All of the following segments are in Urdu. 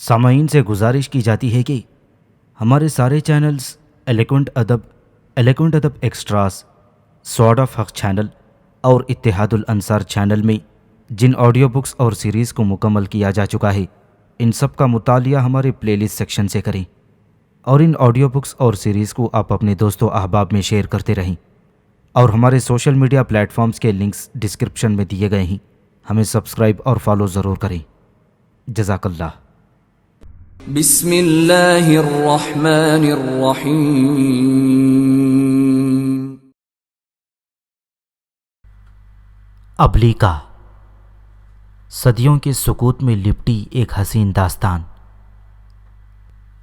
سامعین سے گزارش کی جاتی ہے کہ ہمارے سارے چینلز ایلیکونٹ ادب ایکسٹراس، سوارڈ آف حق چینل اور اتحاد الانصار چینل میں جن آڈیو بکس اور سیریز کو مکمل کیا جا چکا ہے، ان سب کا مطالعہ ہمارے پلے لسٹ سیکشن سے کریں اور ان آڈیو بکس اور سیریز کو آپ اپنے دوست و احباب میں شیئر کرتے رہیں، اور ہمارے سوشل میڈیا پلیٹ فارمز کے لنکس ڈسکرپشن میں دیے گئے ہیں، ہمیں سبسکرائب اور فالو ضرور کریں۔ جزاک اللہ۔ بسم اللہ الرحمن الرحیم۔ ابلیکا، صدیوں کے سکوت میں لپٹی ایک حسین داستان۔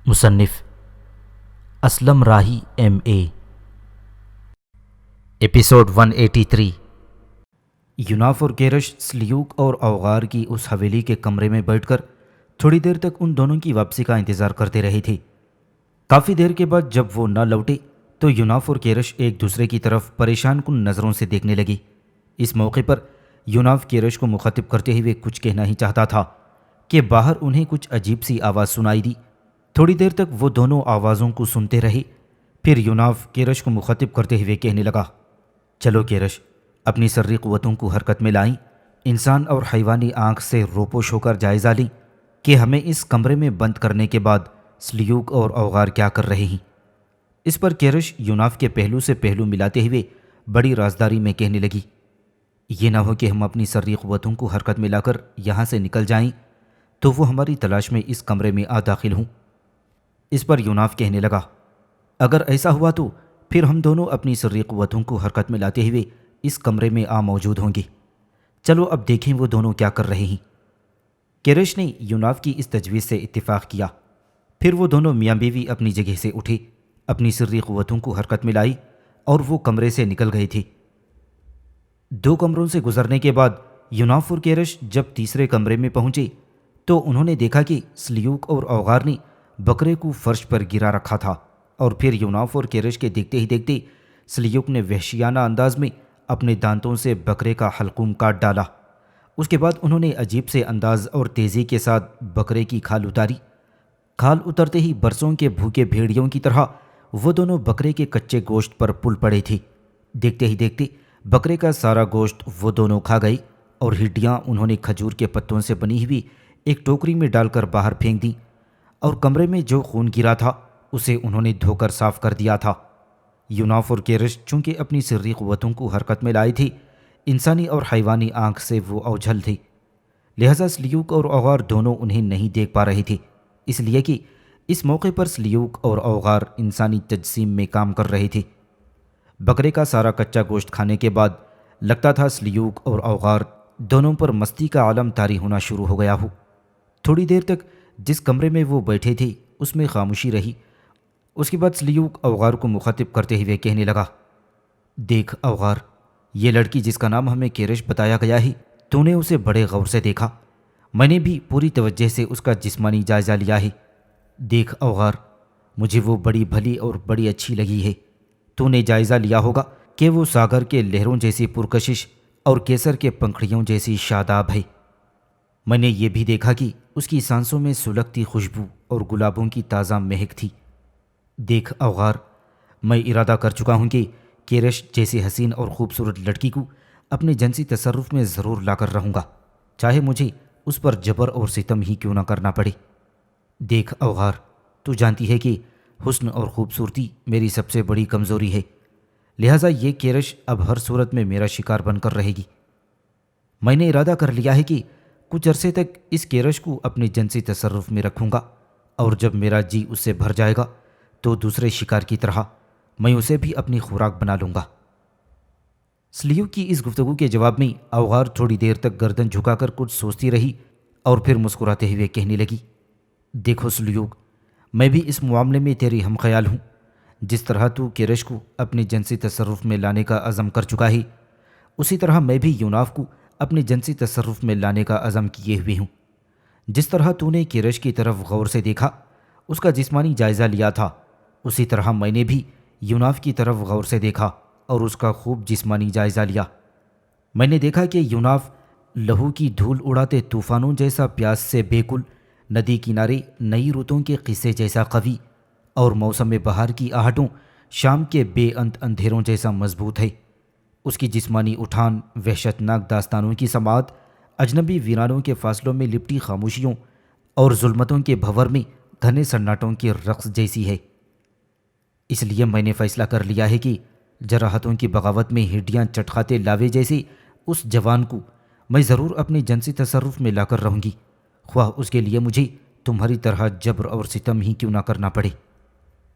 مصنف اسلم راہی MA۔ ایپیسوڈ 183۔ یوناف اور کیرش سلیوک اور اوغار کی اس حویلی کے کمرے میں بیٹھ کر تھوڑی دیر تک ان دونوں کی واپسی کا انتظار کرتے رہے تھے۔ کافی دیر کے بعد جب وہ نہ لوٹے تو یوناف اور کیرش ایک دوسرے کی طرف پریشان کن نظروں سے دیکھنے لگے۔ اس موقع پر یوناف کیرش کو مخاطب کرتے ہوئے کچھ کہنا ہی چاہتا تھا کہ باہر انہیں کچھ عجیب سی آواز سنائی دی۔ تھوڑی دیر تک وہ دونوں آوازوں کو سنتے رہے، پھر یوناف کیرش کو مخاطب کرتے ہوئے کہنے لگا، چلو کیرش، اپنی سری قوتوں کو حرکت میں لائیں، انسان اور حیوانی آنکھ سے روپوش ہو کر جائزہ لیں کہ ہمیں اس کمرے میں بند کرنے کے بعد سلیوک اور اوغار کیا کر رہے ہیں۔ اس پر کیرش یوناف کے پہلو سے پہلو ملاتے ہوئے بڑی رازداری میں کہنے لگی، یہ نہ ہو کہ ہم اپنی سری قوتوں کو حرکت میں لا کر یہاں سے نکل جائیں تو وہ ہماری تلاش میں اس کمرے میں آ داخل ہوں۔ اس پر یوناف کہنے لگا، اگر ایسا ہوا تو پھر ہم دونوں اپنی سری قوتوں کو حرکت میں لاتے ہوئے اس کمرے میں آ موجود ہوں گے۔ چلو اب دیکھیں وہ دونوں کیا کر رہے ہیں۔ کیرش نے یوناف کی اس تجویز سے اتفاق کیا۔ پھر وہ دونوں میاں بیوی اپنی جگہ سے اٹھے، اپنی سری قوتوں کو حرکت میں لائی اور وہ کمرے سے نکل گئے تھے۔ 2 کمروں سے گزرنے کے بعد یوناف اور کیرش جب تیسرے کمرے میں پہنچے تو انہوں نے دیکھا کہ سلیوک اور اوغار نے بکرے کو فرش پر گرا رکھا تھا، اور پھر یوناف اور کیرش کے دیکھتے ہی دیکھتے سلیوک نے وحشیانہ انداز میں اپنے دانتوں سے بکرے کا حلقوم کاٹ ڈالا۔ اس کے بعد انہوں نے عجیب سے انداز اور تیزی کے ساتھ بکرے کی کھال اتاری۔ کھال اترتے ہی برسوں کے بھوکے بھیڑیوں کی طرح وہ دونوں بکرے کے کچے گوشت پر پل پڑے تھے۔ دیکھتے ہی دیکھتے بکرے کا سارا گوشت وہ دونوں کھا گئے، اور ہڈیاں انہوں نے کھجور کے پتوں سے بنی ہوئی ایک ٹوکری میں ڈال کر باہر پھینک دیں، اور کمرے میں جو خون گرا تھا اسے انہوں نے دھو کر صاف کر دیا تھا۔ یوناف اور کیرش چونکہ اپنی سری قوتوں کو حرکت میں لائے تھے، انسانی اور حیوانی آنکھ سے وہ اوجھل تھے، لہذا سلیوک اور اوغار دونوں انہیں نہیں دیکھ پا رہے تھے، اس لیے کہ اس موقع پر سلیوک اور اوغار انسانی تجسیم میں کام کر رہے تھے۔ بکرے کا سارا کچا گوشت کھانے کے بعد لگتا تھا سلیوک اور اوغار دونوں پر مستی کا عالم طاری ہونا شروع ہو گیا ہو۔ تھوڑی دیر تک جس کمرے میں وہ بیٹھے تھے اس میں خاموشی رہی۔ اس کے بعد سلیوک اوغار کو مخاطب کرتے ہوئے کہنے لگا، دیکھ اوغار، یہ لڑکی جس کا نام ہمیں کیرش بتایا گیا ہے، تو نے اسے بڑے غور سے دیکھا۔ میں نے بھی پوری توجہ سے اس کا جسمانی جائزہ لیا ہے۔ دیکھ اوغار، مجھے وہ بڑی بھلی اور بڑی اچھی لگی ہے۔ تو نے جائزہ لیا ہوگا کہ وہ ساگر کے لہروں جیسی پرکشش اور کیسر کے پنکھڑیوں جیسی شاداب ہے۔ میں نے یہ بھی دیکھا کہ اس کی سانسوں میں سلگتی خوشبو اور گلابوں کی تازہ مہک تھی۔ دیکھ اوغار، میں ارادہ کر چکا ہوں کہ کیرش جیسی حسین اور خوبصورت لڑکی کو اپنے جنسی تصرف میں ضرور لا کر رہوں گا، چاہے مجھے اس پر جبر اور ستم ہی کیوں نہ کرنا پڑے۔ دیکھ اوغار، تو جانتی ہے کہ حسن اور خوبصورتی میری سب سے بڑی کمزوری ہے، لہٰذا یہ کیرش اب ہر صورت میں میرا شکار بن کر رہے گی۔ میں نے ارادہ کر لیا ہے کہ کچھ عرصے تک اس کیرش کو اپنے جنسی تصرف میں رکھوں گا، اور جب میرا جی اس سے بھر جائے گا تو دوسرے شکار کی طرح میں اسے بھی اپنی خوراک بنا لوں گا۔ سلیوک کی اس گفتگو کے جواب میں اوغار تھوڑی دیر تک گردن جھکا کر کچھ سوچتی رہی، اور پھر مسکراتے ہوئے کہنے لگی، دیکھو سلیوک، میں بھی اس معاملے میں تیری ہم خیال ہوں۔ جس طرح تو کیرش کو اپنے جنسی تصرف میں لانے کا عزم کر چکا ہے، اسی طرح میں بھی یوناف کو اپنے جنسی تصرف میں لانے کا عزم کیے ہوئے ہوں۔ جس طرح تو نے کیرش کی طرف غور سے دیکھا، اس کا جسمانی جائزہ لیا تھا، اسی طرح میں نے بھی یوناف کی طرف غور سے دیکھا اور اس کا خوب جسمانی جائزہ لیا۔ میں نے دیکھا کہ یوناف لہو کی دھول اڑاتے طوفانوں جیسا پیاس سے بیکل ندی کنارے نئی رتوں کے قصے جیسا قوی اور موسم بہار کی آہٹوں شام کے بے انت اندھیروں جیسا مضبوط ہے۔ اس کی جسمانی اٹھان وحشتناک داستانوں کی سماعت اجنبی ویرانوں کے فاصلوں میں لپٹی خاموشیوں اور ظلمتوں کے بھور میں گھنے سناٹوں کی رقص جیسی ہے۔ اس لیے میں نے فیصلہ کر لیا ہے کہ جراحتوں کی بغاوت میں ہڈیاں چٹکھاتے لاوے جیسے اس جوان کو میں ضرور اپنے جنسی تصرف میں لا کر رہوں گی، خواہ اس کے لیے مجھے تمہاری طرح جبر اور ستم ہی کیوں نہ کرنا پڑے۔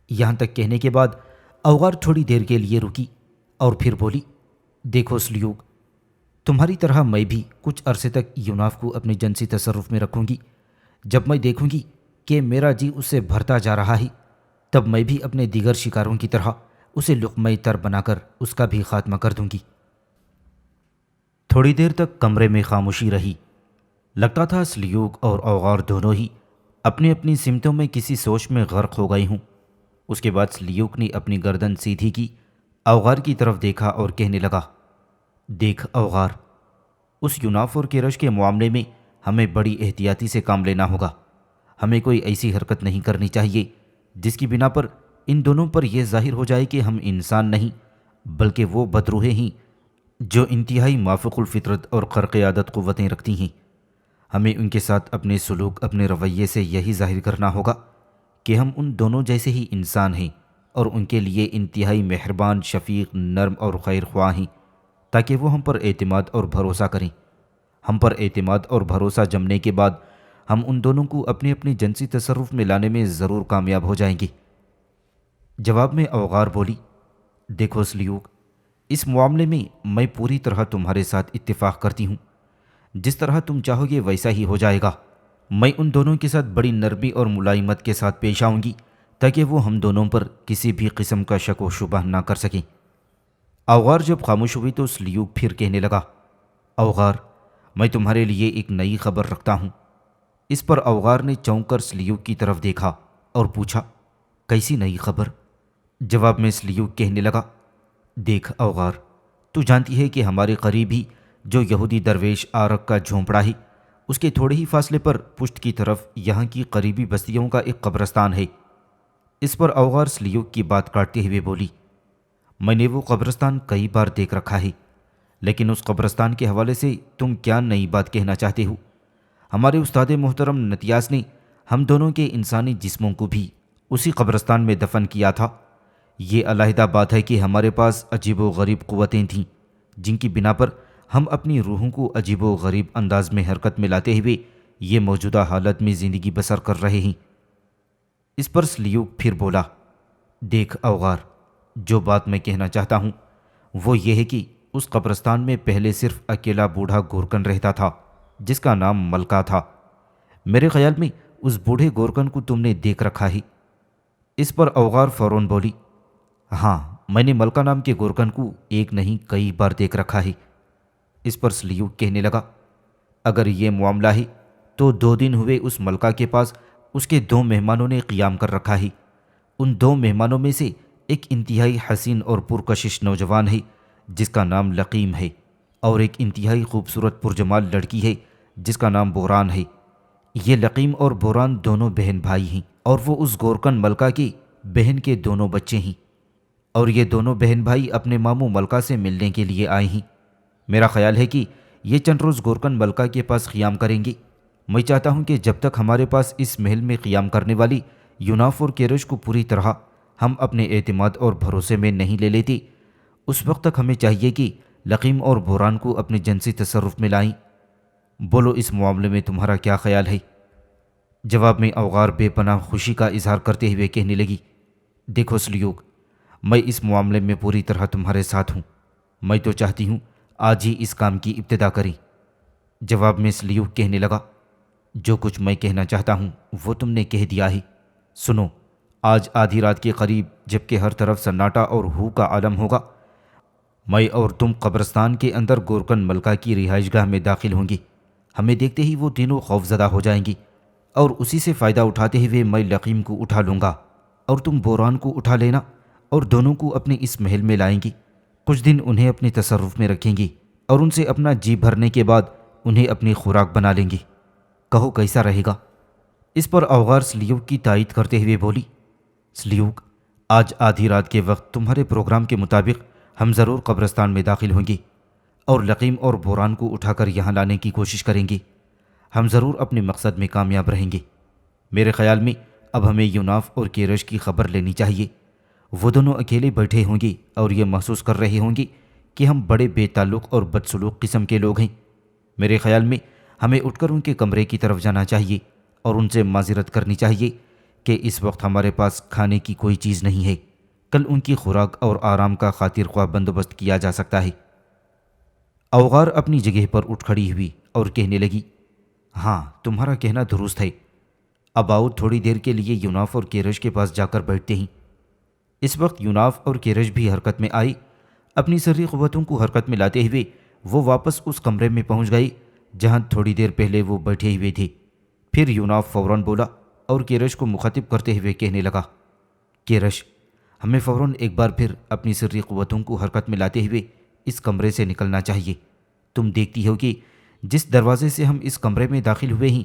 یہاں تک کہنے کے بعد اوغار تھوڑی دیر کے لیے رکی اور پھر بولی، دیکھو سلیوک، تمہاری طرح میں بھی کچھ عرصے تک یوناف کو اپنے جنسی تصرف میں رکھوں گی۔ جب میں دیکھوں گی کہ میرا جی اس سے بھرتا جا رہا ہے، تب میں بھی اپنے دیگر شکاروں کی طرح اسے لقمہ تر بنا کر اس کا بھی خاتمہ کر دوں گی۔ تھوڑی دیر تک کمرے میں خاموشی رہی۔ لگتا تھا سلیوک اور اوغار دونوں ہی اپنی اپنی سمتوں میں کسی سوچ میں غرق ہو گئے ہوں۔ اس کے بعد سلیوک نے اپنی گردن سیدھی کی، اوغار کی طرف دیکھا اور کہنے لگا، دیکھ اوغار، اس یوناف اور کیرش کے معاملے میں ہمیں بڑی احتیاطی سے کام لینا ہوگا۔ ہمیں کوئی ایسی حرکت نہیں کرنی چاہیے جس کی بنا پر ان دونوں پر یہ ظاہر ہو جائے کہ ہم انسان نہیں بلکہ وہ بدروحیں ہیں جو انتہائی مافوق الفطرت اور خرق عادت قوتیں رکھتی ہیں۔ ہمیں ان کے ساتھ اپنے سلوک، اپنے رویے سے یہی ظاہر کرنا ہوگا کہ ہم ان دونوں جیسے ہی انسان ہیں اور ان کے لیے انتہائی مہربان، شفیق، نرم اور خیر خواہ ہیں، تاکہ وہ ہم پر اعتماد اور بھروسہ کریں۔ ہم پر اعتماد اور بھروسہ جمنے کے بعد ہم ان دونوں کو اپنے اپنے جنسی تصرف میں لانے میں ضرور کامیاب ہو جائیں گے۔ جواب میں اوغار بولی، دیکھو سلیوک، اس معاملے میں پوری طرح تمہارے ساتھ اتفاق کرتی ہوں۔ جس طرح تم چاہو گے ویسا ہی ہو جائے گا۔ میں ان دونوں کے ساتھ بڑی نرمی اور ملائمت کے ساتھ پیش آؤں گی تاکہ وہ ہم دونوں پر کسی بھی قسم کا شک و شبہ نہ کر سکیں۔ اوغار جب خاموش ہوئی تو سلیوک پھر کہنے لگا، اوغار، میں تمہارے لیے ایک نئی خبر رکھتا ہوں۔ اس پر اوغار نے چونک کر سلیوک کی طرف دیکھا اور پوچھا، کیسی نئی خبر؟ جواب میں سلیوک کہنے لگا، دیکھ اوغار، تو جانتی ہے کہ ہمارے قریب ہی جو یہودی درویش آرک کا جھونپڑا ہے، اس کے تھوڑے ہی فاصلے پر پشت کی طرف یہاں کی قریبی بستیوں کا ایک قبرستان ہے۔ اس پر اوغار سلیوک کی بات کاٹتے ہوئے بولی، میں نے وہ قبرستان کئی بار دیکھ رکھا ہے، لیکن اس قبرستان کے حوالے سے تم کیا نئی بات کہنا چاہتے ہو؟ ہمارے استاد محترم نتیاس نے ہم دونوں کے انسانی جسموں کو بھی اسی قبرستان میں دفن کیا تھا۔ یہ علیحدہ بات ہے کہ ہمارے پاس عجیب و غریب قوتیں تھیں جن کی بنا پر ہم اپنی روحوں کو عجیب و غریب انداز میں حرکت میں لاتے ہوئے یہ موجودہ حالت میں زندگی بسر کر رہے ہیں۔ اس پر سلیوک پھر بولا، دیکھ اوغار، جو بات میں کہنا چاہتا ہوں وہ یہ ہے کہ اس قبرستان میں پہلے صرف اکیلا بوڑھا گورکن رہتا تھا جس کا نام ملکہ تھا۔ میرے خیال میں اس بوڑھے گورکن کو تم نے دیکھ رکھا ہے۔ اس پر اوغار فوراً بولی، ہاں، میں نے ملکہ نام کے گورکن کو ایک نہیں کئی بار دیکھ رکھا ہے۔ اس پر سلیوک کہنے لگا، اگر یہ معاملہ ہے تو 2 دن ہوئے اس ملکہ کے پاس اس کے 2 مہمانوں نے قیام کر رکھا ہے۔ ان 2 مہمانوں میں سے ایک انتہائی حسین اور پرکشش نوجوان ہے جس کا نام لقیم ہے، اور ایک انتہائی خوبصورت پرجمال لڑکی ہے جس کا نام بوران ہے۔ یہ لقیم اور بوران دونوں بہن بھائی ہیں اور وہ اس گورکن ملکہ کی بہن کے دونوں بچے ہیں، اور یہ دونوں بہن بھائی اپنے ماموں ملکہ سے ملنے کے لیے آئے ہیں۔ میرا خیال ہے کہ یہ چند روز گورکن ملکہ کے پاس قیام کریں گے۔ میں چاہتا ہوں کہ جب تک ہمارے پاس اس محل میں قیام کرنے والی یوناف اور کیرش کو پوری طرح ہم اپنے اعتماد اور بھروسے میں نہیں لے لیتے، اس وقت تک ہمیں چاہیے کہ لقیم اور بوران کو اپنے جنسی تصرف میں لائیں۔ بولو، اس معاملے میں تمہارا کیا خیال ہے؟ جواب میں اوغار بے پناہ خوشی کا اظہار کرتے ہوئے کہنے لگی، دیکھو سلیوک، میں اس معاملے میں پوری طرح تمہارے ساتھ ہوں۔ میں تو چاہتی ہوں آج ہی اس کام کی ابتدا کریں۔ جواب میں سلیوک کہنے لگا، جو کچھ میں کہنا چاہتا ہوں وہ تم نے کہہ دیا ہے۔ سنو، آج آدھی رات کے قریب جب کہ ہر طرف سناٹا اور ہو کا عالم ہوگا، میں اور تم قبرستان کے اندر گورکن ملکہ کی رہائش گاہ میں داخل ہوں گی۔ ہمیں دیکھتے ہی وہ تینوں خوفزدہ ہو جائیں گی، اور اسی سے فائدہ اٹھاتے ہوئے میں لقیم کو اٹھا لوں گا اور تم بوران کو اٹھا لینا، اور دونوں کو اپنے اس محل میں لائیں گی۔ کچھ دن انہیں اپنے تصرف میں رکھیں گی اور ان سے اپنا جی بھرنے کے بعد انہیں اپنی خوراک بنا لیں گی۔ کہو کیسا رہے گا؟ اس پر اوغار سلیوک کی تائید کرتے ہوئے بولی، سلیوک، آج آدھی رات کے وقت تمہارے پروگرام کے مطابق ہم ضرور قبرستان میں داخل ہوں گے اور لقیم اور بوران کو اٹھا کر یہاں لانے کی کوشش کریں گے۔ ہم ضرور اپنے مقصد میں کامیاب رہیں گے۔ میرے خیال میں اب ہمیں یوناف اور کیرش کی خبر لینی چاہیے۔ وہ دونوں اکیلے بیٹھے ہوں گے اور یہ محسوس کر رہے ہوں گے کہ ہم بڑے بے تعلق اور بدسلوک قسم کے لوگ ہیں۔ میرے خیال میں ہمیں اٹھ کر ان کے کمرے کی طرف جانا چاہیے اور ان سے معذرت کرنی چاہیے کہ اس وقت ہمارے پاس کھانے کی کوئی چیز نہیں ہے۔ کل ان کی خوراک اور آرام کا خاطر خواہ بندوبست کیا جا سکتا ہے۔ اوغار اپنی جگہ پر اٹھ کھڑی ہوئی اور کہنے لگی، ہاں تمہارا کہنا درست ہے۔ اب آؤ تھوڑی دیر کے لیے یوناف اور کیرش کے پاس جا کر بیٹھتے ہیں۔ اس وقت یوناف اور کیرش بھی حرکت میں آئی۔ اپنی سری قوتوں کو حرکت میں لاتے ہوئے وہ واپس اس کمرے میں پہنچ گئی جہاں تھوڑی دیر پہلے وہ بیٹھے ہوئے تھے۔ پھر یوناف فوراً بولا اور کیرش کو مخاطب کرتے ہوئے کہنے لگا، کیرش، ہمیں فوراً ایک بار پھر اپنی سری قوتوں کو حرکت میں لاتے ہوئے اس کمرے سے نکلنا چاہیے۔ تم دیکھتی ہو کہ جس دروازے سے ہم اس کمرے میں داخل ہوئے ہیں،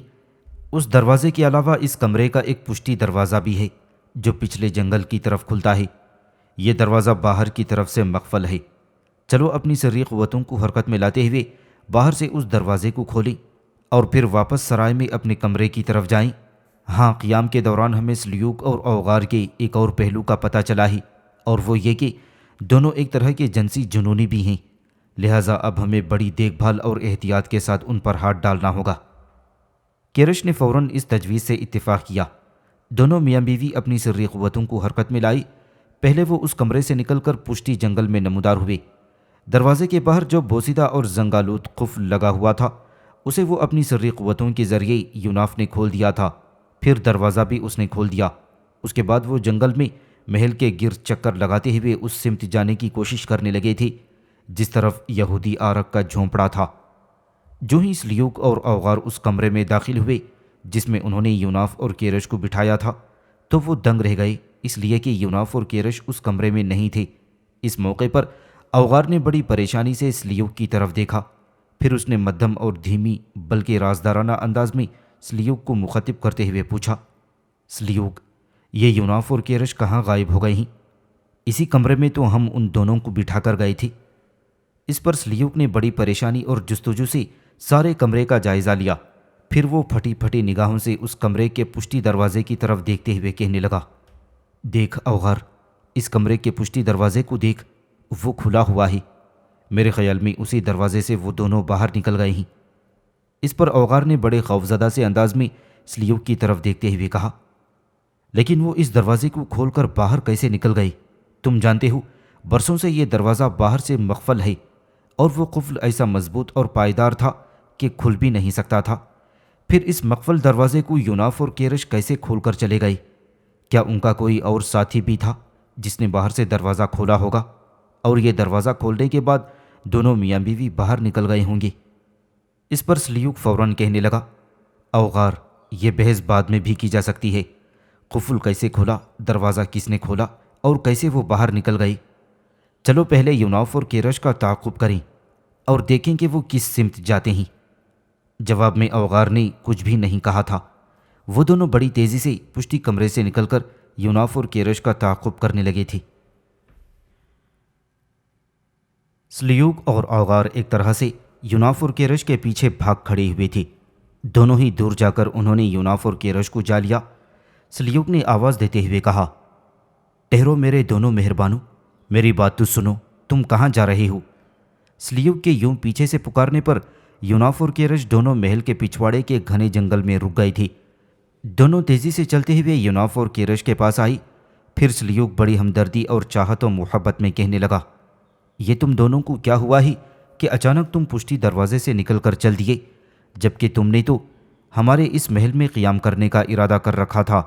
اس دروازے کے علاوہ اس کمرے کا ایک پشتی دروازہ بھی ہے جو پچھلے جنگل کی طرف کھلتا ہے۔ یہ دروازہ باہر کی طرف سے مقفل ہے۔ چلو اپنی سری قوتوں کو حرکت میں لاتے ہوئے باہر سے اس دروازے کو کھولیں اور پھر واپس سرائے میں اپنے کمرے کی طرف جائیں۔ ہاں، قیام کے دوران ہمیں سلیوک اور اوغار کے ایک اور پہلو کا پتہ چلا ہے، اور وہ یہ کہ دونوں ایک طرح کے جنسی جنونی بھی ہیں، لہٰذا اب ہمیں بڑی دیکھ بھال اور احتیاط کے ساتھ ان پر ہاتھ ڈالنا ہوگا۔ کیرش نے فوراً اس تجویز سے اتفاق کیا۔ دونوں میاں بیوی اپنی سری قوتوں کو حرکت میں لائی۔ پہلے وہ اس کمرے سے نکل کر پشتی جنگل میں نمودار ہوئے۔ دروازے کے باہر جو بوسیدہ اور زنگالود قفل لگا ہوا تھا، اسے وہ اپنی سری قوتوں کے ذریعے یوناف نے کھول دیا تھا۔ پھر دروازہ بھی اس نے کھول دیا۔ اس کے بعد وہ جنگل میں محل کے گرد چکر لگاتے ہوئے اس سمت جانے کی کوشش کرنے لگے تھے جس طرف یہودی آرک کا جھونپڑا تھا۔ جو ہی سلیوک اور اوغار اس کمرے میں داخل ہوئے جس میں انہوں نے یوناف اور کیرش کو بٹھایا تھا، تو وہ دنگ رہ گئے، اس لیے کہ یوناف اور کیرش اس کمرے میں نہیں تھے۔ اس موقع پر اوغار نے بڑی پریشانی سے سلیوک کی طرف دیکھا۔ پھر اس نے مدھم اور دھیمی بلکہ رازدارانہ انداز میں سلیوک کو مخاطب کرتے ہوئے پوچھا، سلیوک، یہ یوناف اور کیرش کہاں غائب ہو گئے ہیں؟ اسی کمرے میں تو ہم ان دونوں کو بٹھا کر گئے تھے۔ اس پر سلیوک نے بڑی پریشانی اور جستجو سے سارے کمرے کا جائزہ لیا۔ پھر وہ پھٹی پھٹی نگاہوں سے اس کمرے کے پشتی دروازے کی طرف دیکھتے ہوئے کہنے لگا، دیکھ اوغار، اس کمرے کے پشتی دروازے کو دیکھ، وہ کھلا ہوا ہے۔ میرے خیال میں اسی دروازے سے وہ دونوں باہر نکل گئے ہیں۔ اس پر اوغار نے بڑے خوفزدہ سے انداز میں سلیوک کی طرف دیکھتے ہوئے کہا، لیکن وہ اس دروازے کو کھول کر باہر کیسے نکل گئے؟ تم جانتے ہو برسوں سے یہ دروازہ باہر سے مقفل ہے اور وہ قفل ایسا مضبوط اور پائیدار تھا کہ کھل بھی نہیں سکتا تھا۔ پھر اس مقفل دروازے کو یوناف اور کیرش کیسے کھول کر چلے گئے؟ کیا ان کا کوئی اور ساتھی بھی تھا جس نے باہر سے دروازہ کھولا ہوگا اور یہ دروازہ کھولنے کے بعد دونوں میاں بیوی باہر نکل گئے ہوں گے؟ اس پر سلیوک فوراً کہنے لگا، اوغار، یہ بحث بعد میں بھی کی جا سکتی ہے۔ قفل کیسے کھولا، دروازہ کس نے کھولا اور کیسے وہ باہر نکل گئی؟ چلو پہلے یوناف اور کیرش کا تعاقب کریں اور دیکھیں کہ وہ کس سمت جاتے ہیں۔ جواب میں اوغار نے کچھ بھی نہیں کہا تھا۔ وہ دونوں بڑی تیزی سے پشتی کمرے سے نکل کر یوناف اور کیرش کا تعاقب کرنے لگے تھے۔ سلیوک اور اوغار ایک طرح سے یوناف اور کیرش کے پیچھے بھاگ کھڑے ہوئے تھے۔ دونوں ہی دور جا کر انہوں نے یوناف اور کیرش کو جا لیا۔ سلیوک نے آواز دیتے ہوئے کہا، ٹھہرو میرے دونوں مہربانوں، میری بات تو سنو، تم کہاں جا رہے ہو؟ سلیوک کے یوں پیچھے سے پکارنے پر یوناف اور کیرش دونوں محل کے پچھواڑے کے گھنے جنگل میں رک گئے تھے۔ دونوں تیزی سے چلتے ہوئے یوناف اور کیرش کے پاس آئی۔ پھر سلیوک بڑی ہمدردی اور چاہت و محبت میں کہنے لگا، یہ تم دونوں کو کیا ہوا ہی کہ اچانک تم پشتی دروازے سے نکل کر چل دیے، جبکہ تم نے تو ہمارے اس محل میں قیام کرنے کا ارادہ کر رکھا تھا؟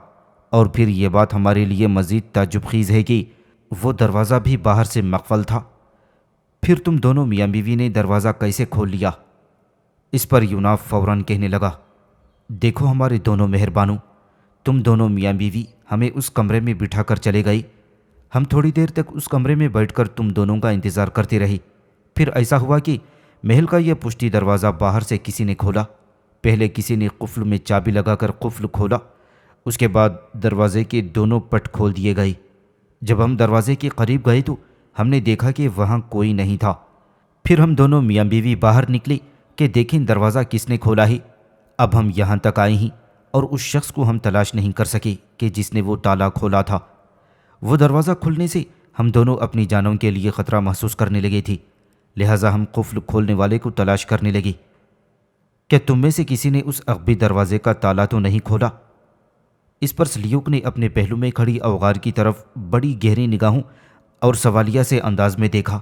اور پھر یہ بات ہمارے لیے مزید تعجب خیز ہے کہ وہ دروازہ بھی باہر سے مقفل تھا۔ پھر تم دونوں میاں بیوی نے دروازہ کیسے کھول لیا؟ اس پر یوناف فوراً کہنے لگا، دیکھو ہمارے دونوں مہربانوں، تم دونوں میاں بیوی ہمیں اس کمرے میں بٹھا کر چلے گئے۔ ہم تھوڑی دیر تک اس کمرے میں بیٹھ کر تم دونوں کا انتظار کرتے رہے۔ پھر ایسا ہوا کہ محل کا یہ پشتی دروازہ باہر سے کسی نے کھولا۔ پہلے کسی نے قفل میں چابی لگا کر قفل کھولا، اس کے بعد دروازے کے دونوں پٹ کھول دیے گئے۔ جب ہم دروازے کے قریب گئے تو ہم نے دیکھا کہ وہاں کوئی نہیں تھا۔ پھر ہم دونوں میاں بیوی باہر نکلے کہ دیکھیں دروازہ کس نے کھولا ہے۔ اب ہم یہاں تک آئے ہیں اور اس شخص کو ہم تلاش نہیں کر سکے کہ جس نے وہ تالا کھولا تھا۔ وہ دروازہ کھلنے سے ہم دونوں اپنی جانوں کے لیے خطرہ محسوس کرنے لگے تھے، لہٰذا ہم قفل کھولنے والے کو تلاش کرنے لگے۔ کیا تم میں سے کسی نے اس عقبی دروازے کا تالا تو نہیں کھولا؟ اس پر سلیوک نے اپنے پہلو میں کھڑی اوغار کی طرف بڑی گہری نگاہوں اور سوالیہ سے انداز میں دیکھا۔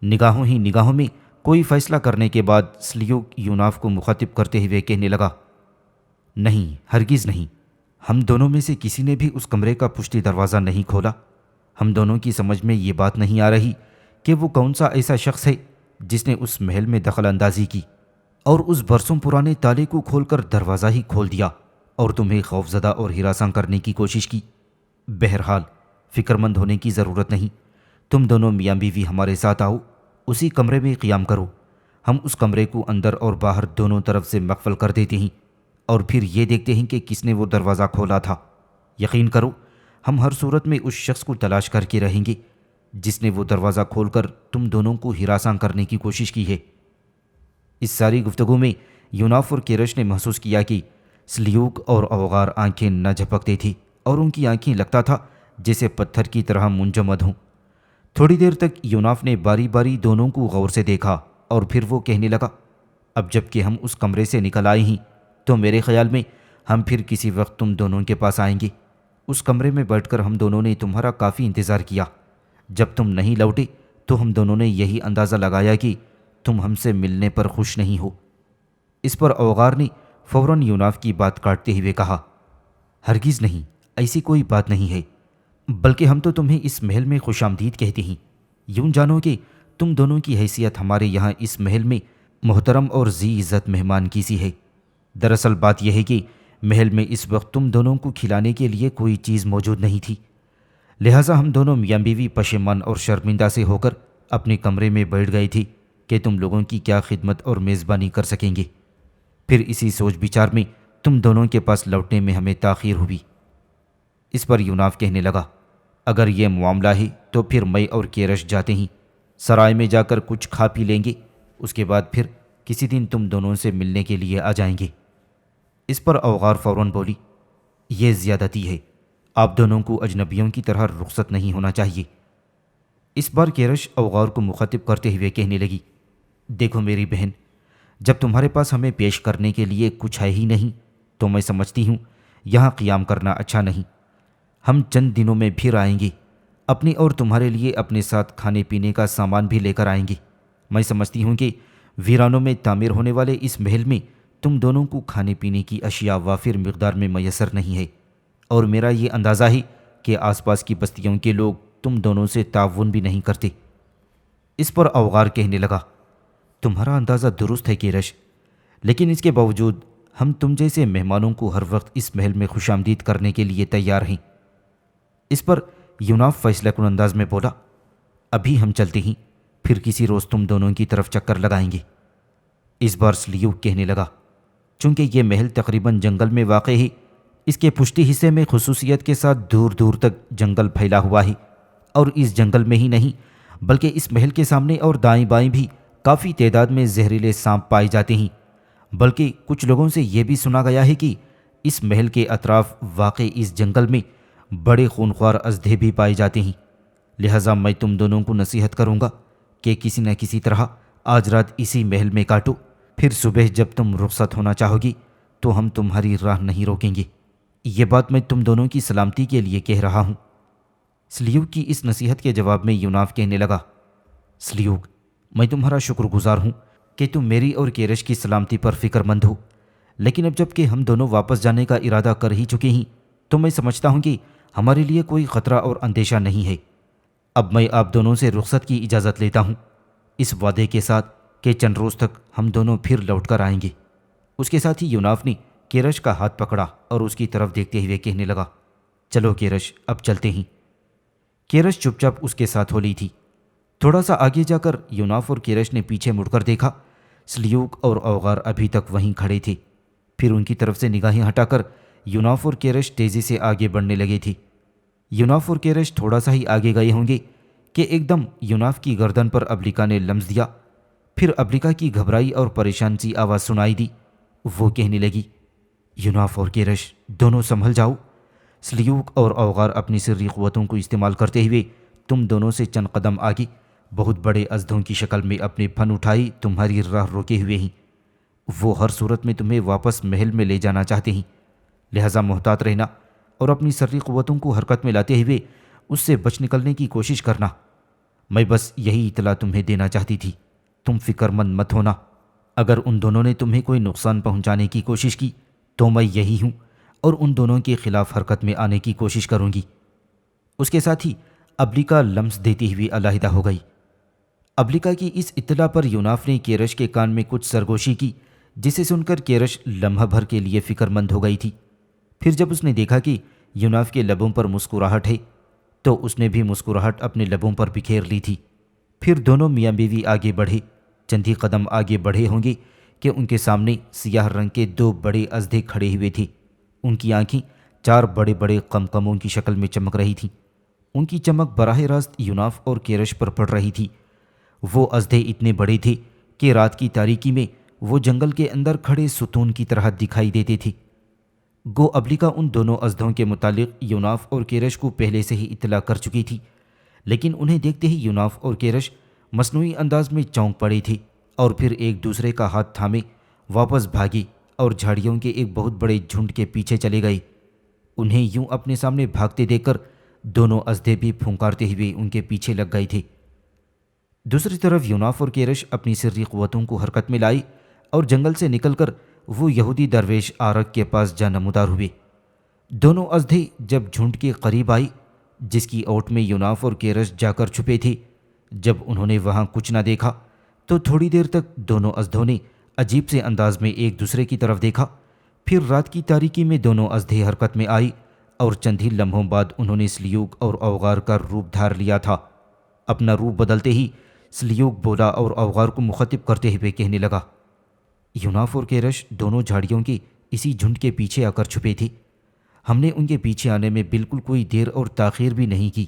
نگاہوں ہی نگاہوں میں کوئی فیصلہ کرنے کے بعد سلیوک یوناف کو مخاطب کرتے ہوئے کہنے لگا، نہیں، ہرگز نہیں، ہم دونوں میں سے کسی نے بھی اس کمرے کا پشتی دروازہ نہیں کھولا۔ ہم دونوں کی سمجھ میں یہ بات نہیں آ رہی کہ وہ کون سا ایسا شخص ہے جس نے اس محل میں دخل اندازی کی اور اس برسوں پرانے تالے کو کھول کر دروازہ ہی کھول دیا اور تمہیں خوفزدہ اور ہراساں کرنے کی کوشش کی۔ بہرحال فکر مند ہونے کی ضرورت نہیں، تم دونوں میاں بیوی ہمارے ساتھ آؤ، اسی کمرے میں قیام کرو۔ ہم اس کمرے کو اندر اور باہر دونوں طرف سے مقفل کر دیتے ہیں اور پھر یہ دیکھتے ہیں کہ کس نے وہ دروازہ کھولا تھا۔ یقین کرو، ہم ہر صورت میں اس شخص کو تلاش کر کے رہیں گے جس نے وہ دروازہ کھول کر تم دونوں کو ہراساں کرنے کی کوشش کی ہے۔ اس ساری گفتگو میں یوناف اور کیرش نے محسوس کیا کہ سلیوک اور اوغار آنکھیں نہ جھپکتے تھی اور ان کی آنکھیں لگتا تھا جیسے پتھر کی طرح منجمد ہوں۔ تھوڑی دیر تک یوناف نے باری باری دونوں کو غور سے دیکھا اور پھر وہ کہنے لگا، اب جب کہ ہم اس کمرے سے نکل آئے ہیں تو میرے خیال میں ہم پھر کسی وقت تم دونوں کے پاس آئیں گے۔ اس کمرے میں بیٹھ کر ہم دونوں نے تمہارا کافی انتظار کیا۔ جب تم نہیں لوٹے تو ہم دونوں نے یہی اندازہ لگایا کہ تم ہم سے ملنے پر خوش نہیں ہو۔ اس پر اوغار نے فوراً یوناف کی بات کاٹتے ہوئے کہا، ہرگز نہیں، ایسی کوئی بات نہیں ہے، بلکہ ہم تو تمہیں اس محل میں خوش آمدید کہتے ہیں۔ یوں جانو کہ تم دونوں کی حیثیت ہمارے یہاں اس محل میں محترم اور ذی عزت مہمان کی سی ہے۔ دراصل بات یہ ہے کہ محل میں اس وقت تم دونوں کو کھلانے کے لیے کوئی چیز موجود نہیں تھی، لہٰذا ہم دونوں میاں بیوی پشیمان اور شرمندہ سے ہو کر اپنے کمرے میں بیٹھ گئے تھے کہ تم لوگوں کی کیا خدمت اور میزبانی کر سکیں گے۔ پھر اسی سوچ بچار میں تم دونوں کے پاس لوٹنے میں ہمیں تاخیر ہوئی۔ اس پر یوناف کہنے لگا، اگر یہ معاملہ ہے تو پھر میں اور کیرش جاتے ہیں، سرائے میں جا کر کچھ کھا پی لیں گے، اس کے بعد پھر کسی دن تم دونوں سے ملنے کے لیے آ جائیں گے۔ اس پر اوغار فوراً بولی، یہ زیادتی ہے، آپ دونوں کو اجنبیوں کی طرح رخصت نہیں ہونا چاہیے۔ اس بار کیرش اوغار کو مخاطب کرتے ہوئے کہنے لگی، دیکھو میری بہن، جب تمہارے پاس ہمیں پیش کرنے کے لیے کچھ ہے ہی نہیں تو میں سمجھتی ہوں یہاں قیام کرنا اچھا نہیں۔ ہم چند دنوں میں پھر آئیں گے، اپنے اور تمہارے لیے اپنے ساتھ کھانے پینے کا سامان بھی لے کر آئیں گے۔ میں سمجھتی ہوں کہ ویرانوں میں تعمیر ہونے والے اس محل میں تم دونوں کو کھانے پینے کی اشیاء وافر مقدار میں میسر نہیں ہے، اور میرا یہ اندازہ ہے کہ آس پاس کی بستیوں کے لوگ تم دونوں سے تعاون بھی نہیں کرتے۔ اس پر اوغار کہنے لگا، تمہارا اندازہ درست ہے کیرش، لیکن اس کے باوجود ہم تم جیسے مہمانوں کو ہر وقت اس محل میں خوش آمدید کرنے کے لیے تیار ہیں۔ اس پر یوناف فیصلہ کن انداز میں بولا، ابھی ہم چلتے ہیں، پھر کسی روز تم دونوں کی طرف چکر لگائیں گے۔ اس بار سلیوک کہنے لگا، چونکہ یہ محل تقریباً جنگل میں واقع ہے، اس کے پشتی حصے میں خصوصیت کے ساتھ دور دور تک جنگل پھیلا ہوا ہے، اور اس جنگل میں ہی نہیں بلکہ اس محل کے سامنے اور دائیں بائیں بھی کافی تعداد میں زہریلے سانپ پائے جاتے ہیں، بلکہ کچھ لوگوں سے یہ بھی سنا گیا ہے کہ اس محل کے اطراف واقع اس جنگل میں بڑے خونخوار اژدھے بھی پائے جاتے ہیں۔ لہٰذا میں تم دونوں کو نصیحت کروں گا کہ کسی نہ کسی طرح آج رات اسی محل میں کاٹو، پھر صبح جب تم رخصت ہونا چاہو گی تو ہم تمہاری راہ نہیں روکیں گے۔ یہ بات میں تم دونوں کی سلامتی کے لیے کہہ رہا ہوں۔ سلیوک کی اس نصیحت کے جواب میں یوناف کہنے لگا، سلیوک، میں تمہارا شکر گزار ہوں کہ تم میری اور کیرش کی سلامتی پر فکر مند ہو، لیکن اب جب کہ ہم دونوں واپس جانے کا ارادہ کر ہی چکے ہیں تو میں سمجھتا ہوں کہ ہمارے لیے کوئی خطرہ اور اندیشہ نہیں ہے۔ اب میں آپ دونوں سے رخصت کی اجازت لیتا ہوں، اس وعدے کے ساتھ کہ چند روز تک ہم دونوں پھر لوٹ کر آئیں گے۔ اس کے ساتھ ہی یوناف نے کیرش کا ہاتھ پکڑا اور اس کی طرف دیکھتے ہوئے کہنے لگا، چلو کیرش، اب چلتے ہیں۔ کیرش چپ چاپ اس کے ساتھ ہو لی تھی۔ تھوڑا سا آگے جا کر یوناف اور کیرش نے پیچھے مڑ کر دیکھا، سلیوک اور اوغار ابھی تک وہیں کھڑے تھے پھر ان کی طرف سے نگاہیں ہٹا کر یوناف اور کیرش تیزی سے آگے بڑھنے لگے تھے۔ یوناف اور کیرش تھوڑا سا ہی آگے گئے ہوں گے کہ ایک دم یوناف کی گردن پر ابلیکا نے لمس دیا۔ پھر ابلیکا کی گھبرائی اور پریشان سی آواز سنائی دی۔ وہ کہنے لگی، یوناف اور کیرش دونوں سنبھل جاؤ۔ سلیوک اور اوغار اپنی سری قوتوں کو استعمال کرتے ہوئے تم دونوں سے چند قدم آگے بہت بڑے ازدھوں کی شکل میں اپنے پھن اٹھائی تمہاری راہ روکے ہوئے ہیں۔ وہ ہر صورت میں تمہیں واپس محل میں لے جانا چاہتے ہیں، لہٰذا محتاط رہنا اور اپنی سری قوتوں کو حرکت میں لاتے ہوئے اس سے بچ نکلنے کی کوشش کرنا۔ میں بس یہی اطلاع تمہیں دینا چاہتی تھی، تم فکر مند مت ہونا۔ اگر ان دونوں نے تمہیں کوئی نقصان پہنچانے کی کوشش کی تو میں یہی ہوں اور ان دونوں کے خلاف حرکت میں آنے کی کوشش کروں گی۔ اس کے ساتھ ہی ابلیکا لمس دیتی ہوئی علیحدہ ہو گئی۔ ابلیکا کی اس اطلاع پر یوناف نے کیرش کے کان میں کچھ سرگوشی کی، جسے سن کر کیرش لمحہ بھر کے لیے فکر مند ہو گئی تھی۔ پھر جب اس نے دیکھا کہ یوناف کے لبوں پر مسکراہٹ ہے تو اس نے بھی مسکراہٹ اپنے لبوں پر بکھیر لی تھی۔ پھر دونوں میاں بیوی آگے بڑھے۔ چند ہی قدم آگے بڑھے ہوں گے کہ ان کے سامنے سیاہ رنگ کے دو بڑے ازدھے کھڑے ہوئے تھے۔ ان کی آنکھیں چار بڑے بڑے قمقموں کی شکل میں چمک رہی تھیں۔ ان کی چمک براہ راست یوناف اور کیرش پر پڑ رہی تھی۔ وہ ازدھے اتنے بڑے تھے کہ رات کی تاریکی میں وہ جنگل کے اندر کھڑے ستون کی طرح دکھائی دیتے تھے۔ گو ابلیکا ان دونوں ازدھوں کے متعلق یوناف اور کیرش کو پہلے سے ہی اطلاع کر چکی تھی، لیکن انہیں دیکھتے ہی یوناف اور کیرش مصنوعی انداز میں چونک پڑے تھے اور پھر ایک دوسرے کا ہاتھ تھامے واپس بھاگے اور جھاڑیوں کے ایک بہت بڑے جھنڈ کے پیچھے چلے گئے۔ انہیں یوں اپنے سامنے بھاگتے دیکھ کر دونوں ازدھے بھی پھونکارتے ہوئے ان کے پیچھے لگ گئے تھے۔ دوسری طرف یوناف اور کیرش اپنی سری قوتوں کو حرکت میں لائی اور جنگل سے نکل کر وہ یہودی درویش آرک کے پاس جا نمودار ہوئے۔ دونوں ازدھے جب جھنڈ کے قریب آئی جس کی اوٹ میں یوناف اور کیرش جا کر چھپے تھے، جب انہوں نے وہاں کچھ نہ دیکھا تو تھوڑی دیر تک دونوں ازدھوں نے عجیب سے انداز میں ایک دوسرے کی طرف دیکھا۔ پھر رات کی تاریکی میں دونوں ازدھے حرکت میں آئی اور چند ہی لمحوں بعد انہوں نے سلیوک اور اوغار کا روپ دھار لیا تھا۔ اپنا روپ بدلتے ہی سلیوک بولا اور اوغار کو مخاطب کرتے ہوئے کہنے لگا، یوناف اور کیرش دونوں جھاڑیوں کے اسی جھنڈ کے پیچھے آ کر چھپے تھے۔ ہم نے ان کے پیچھے آنے میں بالکل کوئی دیر اور تاخیر بھی نہیں کی،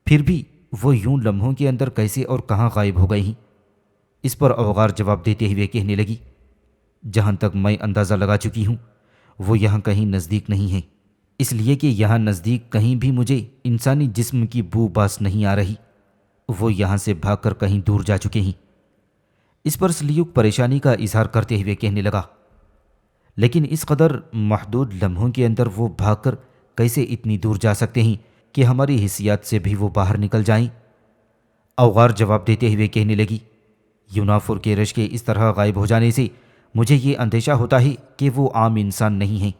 پھر بھی وہ یوں لمحوں کے اندر کیسے اور کہاں غائب ہو گئے ہیں؟ اس پر اوغار جواب دیتے ہوئے کہنے لگی، جہاں تک میں اندازہ لگا چکی ہوں وہ یہاں کہیں نزدیک نہیں ہے، اس لیے کہ یہاں نزدیک کہیں بھی مجھے انسانی جسم کی بو باس نہیں آ رہی۔ وہ یہاں سے بھاگ کر کہیں دور جا چکے ہیں۔ اس پر سلیوک پریشانی کا اظہار کرتے ہوئے کہنے لگا، لیکن اس قدر محدود لمحوں کے اندر وہ بھاگ کر کیسے اتنی دور جا سکتے ہیں کہ ہماری حسیات سے بھی وہ باہر نکل جائیں؟ اوغار جواب دیتے ہوئے کہنے لگی، یوناف اور کیرش کے اس طرح غائب ہو جانے سے مجھے یہ اندیشہ ہوتا ہے کہ وہ عام انسان نہیں ہیں۔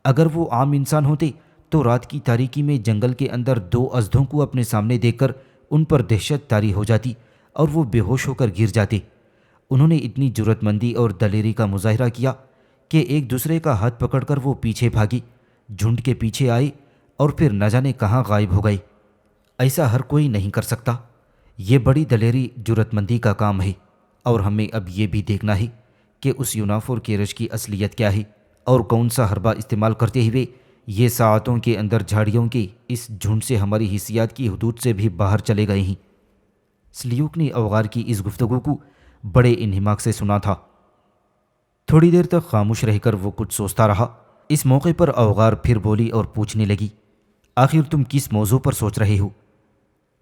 اگر وہ عام انسان ہوتے تو رات کی تاریکی میں جنگل کے اندر دو ازدھوں کو اپنے سامنے دیکھ کر ان پر دہشت طاری ہو جاتی اور وہ بے ہوش ہو کر گر جاتے۔ انہوں نے اتنی جرأت مندی اور دلیری کا مظاہرہ کیا کہ ایک دوسرے کا ہاتھ پکڑ کر وہ پیچھے بھاگے، جھنڈ کے پیچھے آئے اور پھر نہ جانے کہاں غائب ہو گئے۔ ایسا ہر کوئی نہیں کر سکتا۔ یہ بڑی دلیری جرأت مندی کا کام ہے، اور ہمیں اب یہ بھی دیکھنا ہے کہ اس یوناف اور کیرش کی اصلیت کیا ہے اور کون سا حربہ استعمال کرتے ہوئے یہ ساعتوں کے اندر جھاڑیوں کے اس جھنڈ سے ہماری حسیات کی حدود سے بھی باہر چلے گئے ہیں۔ سلیوک نے اوغار کی اس گفتگو کو بڑے انہماک سے سنا تھا۔ تھوڑی دیر تک خاموش رہ کر وہ کچھ سوچتا رہا۔ اس موقع پر اوغار پھر بولی اور پوچھنے لگی، آخر تم کس موضوع پر سوچ رہے ہو؟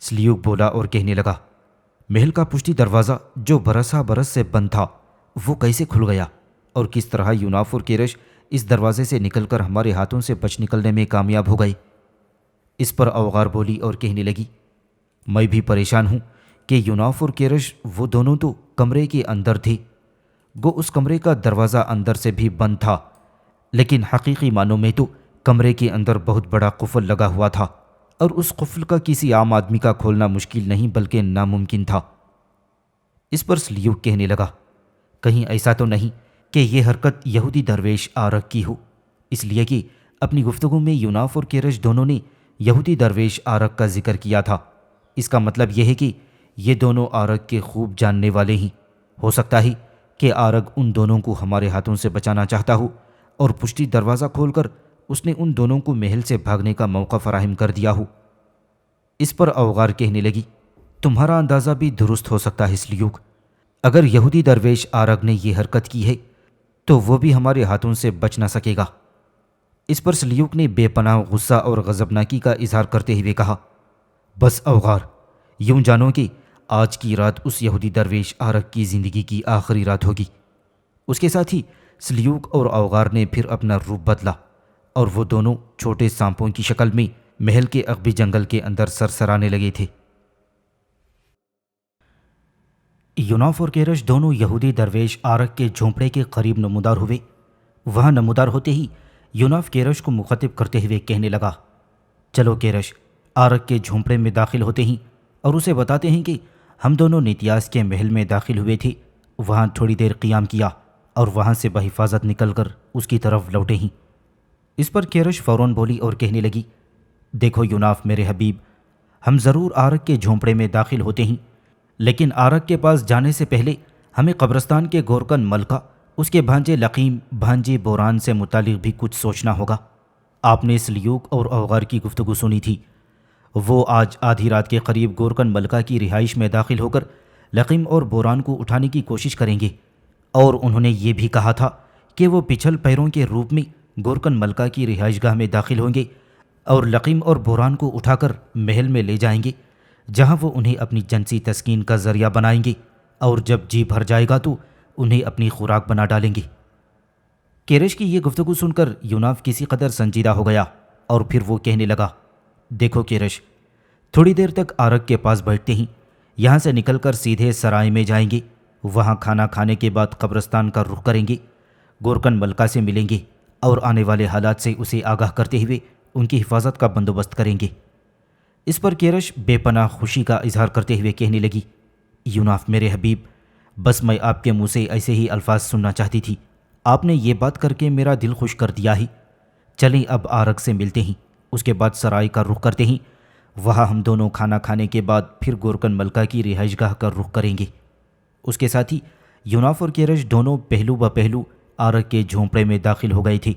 سلیوک بولا اور کہنے لگا، محل کا پشتی دروازہ جو برسا برس سے بند تھا وہ کیسے کھل گیا اور کس طرح یوناف اور کیرش اس دروازے سے نکل کر ہمارے ہاتھوں سے بچ نکلنے میں کامیاب ہو گئے؟ اس پر اوغار بولی اور کہنے لگی، میں بھی پریشان ہوں کہ یوناف اور کیرش وہ دونوں تو کمرے کے اندر تھے، گو اس کمرے کا دروازہ اندر سے بھی بند تھا، لیکن حقیقی معنوں میں تو کمرے کے اندر بہت بڑا قفل لگا ہوا تھا اور اس قفل کا کسی عام آدمی کا کھولنا مشکل نہیں بلکہ ناممکن تھا۔ اس پر سلیوک کہنے لگا، کہیں ایسا تو نہیں کہ یہ حرکت یہودی درویش آرک کی ہو؟ اس لیے کہ اپنی گفتگو میں یوناف اور کیرش دونوں نے یہودی درویش آرک کا ذکر کیا تھا۔ اس کا مطلب یہ ہے کہ یہ دونوں آرک کے خوب جاننے والے ہیں۔ ہو سکتا ہے کہ آرگ ان دونوں کو ہمارے ہاتھوں سے بچانا چاہتا ہو اور پشتی دروازہ کھول کر اس نے ان دونوں کو محل سے بھاگنے کا موقع فراہم کر دیا ہو۔ اس پر اوغار کہنے لگی، تمہارا اندازہ بھی درست ہو سکتا ہے سلیوک، اگر یہودی درویش آرگ نے یہ حرکت کی ہے تو وہ بھی ہمارے ہاتھوں سے بچ نہ سکے گا۔ اس پر سلیوک نے بے پناہ غصہ اور غضبناکی کا اظہار کرتے ہوئے کہا، بس اوغار، یوں جانو کہ آج کی رات اس یہودی درویش آرگ کی زندگی کی آخری رات ہوگی۔ اس کے ساتھ ہی سلیوک اور اوغار نے پھر اپنا روپ بدلا اور وہ دونوں چھوٹے سانپوں کی شکل میں محل کے عقبی جنگل کے اندر سرسرانے لگے تھے۔ یوناف اور کیرش دونوں یہودی درویش آرگ کے جھونپڑے کے قریب نمودار ہوئے۔ وہاں نمودار ہوتے ہی یوناف کیرش کو مخاطب کرتے ہوئے کہنے لگا، چلو کیرش، آرگ کے جھونپڑے میں داخل ہوتے ہیں اور اسے بتاتے ہیں کہ ہم دونوں نیتیاس کے محل میں داخل ہوئے تھے، وہاں تھوڑی دیر قیام کیا اور وہاں سے بحفاظت نکل کر اس کی طرف لوٹے ہیں۔ اس پر کیرش فوراً بولی اور کہنے لگی، دیکھو یوناف میرے حبیب، ہم ضرور آرگ کے جھونپڑے میں داخل ہوتے ہیں، لیکن آرگ کے پاس جانے سے پہلے ہمیں قبرستان کے گورکن ملکہ، اس کے بھانجے لقیم، بھانجے بوران سے متعلق بھی کچھ سوچنا ہوگا۔ آپ نے سلیوک اور اوغار کی گفتگو سنی تھی، وہ آج آدھی رات کے قریب گورکن ملکہ کی رہائش میں داخل ہو کر لقیم اور بوران کو اٹھانے کی کوشش کریں گے، اور انہوں نے یہ بھی کہا تھا کہ وہ پچھل پیروں کے روپ میں گورکن ملکہ کی رہائش گاہ میں داخل ہوں گے اور لقیم اور بوران کو اٹھا کر محل میں لے جائیں گے، جہاں وہ انہیں اپنی جنسی تسکین کا ذریعہ بنائیں گے، اور جب جی بھر جائے گا تو انہیں اپنی خوراک بنا ڈالیں گے۔ کیرش کی یہ گفتگو سن کر یوناف کسی قدر سنجیدہ ہو گیا اور پھر وہ کہنے لگا، دیکھو کیرش، تھوڑی دیر تک آرگ کے پاس بیٹھتے ہیں، یہاں سے نکل کر سیدھے سرائے میں جائیں گے، وہاں کھانا کھانے کے بعد قبرستان کا رخ کریں گے، گورکن ملکہ سے ملیں گے اور آنے والے حالات سے اسے آگاہ کرتے ہوئے ان کی حفاظت کا بندوبست کریں گے۔ اس پر کیرش بے پناہ خوشی کا اظہار کرتے ہوئے کہنے لگی، یوناف میرے حبیب، بس میں آپ کے منہ سے ایسے ہی الفاظ سننا چاہتی تھی، آپ نے یہ بات کر کے میرا دل خوش کر دیا ہی۔ چلیں اب آرگ سے ملتے ہیں، اس کے بعد سرائے کا رخ کرتے ہیں، وہاں ہم دونوں کھانا کھانے کے بعد پھر گورکن ملکہ کی رہائش گاہ کا رخ کریں گے۔ اس کے ساتھ ہی یوناف اور کیرش دونوں پہلو بہ پہلو آرگ کے جھونپڑے میں داخل ہو گئے تھے۔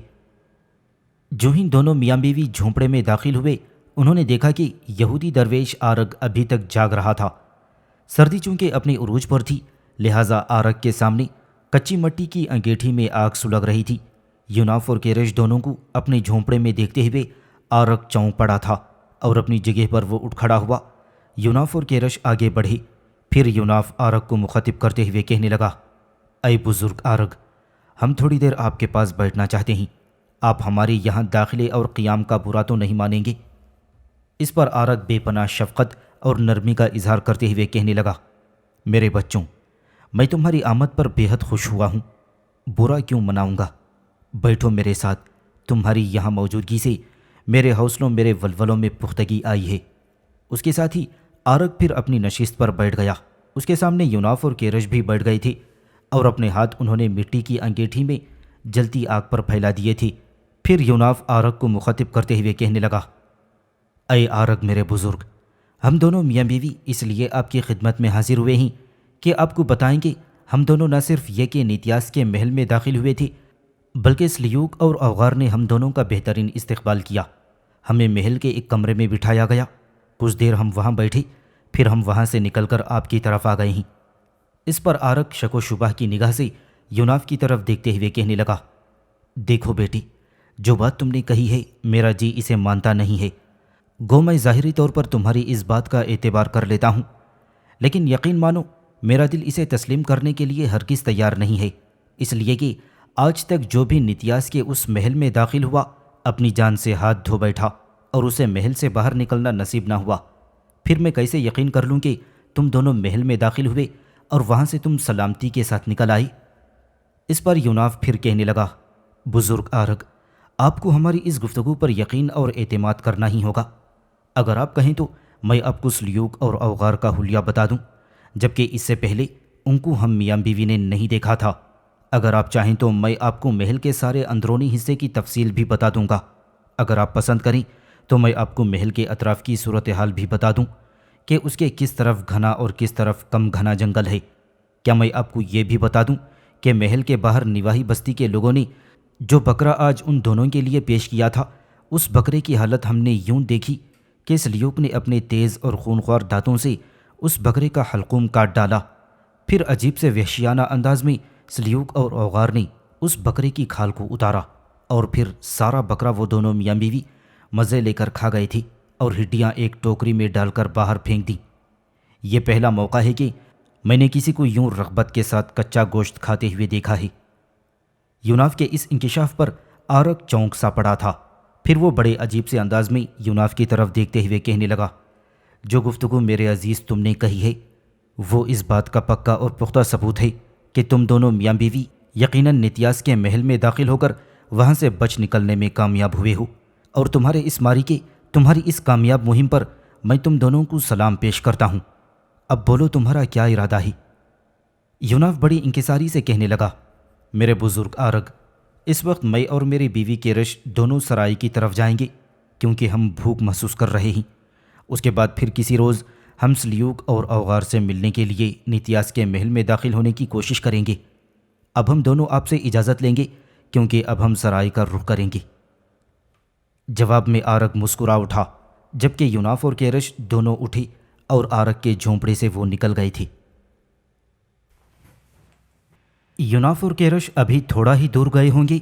جو ہی دونوں میاں بیوی جھونپڑے میں داخل ہوئے، انہوں نے دیکھا کہ یہودی درویش آرگ ابھی تک جاگ رہا تھا۔ سردی چونکہ اپنے عروج پر تھی، لہٰذا آرگ کے سامنے کچی مٹی کی انگیٹھی میں آگ سلگ رہی تھی۔ یوناف اور کیرش دونوں کو اپنے جھونپڑے میں دیکھتے ہوئے آرگ چونک پڑا تھا اور اپنی جگہ پر وہ اٹھ کھڑا ہوا۔ یوناف اور کیرش آگے بڑھے، پھر یوناف آرگ کو مخاطب کرتے ہوئے کہنے لگا، اے بزرگ آرگ، ہم تھوڑی دیر آپ کے پاس بیٹھنا چاہتے ہیں، آپ ہمارے یہاں داخلے اور قیام کا برا تو نہیں مانیں گے؟ اس پر آرگ بے پناہ شفقت اور نرمی کا اظہار کرتے ہوئے کہنے لگا، میرے بچوں، میں تمہاری آمد پر بے حد خوش ہوا ہوں، برا کیوں مناؤں گا؟ بیٹھو میرے ساتھ، تمہاری یہاں موجودگی سے میرے حوصلوں میرے ولولوں میں پختگی آئی ہے۔ اس کے ساتھ ہی آرگ پھر اپنی نشست پر بیٹھ گیا۔ اس کے سامنے یوناف اور کیرش بھی بیٹھ گئے تھے اور اپنے ہاتھ انہوں نے مٹی کی انگیٹھی میں جلتی آگ پر پھیلا دیے تھے۔ پھر یوناف آرگ کو مخاطب کرتے ہوئے کہنے لگا، اے آرگ میرے بزرگ، ہم دونوں میاں بیوی اس لیے آپ کی خدمت میں حاضر ہوئے ہیں کہ آپ کو بتائیں کہ ہم دونوں نہ صرف یہ کہ نیتیاس کے محل میں داخل ہوئے تھے، بلکہ سلیوک اور اوغار نے ہم دونوں کا بہترین استقبال کیا۔ ہمیں محل کے ایک کمرے میں بٹھایا گیا، کچھ دیر ہم وہاں بیٹھے، پھر ہم وہاں سے نکل کر آپ کی طرف آ گئے ہیں۔ اس پر آرگ شک و شبہ کی نگاہ سے یوناف کی طرف دیکھتے ہوئے کہنے لگا، دیکھو بیٹی، جو بات تم نے کہی ہے میرا جی اسے مانتا نہیں ہے، گو میں ظاہری طور پر تمہاری اس بات کا اعتبار کر لیتا ہوں، لیکن یقین مانو میرا دل اسے تسلیم کرنے کے لیے ہرگز تیار نہیں ہے، اس لیے کہ آج تک جو بھی نیتیاس کے اس محل میں داخل ہوا اپنی جان سے ہاتھ دھو بیٹھا اور اسے محل سے باہر نکلنا نصیب نہ ہوا۔ پھر میں کیسے یقین کر لوں کہ تم دونوں محل میں داخل ہوئے اور وہاں سے تم سلامتی کے ساتھ نکل آئی؟ اس پر یوناف پھر کہنے لگا، بزرگ آرگ، آپ کو ہماری اس گفتگو پر یقین اور اعتماد کرنا ہی ہوگا۔ اگر آپ کہیں تو میں آپ کو سلیوک اور اوغار کا حلیہ بتا دوں، جبکہ اس سے پہلے ان کو ہم میاں بیوی نے نہیں دیکھا تھا۔ اگر آپ چاہیں تو میں آپ کو محل کے سارے اندرونی حصے کی تفصیل بھی بتا دوں گا۔ اگر آپ پسند کریں تو میں آپ کو محل کے اطراف کی صورتحال بھی بتا دوں کہ اس کے کس طرف گھنا اور کس طرف کم گھنا جنگل ہے۔ کیا میں آپ کو یہ بھی بتا دوں کہ محل کے باہر نواحی بستی کے لوگوں نے جو بکرا آج ان دونوں کے لیے پیش کیا تھا، اس بکرے کی حالت ہم نے یوں دیکھی کہ سلیوک نے اپنے تیز اور خونخوار دانتوں سے اس بکرے کا حلقوم کاٹ ڈالا۔ پھر عجیب سے وحشیانہ انداز میں سلیوک اور اوغار نے اس بکرے کی کھال کو اتارا، اور پھر سارا بکرا وہ دونوں میاں بیوی مزے لے کر کھا گئے تھے اور ہڈیاں ایک ٹوکری میں ڈال کر باہر پھینک دیں۔ یہ پہلا موقع ہے کہ میں نے کسی کو یوں رغبت کے ساتھ کچا گوشت کھاتے ہوئے دیکھا ہے۔ یوناف کے اس انکشاف پر آرک چونک سا پڑا تھا۔ پھر وہ بڑے عجیب سے انداز میں یوناف کی طرف دیکھتے ہوئے کہنے لگا، جو گفتگو میرے عزیز تم نے کہی ہے وہ اس بات کا پکا اور پختہ ثبوت ہے کہ تم دونوں میاں بیوی یقیناً نتیاس کے محل میں داخل ہو کر وہاں سے بچ نکلنے میں کامیاب ہوئے ہو، اور تمہاری اس کامیاب مہم پر میں تم دونوں کو سلام پیش کرتا ہوں۔ اب بولو تمہارا کیا ارادہ ہے؟ یوناف بڑی انکساری سے کہنے لگا، میرے بزرگ آرگ، اس وقت میں اور میری بیوی کیرش دونوں سرائی کی طرف جائیں گے کیونکہ ہم بھوک محسوس کر رہے ہیں۔ اس کے بعد پھر کسی روز ہم سلیوک اور اوغار سے ملنے کے لیے نتیاس کے محل میں داخل ہونے کی کوشش کریں گے۔ اب ہم دونوں آپ سے اجازت لیں گے کیونکہ اب ہم سرائی کا رخ کریں گے۔ جواب میں آرگ مسکرا اٹھا، جبکہ یوناف اور کیرش دونوں اٹھے اور آرگ کے جھونپڑے سے وہ نکل گئے تھے۔ یوناف اور کیرش ابھی تھوڑا ہی دور گئے ہوں گے،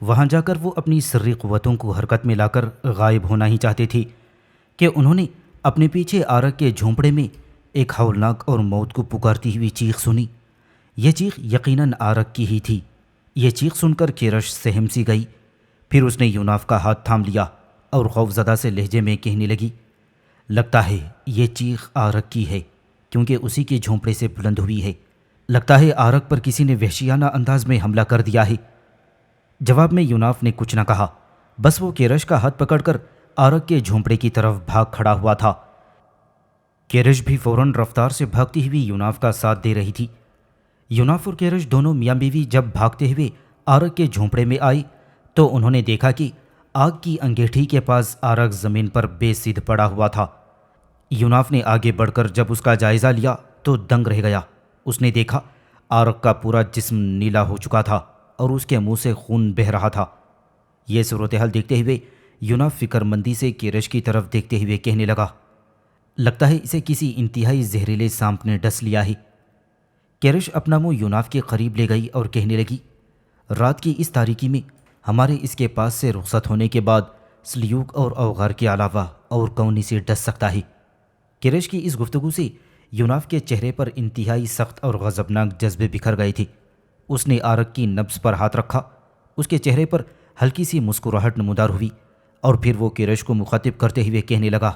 وہاں جا کر وہ اپنی سری قوتوں کو حرکت میں لا کر غائب ہونا ہی چاہتے تھے کہ انہوں نے اپنے پیچھے آرگ کے جھونپڑے میں ایک ہولناک اور موت کو پکارتی ہوئی چیخ سنی۔ یہ چیخ یقیناً آرگ کی ہی تھی۔ یہ چیخ سن کر کیرش سہم سی گئی، پھر اس نے یوناف کا ہاتھ تھام لیا اور خوفزدہ سے لہجے میں کہنے لگی، لگتا ہے یہ چیخ آرگ کی ہے کیونکہ اسی کے جھونپڑے سے بلند ہوئی ہے۔ لگتا ہے آرگ پر کسی نے وحشیانہ انداز میں حملہ کر دیا ہے۔ جواب میں یوناف نے کچھ نہ کہا، بس وہ کیرش کا ہاتھ پکڑ کر آرگ کے جھونپڑے کی طرف بھاگ کھڑا ہوا تھا۔ کیرش بھی فوراً رفتار سے بھاگتی ہوئی یوناف کا ساتھ دے رہی تھی۔ یوناف اور کیرش دونوں میاں بیوی جب بھاگتے ہوئے آرگ کے جھونپڑے میں آئی تو انہوں نے دیکھا کہ آگ کی انگیٹھی کے پاس آرگ زمین پر بے سدھ پڑا ہوا تھا۔ یوناف نے آگے بڑھ کر جب اس کا جائزہ لیا تو دنگ رہ گیا۔ اس نے دیکھا آرگ کا پورا جسم نیلا ہو چکا تھا اور اس کے منہ سے خون بہہ رہا تھا۔ یہ صورتحال دیکھتے ہوئے یوناف فکر مندی سے کیرش کی طرف دیکھتے ہوئے کہنے لگا، لگتا ہے اسے کسی انتہائی زہریلے سانپ نے ڈس لیا ہے۔ کیرش اپنا منہ یوناف کے قریب لے گئی اور کہنے لگی، رات کی اس تاریکی میں ہمارے اس کے پاس سے رخصت ہونے کے بعد سلیوک اور اوغار کے علاوہ اور کون اسے ڈس سکتا ہے؟ کیرش کی اس گفتگو سے یوناف کے چہرے پر انتہائی سخت اور غضبناک جذبے بکھر گئے تھے۔ اس نے آرگ کی نبض پر ہاتھ رکھا، اس کے چہرے پر ہلکی سی مسکراہٹ نمودار ہوئی، اور پھر وہ کیرش کو مخاطب کرتے ہوئے کہنے لگا،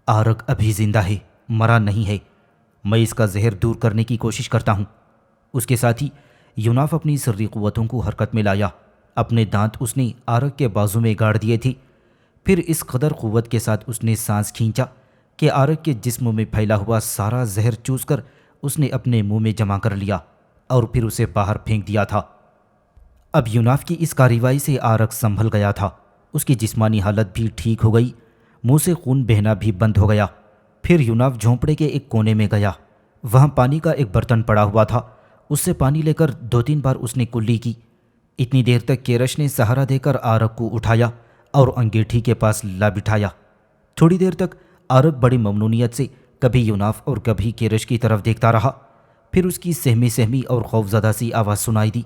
آرگ ابھی زندہ ہے، مرا نہیں ہے، میں اس کا زہر دور کرنے کی کوشش کرتا ہوں۔ اس کے ساتھ ہی یوناف اپنی سری قوتوں کو حرکت میں لایا۔ اپنے دانت اس نے آرگ کے بازو میں گاڑ دیے تھے، پھر اس قدر قوت کے ساتھ اس نے سانس کھینچا کہ آرگ کے جسم میں پھیلا ہوا سارا زہر چوس کر اس نے اپنے منہ میں جمع کر لیا اور پھر اسے باہر پھینک دیا تھا۔ اب یوناف کی اس کارروائی سے آرگ سنبھل گیا تھا، اس کی جسمانی حالت بھی ٹھیک ہو گئی، منہ سے خون بہنا بھی بند ہو گیا۔ پھر یوناف جھونپڑے کے ایک کونے میں گیا، وہاں پانی کا ایک برتن پڑا ہوا تھا، اس سے پانی لے کر 2-3 بار اس نے کلی کی۔ اتنی دیر تک کیرش نے سہارا دے کر آرگ کو اٹھایا اور انگیٹھی کے پاس لا بٹھایا۔ تھوڑی دیر تک آرگ بڑی ممنونیت سے کبھی یوناف اور کبھی کیرش کی طرف دیکھتا رہا، پھر اس کی سہمی سہمی اور خوفزدہ سی آواز سنائی دی،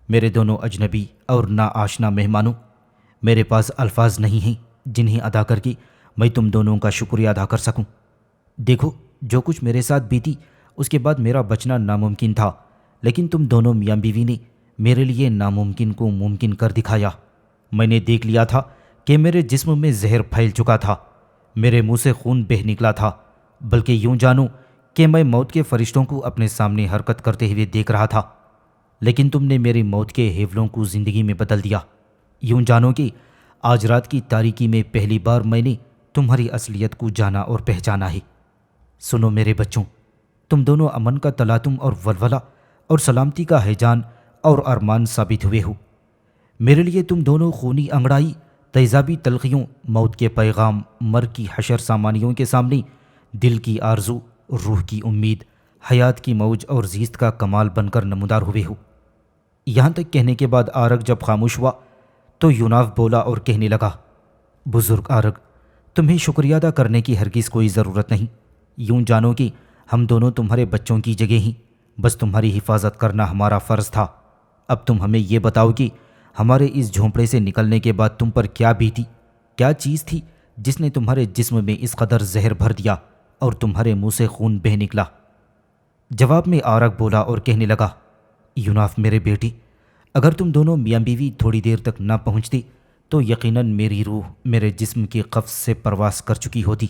میرے دونوں اجنبی اور ناآشنا مہمانوں، میرے پاس الفاظ نہیں ہیں جنہیں ادا کر کے میں تم دونوں کا شکریہ ادا کر سکوں۔ دیکھو جو کچھ میرے ساتھ بیتی اس کے بعد میرا بچنا ناممکن تھا، لیکن تم دونوں میاں بیوی نے میرے لیے ناممکن کو ممکن کر دکھایا۔ میں نے دیکھ لیا تھا کہ میرے جسم میں زہر پھیل چکا تھا، میرے منہ سے خون بہہ نکلا تھا، بلکہ یوں جانو کہ میں موت کے فرشتوں کو اپنے سامنے حرکت کرتے ہوئے دیکھ رہا تھا، لیکن تم نے میری موت کے ہیولوں کو زندگی میں بدل دیا۔ یوں جانو کہ آج رات کی تاریکی میں پہلی بار میں نے تمہاری اصلیت کو جانا اور پہچانا ہے۔ سنو میرے بچوں، تم دونوں امن کا تلاطم اور ولولہ اور سلامتی کا ہیجان اور ارمان ثابت ہوئے ہو۔ میرے لیے تم دونوں خونی انگڑائی، تیزابی تلخیوں، موت کے پیغام، مرگ کی حشر سامانیوں کے سامنے دل کی آرزو، روح کی امید، حیات کی موج اور زیست کا کمال بن کر نمودار ہوئے ہو۔ یہاں تک کہنے کے بعد آرگ جب خاموش ہوا تو یوناف بولا اور کہنے لگا، بزرگ آرگ، تمہیں شکریہ ادا کرنے کی ہرگز کوئی ضرورت نہیں۔ یوں جانو کہ ہم دونوں تمہارے بچوں کی جگہ ہیں، بس تمہاری حفاظت کرنا ہمارا فرض تھا۔ اب تم ہمیں یہ بتاؤ کہ ہمارے اس جھونپڑے سے نکلنے کے بعد تم پر کیا بیتی، کیا چیز تھی جس نے تمہارے جسم میں اس قدر زہر بھر دیا اور تمہارے منہ سے خون بہہ نکلا؟ جواب میں آرگ بولا اور کہنے لگا، یوناف میرے بیٹے، اگر تم دونوں میاں بیوی تھوڑی دیر تک نہ پہنچتی تو یقیناً میری روح میرے جسم کی قفس سے پرواز کر چکی ہوتی۔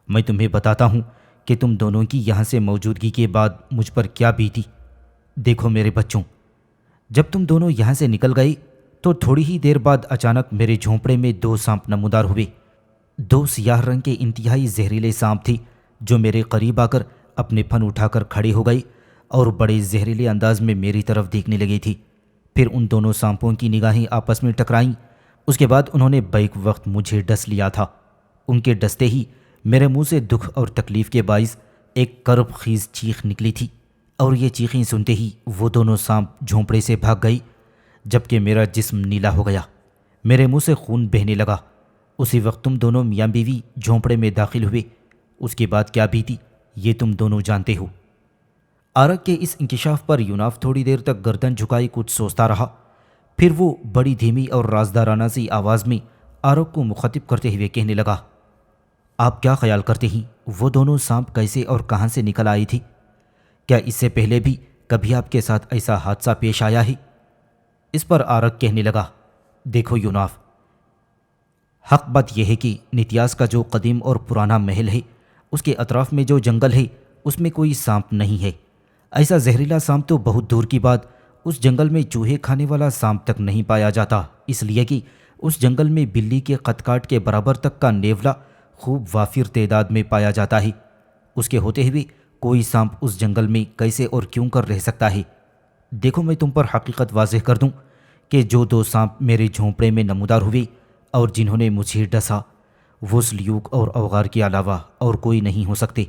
میں تمہیں بتاتا ہوں کہ تم دونوں کی یہاں سے موجودگی کے بعد مجھ پر کیا بیتی۔ دیکھو میرے بچوں، جب تم دونوں یہاں سے نکل گئے تو تھوڑی ہی دیر بعد اچانک میرے جھونپڑے میں 2 سانپ نمودار ہوئے۔ 2 سیاہ رنگ کے انتہائی زہریلے سانپ تھے جو میرے قریب آ کر اپنے پھن اٹھا کر کھڑے ہو گئے اور بڑے زہریلے انداز میں میری طرف دیکھنے لگے تھے۔ پھر ان دونوں سانپوں کی نگاہیں آپس میں ٹکرائیں۔ اس کے بعد انہوں نے بیک وقت مجھے ڈس لیا تھا۔ ان کے ڈستے ہی میرے منہ سے دکھ اور تکلیف کے باعث ایک کرب خیز چیخ نکلی تھی، اور یہ چیخیں سنتے ہی وہ دونوں سانپ جھونپڑے سے بھاگ گئی، جبکہ میرا جسم نیلا ہو گیا، میرے منہ سے خون بہنے لگا۔ اسی وقت تم دونوں میاں بیوی جھونپڑے میں داخل ہوئے۔ اس کے بعد کیا بیتی یہ تم دونوں جانتے ہو۔ آرگ کے اس انکشاف پر یوناف تھوڑی دیر تک گردن جھکائی کچھ سوچتا رہا، پھر وہ بڑی دھیمی اور رازدارانہ سی آواز میں آرگ کو مخاطب کرتے ہوئے کہنے لگا، آپ کیا خیال کرتے ہیں وہ دونوں سانپ کیسے اور کہاں سے نکل آئی تھی؟ کیا اس سے پہلے بھی کبھی آپ کے ساتھ ایسا حادثہ پیش آیا ہے؟ اس پر آرگ کہنے لگا، دیکھو یوناف، حق بات یہ ہے کہ نتیاس کا جو قدیم اور پرانا محل ہے اس کے اطراف میں جو جنگل ہے اس میں کوئی سانپ نہیں ہے۔ ایسا زہریلا سانپ تو بہت دور کی بات اس جنگل میں چوہے کھانے والا سانپ تک نہیں پایا جاتا، اس لیے کہ اس جنگل میں بلی کے قد کاٹ کے برابر تک کا نیولا خوب وافر تعداد میں پایا جاتا ہے۔ اس کے ہوتے ہوئے کوئی سانپ اس جنگل میں کیسے اور کیوں کر رہ سکتا ہے؟ دیکھو میں تم پر حقیقت واضح کر دوں کہ جو 2 سانپ میرے جھونپڑے میں نمودار ہوئے اور جنہوں نے مجھے ڈسا وہ سلیوک اور اوغار کے علاوہ اور کوئی نہیں ہو سکتے،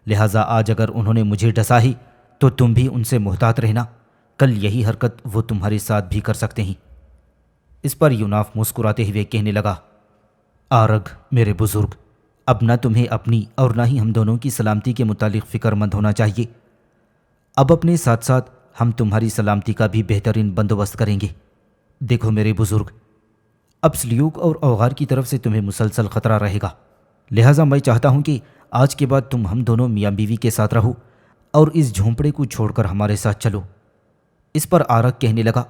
لہٰذا آج اگر انہوں نے مجھے ڈسا ہی تو تم بھی ان سے محتاط رہنا، کل یہی حرکت وہ تمہارے ساتھ بھی کر سکتے ہیں۔ اس پر یوناف مسکراتے ہوئے کہنے لگا، آرگ میرے بزرگ، اب نہ تمہیں اپنی اور نہ ہی ہم دونوں کی سلامتی کے متعلق فکر مند ہونا چاہیے۔ اب اپنے ساتھ ساتھ ہم تمہاری سلامتی کا بھی بہترین بندوبست کریں گے۔ دیکھو میرے بزرگ، اب سلیوک اور اوغار کی طرف سے تمہیں مسلسل خطرہ رہے گا، لہٰذا میں چاہتا ہوں کہ آج کے بعد تم ہم دونوں میاں بیوی کے ساتھ رہو اور اس جھونپڑے کو چھوڑ کر ہمارے ساتھ چلو۔ اس پر آرگ کہنے لگا،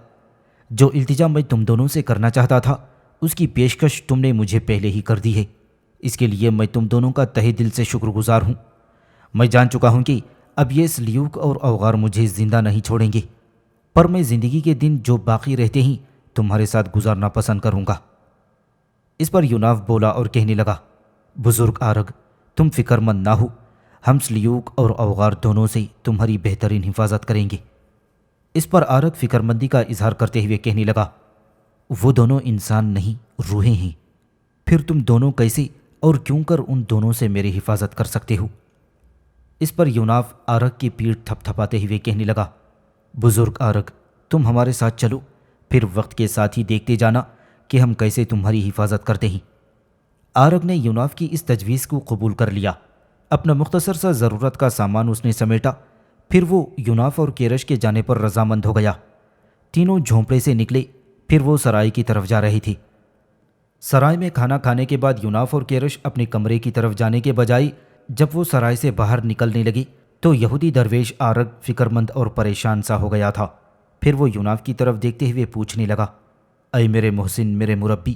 جو التجا میں تم دونوں سے کرنا چاہتا تھا اس کی پیشکش تم نے مجھے پہلے ہی کر دی ہے، اس کے لیے میں تم دونوں کا تہہ دل سے شکر گزار ہوں۔ میں جان چکا ہوں کہ اب یہ سلیوک اور اوغار مجھے زندہ نہیں چھوڑیں گے، پر میں زندگی کے دن جو باقی رہتے ہیں تمہارے ساتھ گزارنا پسند کروں گا۔ اس پر یوناف بولا اور کہنے لگا، بزرگ آرگ تم فکر مند نہ ہو، ہم سلیوک اور اوغار دونوں سے تمہاری بہترین حفاظت کریں گے۔ اس پر آرگ فکر مندی کا اظہار کرتے ہوئے کہنے لگا، وہ دونوں انسان نہیں روحیں ہیں، پھر تم دونوں کیسے اور کیوں کر ان دونوں سے میری حفاظت کر سکتے ہو؟ اس پر یوناف آرگ کی پیٹھ تھپ تھپاتے ہوئے کہنے لگا، بزرگ آرگ تم ہمارے ساتھ چلو، پھر وقت کے ساتھ ہی دیکھتے جانا کہ ہم کیسے تمہاری حفاظت کرتے ہیں۔ آرگ نے یوناف کی اس تجویز کو قبول کر لیا۔ اپنا مختصر سا ضرورت کا سامان اس نے سمیٹا، پھر وہ یوناف اور کیرش کے جانے پر رضامند ہو گیا۔ تینوں جھونپڑے سے نکلے، پھر وہ سرائے کی طرف جا رہی تھی۔ سرائے میں کھانا کھانے کے بعد یوناف اور کیرش اپنے کمرے کی طرف جانے کے بجائے جب وہ سرائے سے باہر نکلنے لگے تو یہودی درویش آرگ فکر مند اور پریشان سا ہو گیا تھا۔ پھر وہ یوناف کی طرف دیکھتے ہوئے پوچھنے لگا، اے میرے محسن، میرے مربی،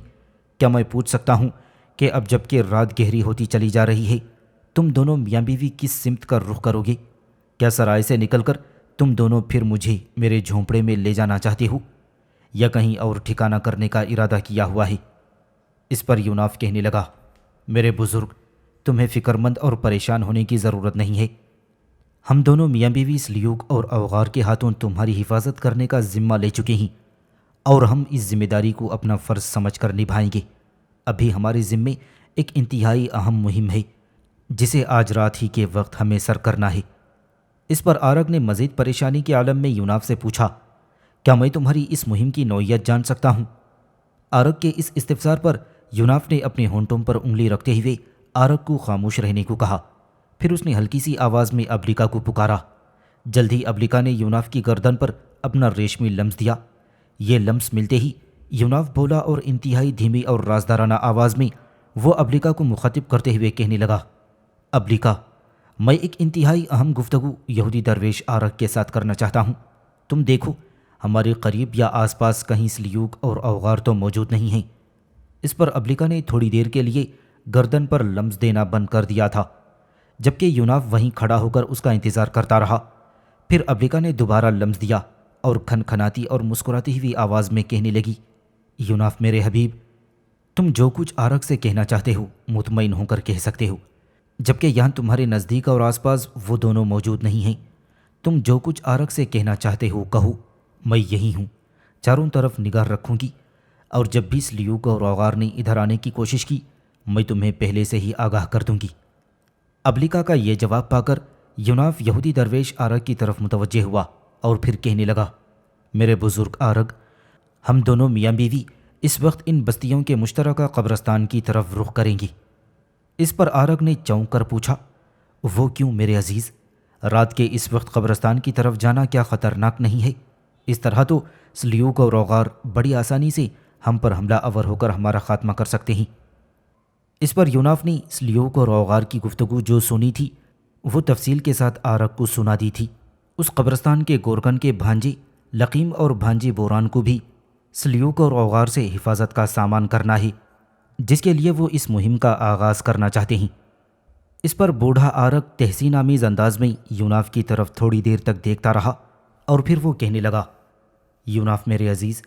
کیا میں پوچھ سکتا ہوں کہ اب جب کہ رات گہری ہوتی چلی جا رہی ہے تم دونوں میاں بیوی کس سمت کا رخ کرو گے؟ کیا سرائے سے نکل کر تم دونوں پھر مجھے میرے جھونپڑے میں لے جانا چاہتے ہو یا کہیں اور ٹھکانہ کرنے کا ارادہ کیا ہوا ہے؟ اس پر یوناف کہنے لگا، میرے بزرگ تمہیں فکر مند اور پریشان ہونے کی ضرورت نہیں ہے، ہم دونوں میاں بیوی سلیوک اور اوغار کے ہاتھوں تمہاری حفاظت کرنے کا ذمہ لے چکے ہیں اور ہم اس ذمہ داری کو اپنا فرض سمجھ کر نبھائیں گے۔ ابھی ہمارے ذمے ایک انتہائی اہم مہم ہے جسے آج رات ہی کے وقت ہمیں سر کرنا ہے۔ اس پر آرگ نے مزید پریشانی کے عالم میں یوناف سے پوچھا، کیا میں تمہاری اس مہم کی نوعیت جان سکتا ہوں؟ آرگ کے اس استفسار پر یوناف نے اپنے ہونٹوں پر انگلی رکھتے ہوئے آرگ کو خاموش رہنے کو کہا۔ پھر اس نے ہلکی سی آواز میں ابلیکا کو پکارا۔ جلد ہی ابلیکا نے یوناف کی گردن پر اپنا ریشمی لمس دیا۔ یہ لمس ملتے ہی یوناف بولا اور انتہائی دھیمی اور رازدارانہ آواز میں وہ ابلیکا کو مخاطب کرتے ہوئے کہنے لگا، ابلیکا، میں ایک انتہائی اہم گفتگو یہودی درویش آرگ کے ساتھ کرنا چاہتا ہوں۔ تم دیکھو، ہمارے قریب یا آس پاس کہیں سلیوک اور اوغار تو موجود نہیں ہیں۔ اس پر ابلیکا نے تھوڑی دیر کے لیے گردن پر لمس دینا بند کر دیا تھا، جبکہ یوناف وہیں کھڑا ہو کر اس کا انتظار کرتا رہا۔ پھر ابلیکا نے دوبارہ لمس دیا اور کھنکھناتی اور مسکراتی ہوئی آواز میں کہنے لگی، یوناف میرے حبیب، تم جو کچھ آرگ سے کہنا چاہتے ہو مطمئن ہو کر کہہ سکتے ہو، جبکہ یہاں تمہارے نزدیک اور آس پاس وہ دونوں موجود نہیں ہیں۔ تم جو کچھ آرگ سے کہنا چاہتے ہو کہو، میں یہی ہوں، چاروں طرف نگاہ رکھوں گی، اور جب بھی سلیوک اور اوغار نے ادھر آنے کی کوشش کی میں تمہیں پہلے سے ہی آگاہ کر دوں گی۔ ابلیکا کا یہ جواب پا کر یوناف یہودی درویش آرگ کی طرف متوجہ ہوا اور پھر کہنے لگا، میرے بزرگ آرگ، ہم دونوں میاں بیوی اس وقت ان بستیوں کے مشترکہ قبرستان کی طرف رخ کریں گی۔ اس پر آرگ نے چونک کر پوچھا، وہ کیوں میرے عزیز؟ رات کے اس وقت قبرستان کی طرف جانا کیا خطرناک نہیں ہے؟ اس طرح تو سلیوک اور اوغار بڑی آسانی سے ہم پر حملہ آور ہو کر ہمارا خاتمہ کر سکتے ہیں۔ اس پر یوناف نے سلیوک اور اوغار کی گفتگو جو سنی تھی وہ تفصیل کے ساتھ آرگ کو سنا دی تھی۔ اس قبرستان کے گورکن کے بھانجے لقیم اور بھانجے بوران کو بھی سلیوک اور اوغار سے حفاظت کا سامان کرنا ہے، جس کے لیے وہ اس مہم کا آغاز کرنا چاہتے ہیں۔ اس پر بوڑھا آرگ تحسین آمیز انداز میں یوناف کی طرف تھوڑی دیر تک دیکھتا رہا اور پھر وہ کہنے لگا، یوناف میرے عزیز،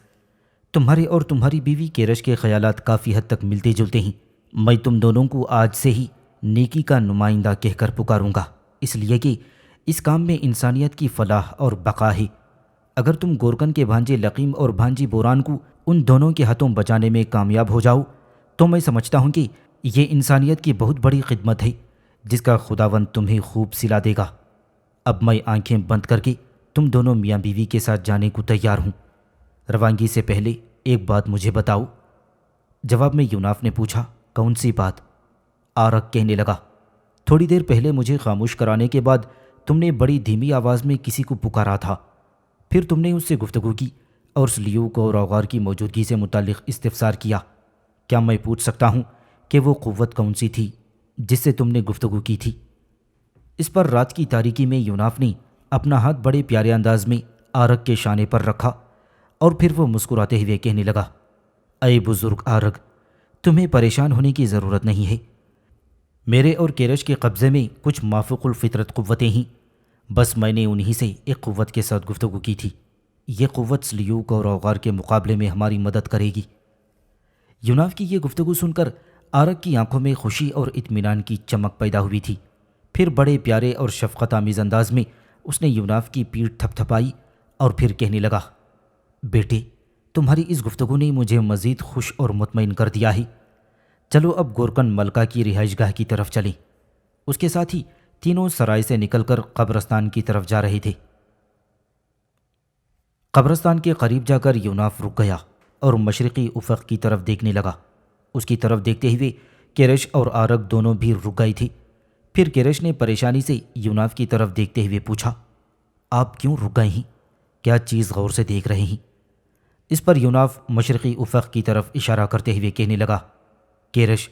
تمہارے اور تمہاری بیوی کیرش کے خیالات کافی حد تک ملتے جلتے ہیں۔ میں تم دونوں کو آج سے ہی نیکی کا نمائندہ کہہ کر پکاروں گا، اس لیے کہ اس کام میں انسانیت کی فلاح اور بقا ہے۔ اگر تم گورکن کے بھانجے لقیم اور بھانجی بوران کو ان دونوں کے ہاتھوں بچانے میں کامیاب ہو جاؤ تو میں سمجھتا ہوں کہ یہ انسانیت کی بہت بڑی خدمت ہے جس کا خداوند تمہیں خوب سلا دے گا۔ اب میں آنکھیں بند کر کے تم دونوں میاں بیوی کے ساتھ جانے کو تیار ہوں۔ روانگی سے پہلے ایک بات مجھے بتاؤ۔ جواب میں یوناف نے پوچھا، کون سی بات؟ آرگ کہنے لگا، تھوڑی دیر پہلے مجھے خاموش کرانے کے بعد تم نے بڑی دھیمی آواز میں کسی کو پکارا تھا، پھر تم نے اس سے گفتگو کی اور سلیوک اور اوغار کی موجودگی سے متعلق استفسار کیا۔ کیا میں پوچھ سکتا ہوں کہ وہ قوت کون سی تھی جس سے تم نے گفتگو کی تھی؟ اس پر رات کی تاریکی میں یوناف نے اپنا ہاتھ بڑے پیارے انداز میں آرگ کے شانے پر رکھا اور پھر وہ مسکراتے ہوئے کہنے لگا، اے بزرگ آرگ، تمہیں پریشان ہونے کی ضرورت نہیں ہے۔ میرے اور کیرش کے قبضے میں کچھ مافوق الفطرت قوتیں ہیں، بس میں نے انہی سے ایک قوت کے ساتھ گفتگو کی تھی۔ یہ قوت سلیوک اور اوغار کے مقابلے میں ہماری مدد کرے گی۔ یوناف کی یہ گفتگو سن کر آرگ کی آنکھوں میں خوشی اور اطمینان کی چمک پیدا ہوئی تھی۔ پھر بڑے پیارے اور شفقت آمیز انداز میں اس نے یوناف کی پیٹھ تھپ تھپائی اور پھر کہنے لگا، بیٹے، تمہاری اس گفتگو نے مجھے مزید خوش اور مطمئن کر دیا ہے۔ چلو اب گورکن ملکہ کی رہائش گاہ کی طرف چلیں۔ اس کے ساتھ ہی تینوں سرائے سے نکل کر قبرستان کی طرف جا رہے تھے۔ قبرستان کے قریب جا کر یوناف رک گیا اور مشرقی افق کی طرف دیکھنے لگا۔ اس کی طرف دیکھتے ہوئے کیرش اور آرگ دونوں بھی رک گئی تھی۔ پھر کیرش نے پریشانی سے یوناف کی طرف دیکھتے ہوئے پوچھا، آپ کیوں رک گئے ہیں؟ کیا چیز غور سے دیکھ رہے ہیں؟ اس پر یوناف مشرقی افق کی طرف اشارہ کرتے ہوئے کہنے لگا، کیرش،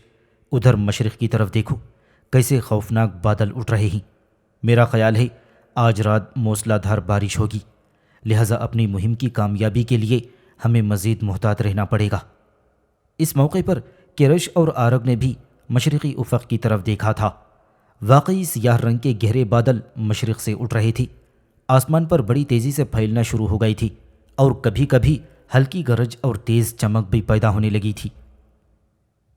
ادھر مشرق کی طرف دیکھو، کیسے خوفناک بادل اٹھ رہے ہیں۔ میرا خیال ہے آج رات موسلا دھار بارش ہوگی، لہٰذا اپنی مہم کی کامیابی کے لیے ہمیں مزید محتاط رہنا پڑے گا۔ اس موقع پر کیرش اور آرگ نے بھی مشرقی افق کی طرف دیکھا تھا۔ واقعی سیاہ رنگ کے گہرے بادل مشرق سے اٹھ رہے تھے، آسمان پر بڑی تیزی سے پھیلنا شروع ہو گئی تھی اور کبھی کبھی ہلکی گرج اور تیز چمک بھی پیدا ہونے لگی تھی۔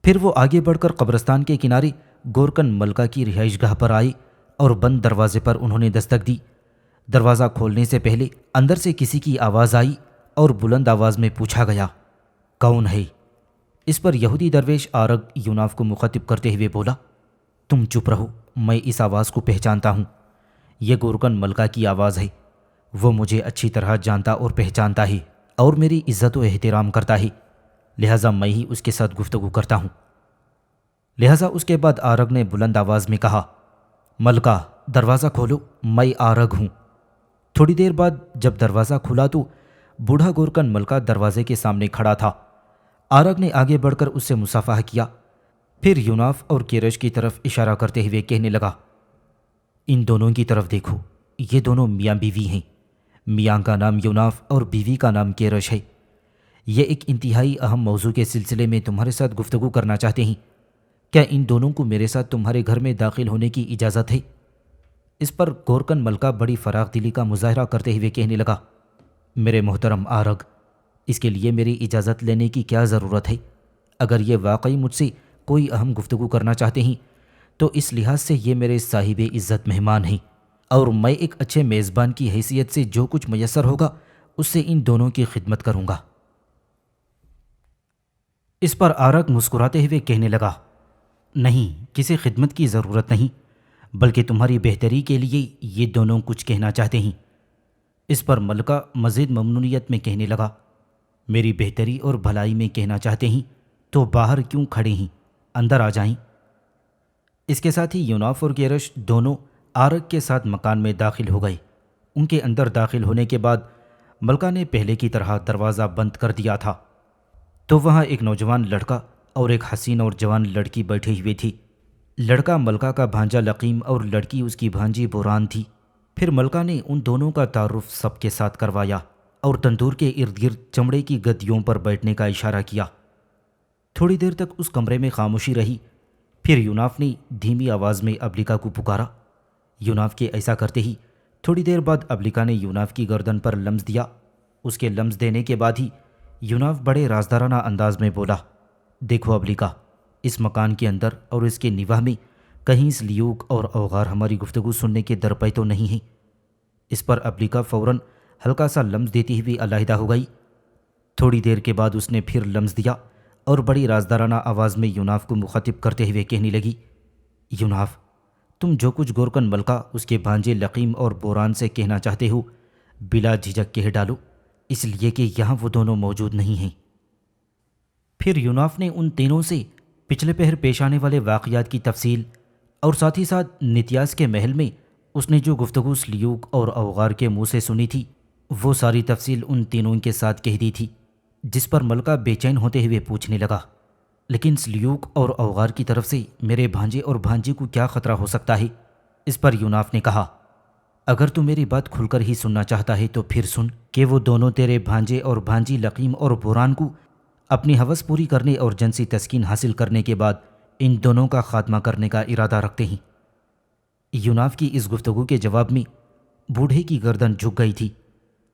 پھر وہ آگے بڑھ کر قبرستان کے کنارے گورکن ملکہ کی رہائش گاہ پر آئے اور بند دروازے پر انہوں نے دستک دی۔ دروازہ کھولنے سے پہلے اندر سے کسی کی آواز آئی اور بلند آواز میں پوچھا گیا، کون ہے؟ اس پر یہودی درویش آرگ یوناف کو مخاطب کرتے ہوئے بولا، تم چپ رہو، میں اس آواز کو پہچانتا ہوں، یہ گورکن ملکہ کی آواز ہے۔ وہ مجھے اچھی طرح جانتا اور پہچانتا ہے اور میری عزت و احترام کرتا ہے، لہٰذا میں ہی اس کے ساتھ گفتگو کرتا ہوں۔ لہٰذا اس کے بعد آرگ نے بلند آواز میں کہا، ملکہ دروازہ کھولو، میں آرگ ہوں۔ تھوڑی دیر بعد جب دروازہ کھلا تو بوڑھا گورکن ملکہ دروازے کے سامنے کھڑا تھا۔ آرگ نے آگے بڑھ کر اس سے مصافحہ کیا، پھر یوناف اور کیرش کی طرف اشارہ کرتے ہوئے کہنے لگا، ان دونوں کی طرف دیکھو، یہ دونوں میاں بیوی ہیں۔ میاں کا نام یوناف اور بیوی کا نام کیرش ہے۔ یہ ایک انتہائی اہم موضوع کے سلسلے میں تمہارے ساتھ گفتگو کرنا چاہتے ہیں۔ کیا ان دونوں کو میرے ساتھ تمہارے گھر میں داخل ہونے کی اجازت ہے؟ اس پر گورکن ملکہ بڑی فراخ دلی کا مظاہرہ کرتے ہوئے کہنے لگا، میرے محترم آرگ، اس کے لیے میری اجازت لینے کی کیا ضرورت ہے؟ اگر یہ واقعی مجھ سے کوئی اہم گفتگو کرنا چاہتے ہیں تو اس لحاظ سے یہ میرے صاحب عزت مہمان ہیں، اور میں ایک اچھے میزبان کی حیثیت سے جو کچھ میسر ہوگا اس سے ان دونوں کی خدمت کروں گا۔ اس پر آرگ مسکراتے ہوئے کہنے لگا، نہیں، کسی خدمت کی ضرورت نہیں، بلکہ تمہاری بہتری کے لیے یہ دونوں کچھ کہنا چاہتے ہیں۔ اس پر ملکہ مزید ممنونیت میں کہنے لگا، میری بہتری اور بھلائی میں کہنا چاہتے ہیں تو باہر کیوں کھڑے ہیں، اندر آ جائیں۔ اس کے ساتھ ہی یوناف اور کیرش دونوں آرگ کے ساتھ مکان میں داخل ہو گئے۔ ان کے اندر داخل ہونے کے بعد ملکہ نے پہلے کی طرح دروازہ بند کر دیا تھا تو وہاں ایک نوجوان لڑکا اور ایک حسین اور جوان لڑکی بیٹھے ہوئے تھی۔ لڑکا ملکہ کا بھانجا لقیم اور لڑکی اس کی بھانجی بوران تھی۔ پھر ملکہ نے ان دونوں کا تعارف سب کے ساتھ کروایا اور تندور کے ارد گرد چمڑے کی گدیوں پر بیٹھنے کا اشارہ کیا۔ تھوڑی دیر تک اس کمرے میں خاموشی رہی، پھر یوناف نے دھیمی آواز میں ابلیکا کو پکارا۔ یوناف کے ایسا کرتے ہی تھوڑی دیر بعد ابلیکا نے یوناف کی گردن پر لمس دیا۔ اس کے لمس دینے کے بعد ہی یوناف بڑے رازدارانہ انداز میں بولا، دیکھو ابلیکا، اس مکان کے اندر اور اس کے نواح میں کہیں سلیوک اور اوغار ہماری گفتگو سننے کے درپے تو نہیں ہیں۔ اس پر ابلیکا فوراً ہلکا سا لمس دیتی ہوئی علیحدہ ہو گئی۔ تھوڑی دیر کے بعد اس نے پھر لمس دیا اور بڑی رازدارانہ آواز میں یوناف کو مخاطب کرتے ہوئے کہنے لگی، یوناف، تم جو کچھ گورکن ملکہ اس کے بھانجے لقیم اور بوران سے کہنا چاہتے ہو بلا جھجک کہہ ڈالو، اس لیے کہ یہاں وہ دونوں موجود نہیں ہیں۔ پھر یوناف نے ان تینوں سے پچھلے پہر پیش آنے والے واقعات کی تفصیل اور ساتھ ہی ساتھ نتیاس کے محل میں اس نے جو گفتگو سلیوک اور اوغار کے منہ سے سنی تھی وہ ساری تفصیل ان تینوں کے ساتھ کہہ دی تھی، جس پر ملکہ بے چین ہوتے ہوئے پوچھنے لگا، لیکن سلیوک اور اوغار کی طرف سے میرے بھانجے اور بھانجی کو کیا خطرہ ہو سکتا ہے؟ اس پر یوناف نے کہا، اگر تو میری بات کھل کر ہی سننا چاہتا ہے تو پھر سن کہ وہ دونوں تیرے بھانجے اور بھانجی لقیم اور بوران کو اپنی ہوس پوری کرنے اور جنسی تسکین حاصل کرنے کے بعد ان دونوں کا خاتمہ کرنے کا ارادہ رکھتے ہیں۔ یوناف کی اس گفتگو کے جواب میں بوڑھے کی گردن جھک گئی تھی۔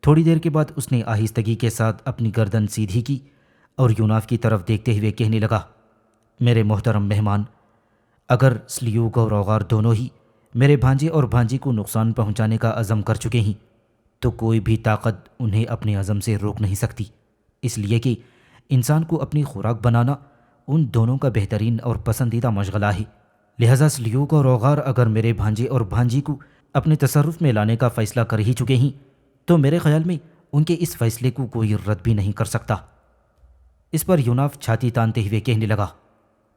تھوڑی دیر کے بعد اس نے آہستگی کے ساتھ اپنی گردن سیدھی کی اور یوناف کی طرف دیکھتے ہوئے کہنے لگا، میرے محترم مہمان، اگر سلیوک اور اوغار دونوں ہی میرے بھانجے اور بھانجی کو نقصان پہنچانے کا عزم کر چکے ہیں تو کوئی بھی طاقت انہیں اپنے عزم سے روک نہیں سکتی، اس لیے کہ انسان کو اپنی خوراک بنانا ان دونوں کا بہترین اور پسندیدہ مشغلہ ہے۔ لہذا سلیوک اور اوغار اگر میرے بھانجے اور بھانجی کو اپنے تصرف میں لانے کا فیصلہ کر ہی چکے ہیں تو میرے خیال میں ان کے اس فیصلے کو کوئی رد بھی نہیں کر سکتا۔ اس پر یوناف چھاتی تانتے ہوئے کہنے لگا،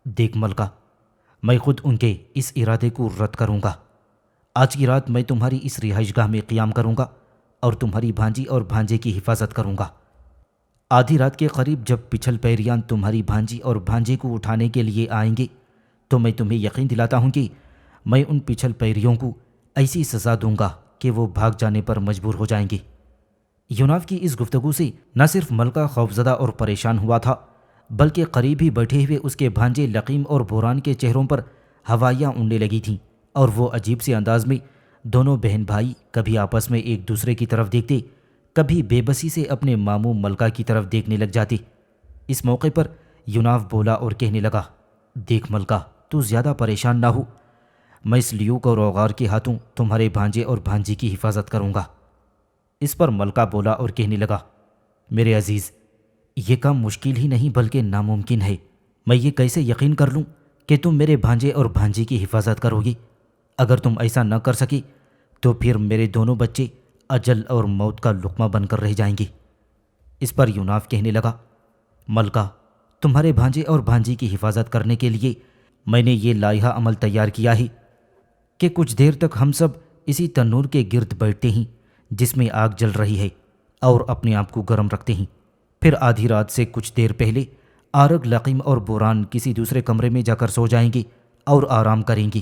دیکھ ملکہ، میں خود ان کے اس ارادے کو رد کروں گا۔ آج کی رات میں تمہاری اس رہائش گاہ میں قیام کروں گا اور تمہاری بھانجی اور بھانجے کی حفاظت کروں گا۔ آدھی رات کے قریب جب پچھل پیریان تمہاری بھانجی اور بھانجے کو اٹھانے کے لیے آئیں گے تو میں تمہیں یقین دلاتا ہوں کہ میں ان پچھل پیریوں کو ایسی سزا دوں گا کہ وہ بھاگ جانے پر مجبور ہو جائیں گے۔ یوناف کی اس گفتگو سے نہ صرف ملکہ خوفزدہ اور پریشان ہوا تھا بلکہ قریب ہی بیٹھے ہوئے اس کے بھانجے لقیم اور بوران کے چہروں پر ہوائیاں اڑنے لگی تھیں اور وہ عجیب سے انداز میں دونوں بہن بھائی کبھی آپس میں ایک دوسرے کی طرف دیکھتے، کبھی بے بسی سے اپنے ماموں ملکہ کی طرف دیکھنے لگ جاتے۔ اس موقع پر یوناف بولا اور کہنے لگا، دیکھ ملکہ، تو زیادہ پریشان نہ ہو، میں سلیوک اور اوغار کے ہاتھوں تمہارے بھانجے اور بھانجی کی حفاظت کروں گا۔ اس پر ملکہ بولا اور کہنے لگا، میرے عزیز، یہ کام مشکل ہی نہیں بلکہ ناممکن ہے۔ میں یہ کیسے یقین کر لوں کہ تم میرے بھانجے اور بھانجی کی حفاظت کرو گے؟ اگر تم ایسا نہ کر سکے تو پھر میرے دونوں بچے اجل اور موت کا لقمہ بن کر رہ جائیں گی۔ اس پر یوناف کہنے لگا، ملکہ، تمہارے بھانجے اور بھانجی کی حفاظت کرنے کے لیے میں نے یہ لائحہ عمل تیار کیا ہے کہ کچھ دیر تک ہم سب اسی تنور کے گرد بیٹھتے ہیں جس میں آگ جل رہی ہے اور اپنے آپ کو گرم رکھتے ہیں۔ پھر آدھی رات سے کچھ دیر پہلے آرگ، لقیم اور بوران کسی دوسرے کمرے میں جا کر سو جائیں گے اور آرام کریں گی،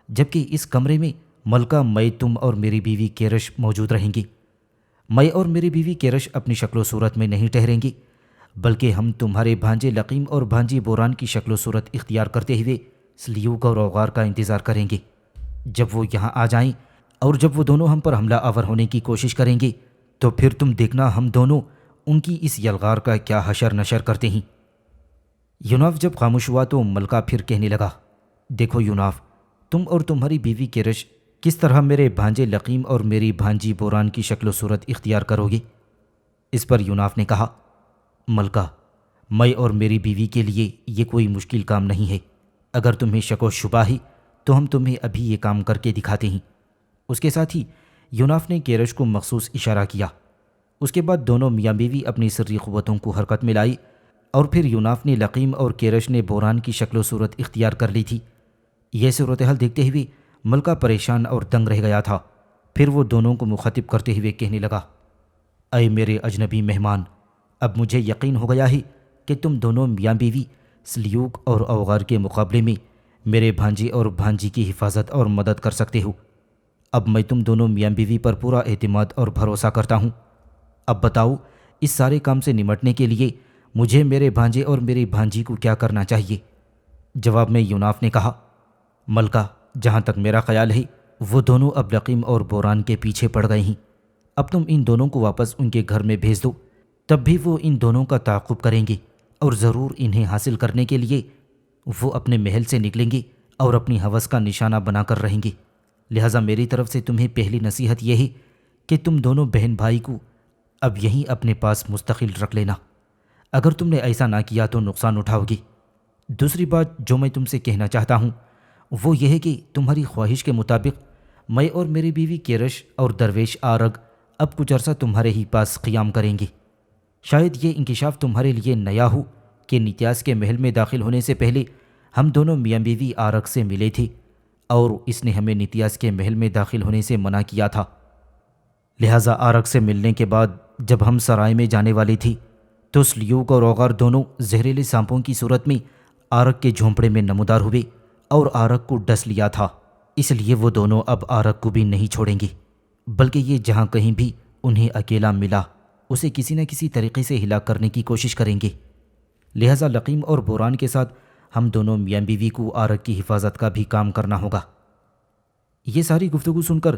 جبکہ اس کمرے میں ملکہ، میں، تم اور میری بیوی کیرش موجود رہیں گی۔ میں اور میری بیوی کیرش اپنی شکل و صورت میں نہیں ٹھہریں گی، بلکہ ہم تمہارے بھانجے لقیم اور بھانجی بوران کی شکل و صورت اختیار کرتے ہوئے سلیوک اور اوغار کا انتظار کریں گے۔ جب وہ یہاں آ جائیں اور جب وہ دونوں ہم پر حملہ آور ہونے کی کوشش کریں گے تو پھر تم دیکھنا ہم دونوں ان کی اس یلغار کا کیا حشر نشر کرتے ہیں۔ یوناف جب خاموش ہوا تو ملکہ پھر کہنے لگا، دیکھو یوناف، تم اور تمہاری بیوی کیرش کس طرح میرے بھانجے لقیم اور میری بھانجی بوران کی شکل و صورت اختیار کرو گے؟ اس پر یوناف نے کہا، ملکہ، میں اور میری بیوی کے لیے یہ کوئی مشکل کام نہیں ہے۔ اگر تمہیں شک و شبہ ہے تو ہم تمہیں ابھی یہ کام کر کے دکھاتے ہیں۔ اس کے ساتھ ہی یوناف نے کیرش کو مخصوص اشارہ کیا۔ اس کے بعد دونوں میاں بیوی اپنی سری قوتوں کو حرکت میں لائی اور پھر یوناف نے لقیم اور کیرش نے بوران کی شکل و صورت اختیار کر لی تھی۔ یہ صورتحال دیکھتے ہوئے ملکہ پریشان اور دنگ رہ گیا تھا۔ پھر وہ دونوں کو مخاطب کرتے ہوئے کہنے لگا، اے میرے اجنبی مہمان، اب مجھے یقین ہو گیا ہے کہ تم دونوں میاں بیوی سلیوک اور اوغار کے مقابلے میں میرے بھانجے اور بھانجی کی حفاظت اور مدد کر سکتے ہو۔ اب میں تم دونوں میاں بیوی پر پورا اعتماد اور بھروسہ کرتا ہوں۔ اب بتاؤ، اس سارے کام سے نمٹنے کے لیے مجھے میرے بھانجے اور میری بھانجی کو کیا کرنا چاہیے؟ جواب میں یوناف نے کہا، ملکہ، جہاں تک میرا خیال ہے وہ دونوں اب لقیم اور بوران کے پیچھے پڑ گئے ہیں۔ اب تم ان دونوں کو واپس ان کے گھر میں بھیج دو، تب بھی وہ ان دونوں کا تعاقب کریں گے اور ضرور انہیں حاصل کرنے کے لیے وہ اپنے محل سے نکلیں گے اور اپنی ہوس کا نشانہ بنا کر رہیں گے۔ لہٰذا میری طرف سے تمہیں پہلی نصیحت یہ ہے کہ تم دونوں بہن بھائی کو اب یہیں اپنے پاس مستقل رکھ لینا۔ اگر تم نے ایسا نہ کیا تو نقصان اٹھاؤ گی۔ دوسری بات جو میں تم سے کہنا چاہتا ہوں وہ یہ ہے کہ تمہاری خواہش کے مطابق میں اور میری بیوی کیرش اور درویش آرگ اب کچھ عرصہ تمہارے ہی پاس قیام کریں گے۔ شاید یہ انکشاف تمہارے لیے نیا ہو کہ نتیاس کے محل میں داخل ہونے سے پہلے ہم دونوں میاں بیوی آرگ سے ملے تھے اور اس نے ہمیں نتیاس کے محل میں داخل ہونے سے منع کیا تھا۔ لہٰذا آرگ سے ملنے کے بعد جب ہم سرائے میں جانے والی تھی تو سلیوک اور اوغار دونوں زہریلے سانپوں کی صورت میں آرگ کے جھونپڑے میں نمودار ہوئے اور آرگ کو ڈس لیا تھا۔ اس لیے وہ دونوں اب آرگ کو بھی نہیں چھوڑیں گے، بلکہ یہ جہاں کہیں بھی انہیں اکیلا ملا اسے کسی نہ کسی طریقے سے ہلاک کرنے کی کوشش کریں گے۔ لہٰذا لقیم اور بوران کے ساتھ ہم دونوں میاں بیوی کو آرگ کی حفاظت کا بھی کام کرنا ہوگا۔ یہ ساری گفتگو سن کر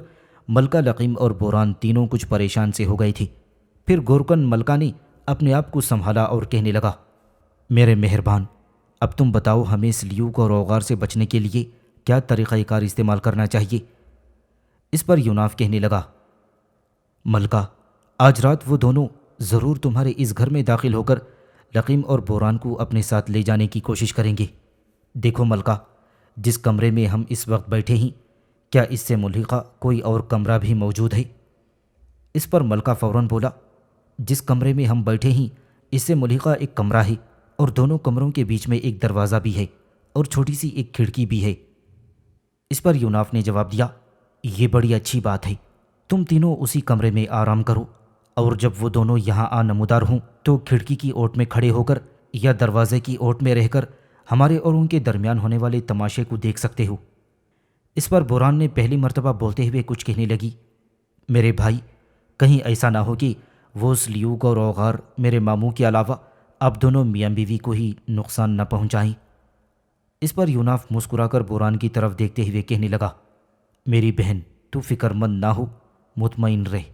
ملکہ، لقیم اور بوران تینوں کچھ پریشان سے ہو گئے تھے۔ پھر گورکن ملکہ نے اپنے آپ کو سنبھالا اور کہنے لگا، میرے مہربان، اب تم بتاؤ ہمیں سلیوک اور اوغار سے بچنے کے لیے کیا طریقہ کار استعمال کرنا چاہیے؟ اس پر یوناف کہنے لگا، ملکہ، آج رات وہ دونوں ضرور تمہارے اس گھر میں داخل ہو کر لقیم اور بوران کو اپنے ساتھ لے جانے کی کوشش کریں گے۔ دیکھو ملکہ، جس کمرے میں ہم اس وقت بیٹھے ہیں کیا اس سے ملحقہ کوئی اور کمرہ بھی موجود ہے؟ اس پر ملکہ فوراً بولا، جس کمرے میں ہم بیٹھے ہیں اس سے ملحقہ ایک کمرہ ہے اور دونوں کمروں کے بیچ میں ایک دروازہ بھی ہے اور چھوٹی سی ایک کھڑکی بھی ہے۔ اس پر یوناف نے جواب دیا، یہ بڑی اچھی بات ہے، تم تینوں اسی کمرے میں آرام کرو اور جب وہ دونوں یہاں آ نمودار ہوں تو کھڑکی کی اوٹ میں کھڑے ہو کر یا دروازے کی اوٹ میں رہ کر ہمارے اور ان کے درمیان ہونے والے تماشے کو دیکھ سکتے ہو۔ اس پر بوران نے پہلی مرتبہ بولتے ہوئے کچھ کہنے لگی، میرے بھائی، کہیں ایسا نہ ہو کہ وہ سلیوک اور اوغار میرے ماموں کے علاوہ آپ دونوں میاں بیوی کو ہی نقصان نہ پہنچائیں۔ اس پر یوناف مسکرا کر بوران کی طرف دیکھتے ہوئے کہنے لگا، میری بہن، تو فکر مند نہ ہو، مطمئن رہ،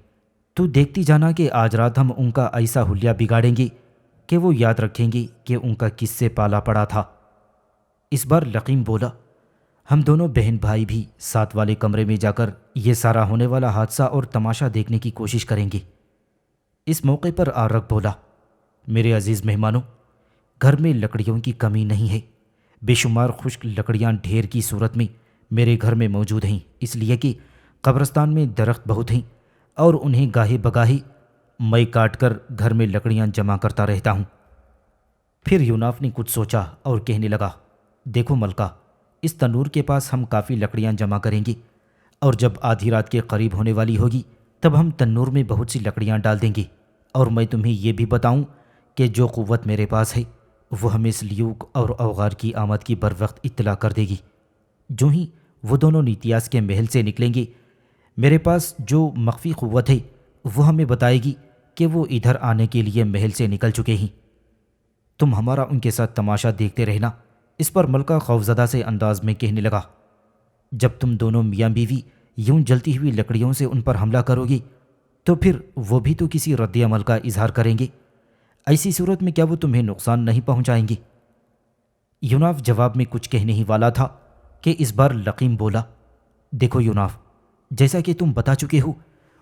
تو دیکھتی جانا کہ آج رات ہم ان کا ایسا حلیہ بگاڑیں گے کہ وہ یاد رکھیں گے کہ ان کا کس سے پالا پڑا تھا۔ اس بار لقیم بولا، ہم دونوں بہن بھائی بھی ساتھ والے کمرے میں جا کر یہ سارا ہونے والا حادثہ اور تماشا دیکھنے کی کوشش کریں گے۔ اس موقع پر آرگ بولا، میرے عزیز مہمانوں، گھر میں لکڑیوں کی کمی نہیں ہے، بے شمار خشک لکڑیاں ڈھیر کی صورت میں میرے گھر میں موجود ہیں، اس لیے کہ قبرستان میں درخت بہت ہیں اور انہیں گاہے بگاہے میں کاٹ کر گھر میں لکڑیاں جمع کرتا رہتا ہوں۔ پھر یوناف نے کچھ سوچا اور کہنے لگا، دیکھو ملکہ، اس تنور کے پاس ہم کافی لکڑیاں جمع کریں گے، اور جب آدھی رات کے قریب ہونے والی ہوگی تب ہم تنور میں بہت سی لکڑیاں ڈال دیں گے، اور میں تمہیں یہ بھی بتاؤں کہ جو قوت میرے پاس ہے وہ ہمیں سلیوک اور اوغار کی آمد کی بر وقت اطلاع کر دے گی۔ جو ہی وہ دونوں نیتیاس کے محل سے نکلیں گے، میرے پاس جو مخفی قوت ہے وہ ہمیں بتائے گی کہ وہ ادھر آنے کے لیے محل سے نکل چکے ہیں۔ تم ہمارا ان کے ساتھ تماشا دیکھتے رہنا۔ اس پر ملکہ خوفزدہ سے انداز میں کہنے لگا، جب تم دونوں میاں بیوی یوں جلتی ہوئی لکڑیوں سے ان پر حملہ کرو گے تو پھر وہ بھی تو کسی رد عمل کا اظہار کریں گے۔ ایسی صورت میں کیا وہ تمہیں نقصان نہیں پہنچائیں گے؟ یوناف جواب میں کچھ کہنے ہی والا تھا کہ اس بار لقیم بولا، دیکھو یوناف، جیسا کہ تم بتا چکے ہو،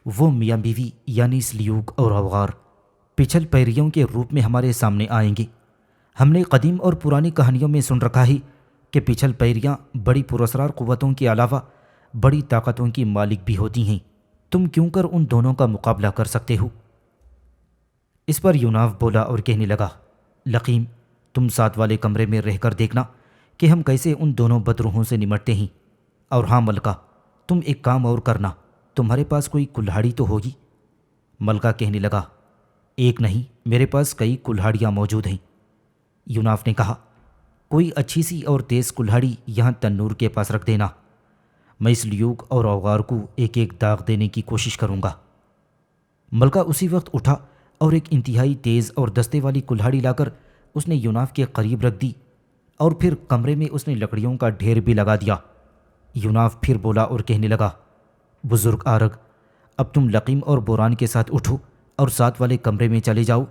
وہ میاں بیوی یعنی سلیوک اور اوغار پچھل پیریوں کے روپ میں ہمارے سامنے آئیں گے۔ ہم نے قدیم اور پرانی کہانیوں میں سن رکھا ہے کہ پچھل پیریاں بڑی پراسرار قوتوں کے علاوہ بڑی طاقتوں کی مالک بھی ہوتی ہیں۔ تم کیوں کر ان دونوں کا مقابلہ کر سکتے ہو؟ اس پر یوناف بولا اور کہنے لگا، لقیم، تم ساتھ والے کمرے میں رہ کر دیکھنا کہ ہم کیسے ان دونوں بدروحوں سے نمٹتے ہیں۔ اور ہاں ملکہ، تم ایک کام اور کرنا، تمہارے پاس کوئی کلہاڑی تو ہوگی؟ ملکہ کہنے لگا، ایک نہیں، میرے پاس کئی کلہاڑیاں موجود ہیں۔ یوناف نے کہا، کوئی اچھی سی اور تیز کلہاڑی یہاں تنور کے پاس رکھ دینا، میں سلیوک اور اوغار کو ایک ایک داغ دینے کی کوشش کروں گا۔ ملکہ اسی وقت اٹھا اور ایک انتہائی تیز اور دستے والی کلہاڑی لا کر اس نے یوناف کے قریب رکھ دی، اور پھر کمرے میں اس نے لکڑیوں کا ڈھیر بھی لگا دیا۔ یوناف پھر بولا اور کہنے لگا، بزرگ آرگ، اب تم لقیم اور بوران کے ساتھ اٹھو اور ساتھ والے کمرے میں چلے جاؤ،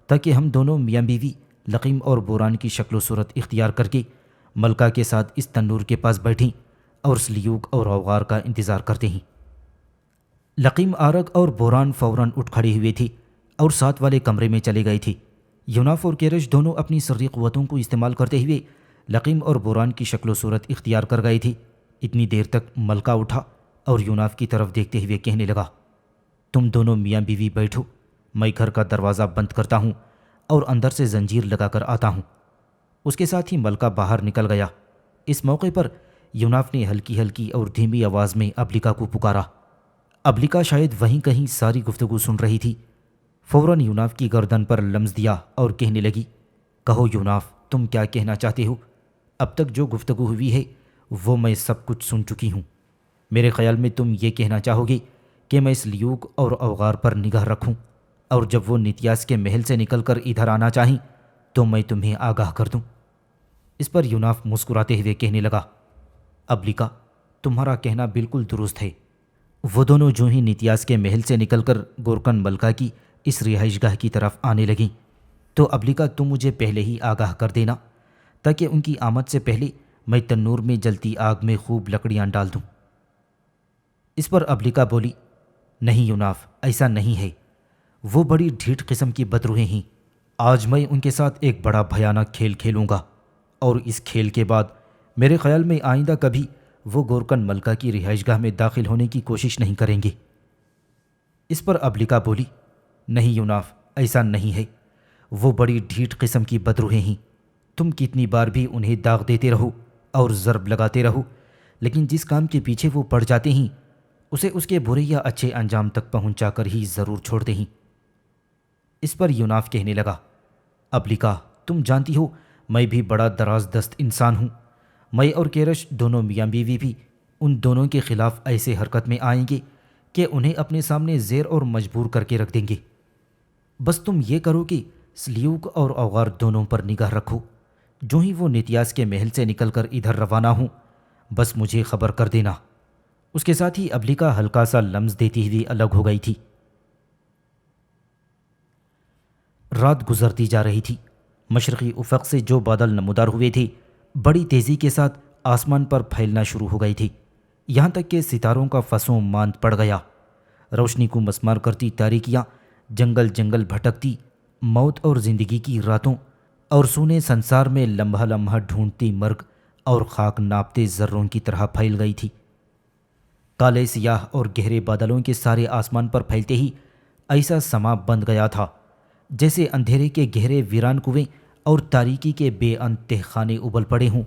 تاکہ ہم دونوں میاں بیوی لقیم اور بوران کی شکل و صورت اختیار کر کے ملکہ کے ساتھ اس تنور کے پاس بیٹھیں اور سلیوک اور اوغار کا انتظار کرتے ہیں۔ لقیم آرگ اور بوران فوراً اٹھ کھڑے ہوئے تھے اور ساتھ والے کمرے میں چلے گئے تھے۔ یوناف اور کیرش دونوں اپنی سری قوتوں کو استعمال کرتے ہوئے لقیم اور بوران کی شکل و صورت اختیار کر گئے تھے۔ اتنی دیر تک ملکہ اٹھا اور یوناف کی طرف دیکھتے ہوئے کہنے لگا، تم دونوں میاں بیوی بیٹھو، میں گھر کا دروازہ بند کرتا ہوں اور اندر سے زنجیر لگا کر آتا ہوں۔ اس کے ساتھ ہی ملکہ باہر نکل گیا۔ اس موقع پر یوناف نے ہلکی ہلکی اور دھیمی آواز میں ابلیکا کو پکارا۔ ابلیکا شاید وہیں کہیں ساری گفتگو سن رہی تھی۔ فوراً یوناف کی گردن پر لمس دیا اور کہنے لگی، کہو یوناف، تم کیا کہنا چاہتے ہو؟ اب تک جو گفتگو ہوئی ہے وہ میں سب کچھ سن چکی ہوں۔ میرے خیال میں تم یہ کہنا چاہو گے کہ میں سلیوک اور اوغار پر نگاہ رکھوں، اور جب وہ نیتیاس کے محل سے نکل کر ادھر آنا چاہیں تو میں تمہیں آگاہ کر دوں۔ اس پر یوناف مسکراتے ہوئے کہنے لگا، ابلیکا، تمہارا کہنا بالکل درست ہے۔ وہ دونوں جو ہی نیتیاس کے محل سے نکل کر گورکن ملکہ کی اس رہائش گاہ کی طرف آنے لگیں تو ابلیکا تم مجھے پہلے ہی آگاہ کر دینا، تاکہ ان کی آمد سے پہلے میں تنور میں جلتی آگ میں خوب لکڑیاں ڈال دوں۔ اس پر ابلیکا بولی، نہیں یوناف، ایسا نہیں ہے، وہ بڑی ڈھیٹ قسم کی بدروہیں ہیں۔ آج میں ان کے ساتھ ایک بڑا بھیانک کھیل کھیلوں گا، اور اس کھیل کے بعد میرے خیال میں آئندہ کبھی وہ گورکن ملکہ کی رہائش گاہ میں داخل ہونے کی کوشش نہیں کریں گے۔ اس پر ابلیکا بولی، نہیں یوناف، ایسا نہیں ہے، وہ بڑی ڈھیٹ قسم کی بدروہیں ہیں۔ تم کتنی بار بھی انہیں داغ دیتے رہو اور ضرب لگاتے رہو، لیکن جس کام کے پیچھے وہ پڑ جاتے ہیں اسے اس کے برے یا اچھے انجام تک پہنچا کر ہی ضرور چھوڑتے ہیں۔ اس پر یوناف کہنے لگا، ابلیکا، تم جانتی ہو میں بھی بڑا دراز دست انسان ہوں۔ میں اور کیرش دونوں میاں بیوی بھی ان دونوں کے خلاف ایسے حرکت میں آئیں گے کہ انہیں اپنے سامنے زیر اور مجبور کر کے رکھ دیں گے۔ بس تم یہ کرو کہ سلیوک اور اوغار دونوں پر نگاہ رکھو، جو ہی وہ نیتیاس کے محل سے نکل کر ادھر روانہ ہوں بس مجھے خبر کر دینا۔ اس کے ساتھ ہی ابلیکا ہلکا سا لمس دیتی ہوئی الگ ہو گئی تھی۔ رات گزرتی جا رہی تھی۔ مشرقی افق سے جو بادل نمودار ہوئے تھے بڑی تیزی کے ساتھ آسمان پر پھیلنا شروع ہو گئی تھی، یہاں تک کہ ستاروں کا فسوں ماند پڑ گیا۔ روشنی کو مسمار کرتی تاریکیاں جنگل جنگل بھٹکتی موت اور زندگی کی راتوں اور سونے سنسار میں لمحہ لمحہ ڈھونڈتی مرگ اور خاک ناپتے ذروں کی طرح پھیل گئی تھی۔ کالے سیاہ اور گہرے بادلوں کے سارے آسمان پر پھیلتے ہی ایسا سما بند گیا تھا جیسے اندھیرے کے گہرے ویران کنویں اور تاریکی کے بے انت تہ خانے ابل پڑے ہوں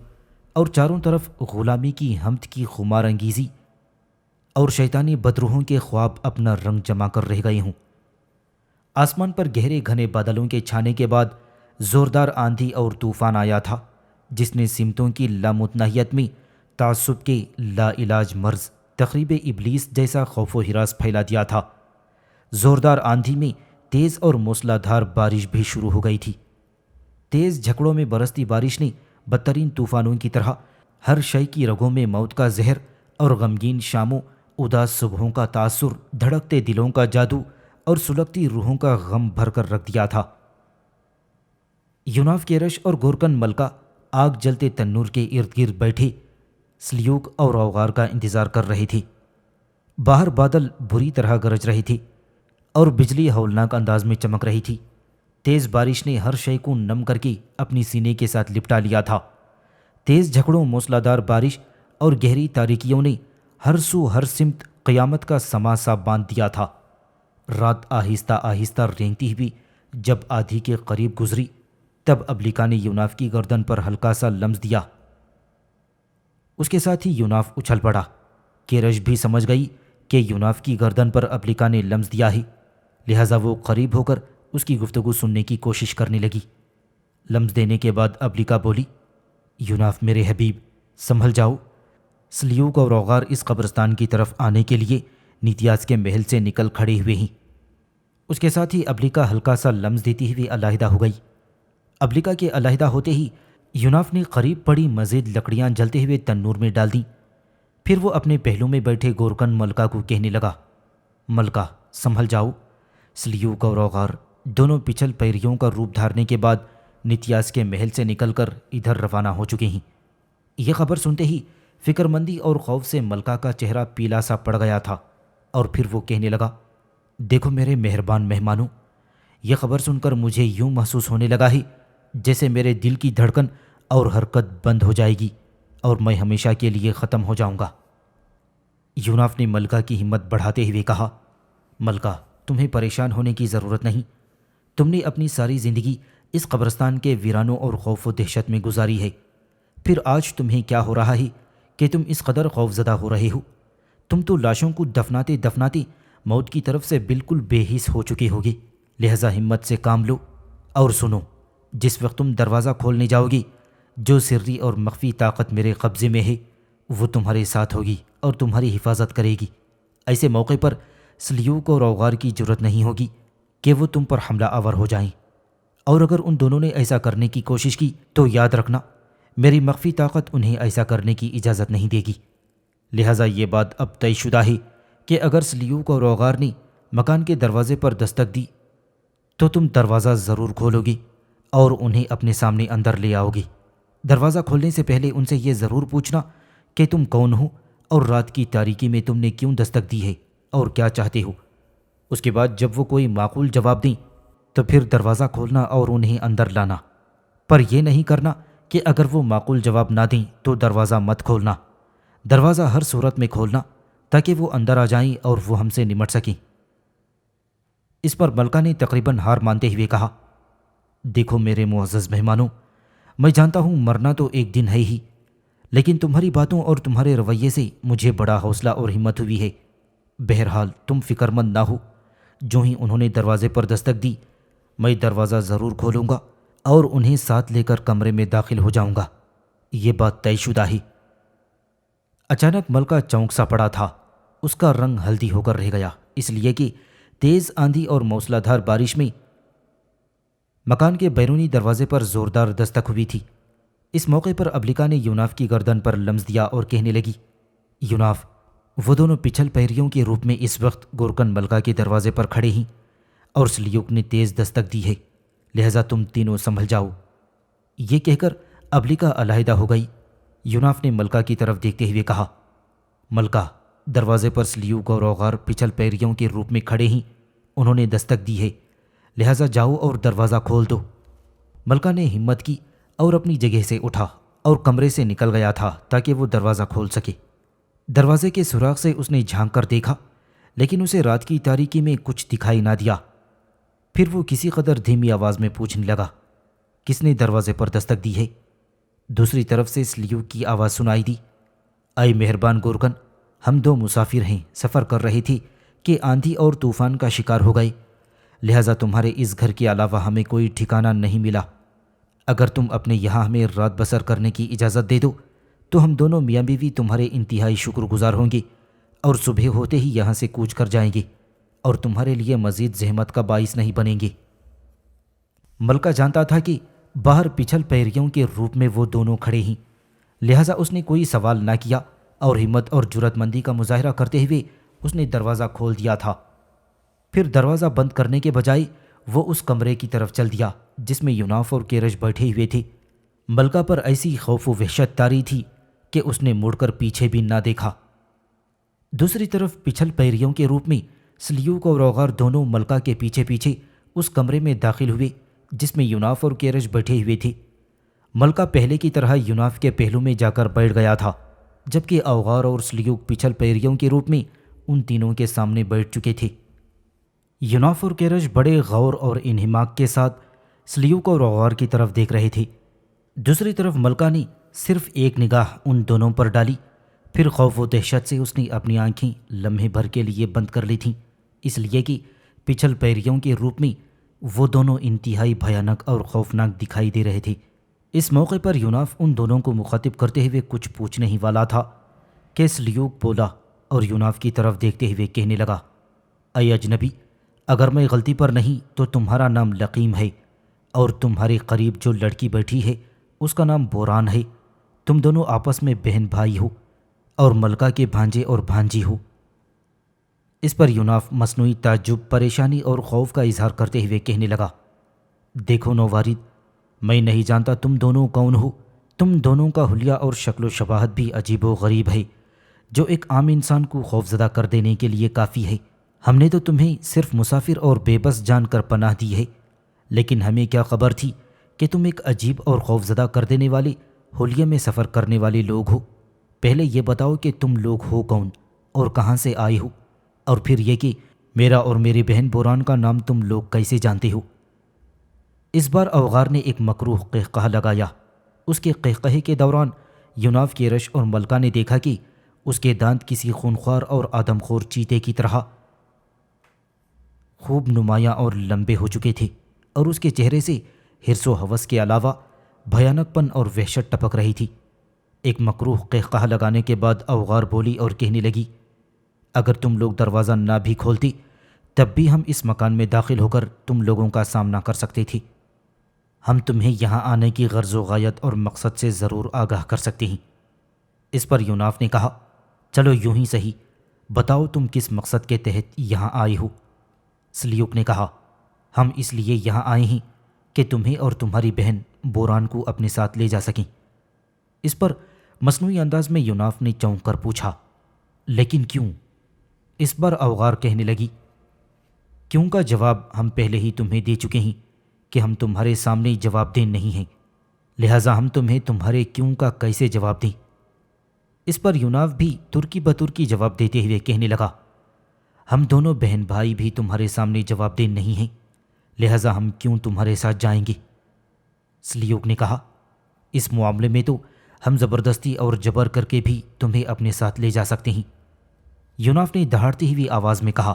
اور چاروں طرف غلامی کی حمد کی خمار انگیزی اور شیطانی بدروحوں کے خواب اپنا رنگ جما کر رہ گئے ہوں۔ آسمان پر گہرے گھنے بادلوں کے چھانے کے بعد زوردار آندھی اور طوفان آیا تھا جس نے سمتوں کی لامتناہیت میں تعصب کے لا علاج مرض تقریب ابلیس جیسا خوف و ہراس پھیلا دیا تھا۔ زوردار آندھی میں تیز اور موسلادھار بارش بھی شروع ہو گئی تھی۔ تیز جھکڑوں میں برستی بارش نے بدترین طوفانوں کی طرح ہر شے کی رگوں میں موت کا زہر اور غمگین شاموں، اداس صبحوں کا تاثر، دھڑکتے دلوں کا جادو اور سلگتی روحوں کا غم بھر کر رکھ دیا تھا۔ یوناف کیرش اور گورکن ملکہ آگ جلتے تنور کے ارد گرد بیٹھے سلیوک اور اوغار کا انتظار کر رہے تھے۔ باہر بادل بری طرح گرج رہے تھے اور بجلی ہولناک انداز میں چمک رہی تھی۔ تیز بارش نے ہر شے کو نم کر کے اپنی سینے کے ساتھ لپٹا لیا تھا۔ تیز جھکڑوں، موسلادھار بارش اور گہری تاریکیوں نے ہر سو ہر سمت قیامت کا سما سا باندھ دیا تھا۔ رات آہستہ آہستہ رینگتی ہوئی جب آدھی کے قریب گزری تب ابلیکا نے یوناف کی گردن پر ہلکا سا لمس دیا۔ اس کے ساتھ ہی یوناف اچھل پڑا۔ کیرش بھی سمجھ گئی کہ یوناف کی گردن پر ابلیکا نے لمس دیا ہی، لہٰذا وہ قریب ہو کر اس کی گفتگو سننے کی کوشش کرنے لگی۔ لمس دینے کے بعد ابلیکا بولی، یوناف میرے حبیب، سنبھل جاؤ۔ سلیوک اور اوغار اس قبرستان کی طرف آنے کے لیے نیتیاز کے محل سے نکل کھڑے ہوئے ہیں۔ اس کے ساتھ ہی ابلیکا ہلکا سا لمس دیتی ہوئی علیحدہ ہو گئی۔ ابلیکا کے علیحدہ ہوتے ہی یوناف نے قریب پڑی مزید لکڑیاں جلتے ہوئے تنور میں ڈال دیں۔ پھر وہ اپنے پہلو میں بیٹھے گورکن ملکہ کو کہنے لگا، ملکہ سنبھل جاؤ۔ سلیوک اور اوغار دونوں پچھل پیریوں کا روپ دھارنے کے بعد نیتیاز کے محل سے نکل کر ادھر روانہ ہو چکے ہیں۔ یہ خبر سنتے ہی فکر مندی اور خوف سے ملکہ کا چہرہ پیلا سا پڑ گیا تھا اور پھر وہ کہنے لگا، دیکھو میرے مہربان مہمانوں، یہ خبر سن کر مجھے یوں محسوس ہونے لگا ہی جیسے میرے دل کی دھڑکن اور حرکت بند ہو جائے گی اور میں ہمیشہ کے لیے ختم ہو جاؤں گا۔ یوناف نے ملکہ کی ہمت بڑھاتے ہوئے کہا، ملکہ تمہیں پریشان ہونے کی ضرورت نہیں۔ تم نے اپنی ساری زندگی اس قبرستان کے ویرانوں اور خوف و دہشت میں گزاری ہے، پھر آج تمہیں کیا ہو رہا ہے کہ تم اس قدر خوف زدہ ہو رہے ہو؟ تم تو لاشوں کو دفناتے دفناتے موت کی طرف سے بالکل بے حس ہو چکے ہوگے، لہذا ہمت سے کام لو اور سنو، جس وقت تم دروازہ کھولنے جاؤ گی جو سری اور مخفی طاقت میرے قبضے میں ہے وہ تمہارے ساتھ ہوگی اور تمہاری حفاظت کرے گی۔ ایسے موقع پر سلیوک اور اوغار کی جرت نہیں ہوگی کہ وہ تم پر حملہ آور ہو جائیں، اور اگر ان دونوں نے ایسا کرنے کی کوشش کی تو یاد رکھنا میری مخفی طاقت انہیں ایسا کرنے کی اجازت نہیں دے گی۔ لہٰذا یہ بات اب طے شدہ ہے کہ اگر سلیوک اور اوغار نے مکان کے دروازے پر دستک دی تو تم دروازہ ضرور کھولو گی اور انہیں اپنے سامنے اندر لے آؤ گی۔ دروازہ کھولنے سے پہلے ان سے یہ ضرور پوچھنا کہ تم کون ہو اور رات کی تاریکی میں تم نے کیوں دستک دی ہے اور کیا چاہتے ہو۔ اس کے بعد جب وہ کوئی معقول جواب دیں تو پھر دروازہ کھولنا اور انہیں اندر لانا، پر یہ نہیں کرنا کہ اگر وہ معقول جواب نہ دیں تو دروازہ مت کھولنا۔ دروازہ ہر صورت میں کھولنا تاکہ وہ اندر آ جائیں اور وہ ہم سے نمٹ سکیں۔ اس پر ملکہ نے تقریباً ہار مانتے ہوئے کہا، دیکھو میرے معزز مہمانوں، میں جانتا ہوں مرنا تو ایک دن ہے ہی، لیکن تمہاری باتوں اور تمہارے رویے سے مجھے بڑا حوصلہ اور ہمت ہوئی ہے۔ بہرحال تم فکر مند نہ ہو، جو ہی انہوں نے دروازے پر دستک دی میں دروازہ ضرور کھولوں گا اور انہیں ساتھ لے کر کمرے میں داخل ہو جاؤں گا، یہ بات طے شدہ ہے۔ اچانک ملکہ چونک سا پڑا تھا، اس کا رنگ ہلدی ہو کر رہ گیا، اس لیے کہ تیز آندھی اور موسلادھار بارش میں مکان کے بیرونی دروازے پر زوردار دستک ہوئی تھی۔ اس موقع پر ابلیکا نے یوناف کی گردن پر لمس دیا اور کہنے لگی، یوناف، وہ دونوں پچھل پیریوں کے روپ میں اس وقت گورکن ملکہ کے دروازے پر کھڑے ہیں اور سلیوک نے تیز دستک دی ہے، لہذا تم تینوں سنبھل جاؤ۔ یہ کہہ کر ابلیکا علیحدہ ہو گئی۔ یوناف نے ملکہ کی طرف دیکھتے ہوئے کہا، ملکہ، دروازے پر سلیوک اور اوغار پچھل پیریوں کے روپ میں کھڑے ہیں، انہوں نے دستک دی ہے، لہذا جاؤ اور دروازہ کھول دو۔ ملکہ نے ہمت کی اور اپنی جگہ سے اٹھا اور کمرے سے نکل گیا تھا تاکہ وہ دروازہ کھول سکے۔ دروازے کے سوراخ سے اس نے جھانک کر دیکھا، لیکن اسے رات کی تاریکی میں کچھ دکھائی نہ دیا۔ پھر وہ کسی قدر دھیمی آواز میں پوچھنے لگا، کس نے دروازے پر دستک دی ہے؟ دوسری طرف سے سلیوک کی آواز سنائی دی، اے مہربان گورکن، ہم دو مسافر ہیں، سفر کر رہے تھے کہ آندھی اور طوفان کا شکار ہو گئے، لہٰذا تمہارے اس گھر کے علاوہ ہمیں کوئی ٹھکانہ نہیں ملا۔ اگر تم اپنے یہاں ہمیں رات بسر کرنے کی اجازت دے دو تو ہم دونوں میاں بیوی تمہارے انتہائی شکر گزار ہوں گے اور صبح ہوتے ہی یہاں سے کوچ کر جائیں گے اور تمہارے لیے مزید زحمت کا باعث نہیں بنیں گے۔ ملکہ جانتا تھا کہ باہر پچھل پیریوں کے روپ میں وہ دونوں کھڑے ہیں، لہٰذا اس نے کوئی سوال نہ کیا اور ہمت اور جرأت مندی کا مظاہرہ کرتے ہوئے اس نے دروازہ کھول دیا تھا۔ پھر دروازہ بند کرنے کے بجائے وہ اس کمرے کی طرف چل دیا جس میں یوناف اور کیرش بیٹھے ہوئے تھے۔ ملکہ پر ایسی خوف و وحشت طاری تھی کہ اس نے مڑ کر پیچھے بھی نہ دیکھا۔ دوسری طرف پچھل پیریوں کے روپ میں سلیوک اور اوغار دونوں ملکہ کے پیچھے پیچھے اس کمرے میں داخل ہوئے جس میں یوناف اور کیرش بیٹھے ہوئے تھے۔ ملکہ پہلے کی طرح یوناف کے پہلو میں جا کر بیٹھ گیا تھا، جبکہ اوغار اور سلیوک پچھل پیریوں کے روپ میں ان تینوں کے سامنے بیٹھ چکے تھے۔ یوناف اور کیرش بڑے غور اور انہماک کے ساتھ سلیوک اور اوغار کی طرف دیکھ رہے تھے۔ دوسری طرف ملکہ نے صرف ایک نگاہ ان دونوں پر ڈالی، پھر خوف و دہشت سے اس نے اپنی آنکھیں لمحے بھر کے لیے بند کر لی تھیں، اس لیے کہ پچھل پیریوں کے روپ میں وہ دونوں انتہائی بھیانک اور خوفناک دکھائی دے رہے تھے۔ اس موقع پر یوناف ان دونوں کو مخاطب کرتے ہوئے کچھ پوچھنے ہی والا تھا کہ سلیوک بولا اور یوناف کی طرف دیکھتے ہوئے کہنے لگا، اے اجنبی، اگر میں غلطی پر نہیں تو تمہارا نام لقیم ہے اور تمہارے قریب جو لڑکی بیٹھی ہے اس کا نام بوران ہے۔ تم دونوں آپس میں بہن بھائی ہو اور ملکہ کے بھانجے اور بھانجی ہو۔ اس پر یوناف مصنوعی تعجب، پریشانی اور خوف کا اظہار کرتے ہوئے کہنے لگا، دیکھو نووارد، میں نہیں جانتا تم دونوں کون ہو۔ تم دونوں کا حلیہ اور شکل و شباہت بھی عجیب و غریب ہے جو ایک عام انسان کو خوفزدہ کر دینے کے لیے کافی ہے۔ ہم نے تو تمہیں صرف مسافر اور بے بس جان کر پناہ دی ہے، لیکن ہمیں کیا خبر تھی کہ تم ایک عجیب اور خوفزدہ کر دینے والے حلیے میں سفر کرنے والے لوگ ہو۔ پہلے یہ بتاؤ کہ تم لوگ ہو کون اور کہاں سے آئے ہو، اور پھر یہ کہ میرا اور میری بہن بوران کا نام تم لوگ کیسے جانتے ہو؟ اس بار اوغار نے ایک مکروہ قہقہہ لگایا۔ اس کے قہقہے کے دوران یوناف، کیرش اور ملکہ نے دیکھا کہ اس کے دانت کسی خونخوار اور آدم خور چیتے کی طرح خوب نمایاں اور لمبے ہو چکے تھے، اور اس کے چہرے سے حرص و ہوس کے علاوہ بھیانک پن اور وحشت ٹپک رہی تھی۔ ایک مکروہ قہقہہ لگانے کے بعد اوغار بولی اور کہنے لگی، اگر تم لوگ دروازہ نہ بھی کھولتی تب بھی ہم اس مکان میں داخل ہو کر تم لوگوں کا سامنا کر سکتے تھے۔ ہم تمہیں یہاں آنے کی غرض و غایت اور مقصد سے ضرور آگاہ کر سکتے ہیں۔ اس پر یوناف نے کہا، چلو یوں ہی صحیح، بتاؤ تم کس مقصد کے تحت یہاں آئے ہو؟ سلیوک نے کہا، ہم اس لیے یہاں آئے ہیں کہ تمہیں اور تمہاری بہن بوران کو اپنے ساتھ لے جا سکیں۔ اس پر مصنوعی انداز میں یوناف نے چونک کر پوچھا، لیکن کیوں؟ اس بار اوغار کہنے لگی، کیوں کا جواب ہم پہلے ہی تمہیں دے چکے ہیں کہ ہم تمہارے سامنے جواب دیں نہیں ہیں، لہٰذا ہم تمہیں تمہارے کیوں کا کیسے جواب دیں؟ اس پر یوناف بھی ترکی بترکی جواب دیتے ہوئے کہنے لگا، ہم دونوں بہن بھائی بھی تمہارے سامنے جواب دیں نہیں ہیں، لہٰذا ہم کیوں تمہارے ساتھ جائیں گے؟ سلیوک نے کہا، اس معاملے میں تو ہم زبردستی اور جبر کر کے بھی تمہیں اپنے ساتھ لے جا سکتے ہیں۔ یوناف نے دہاڑتی ہوئی آواز میں کہا،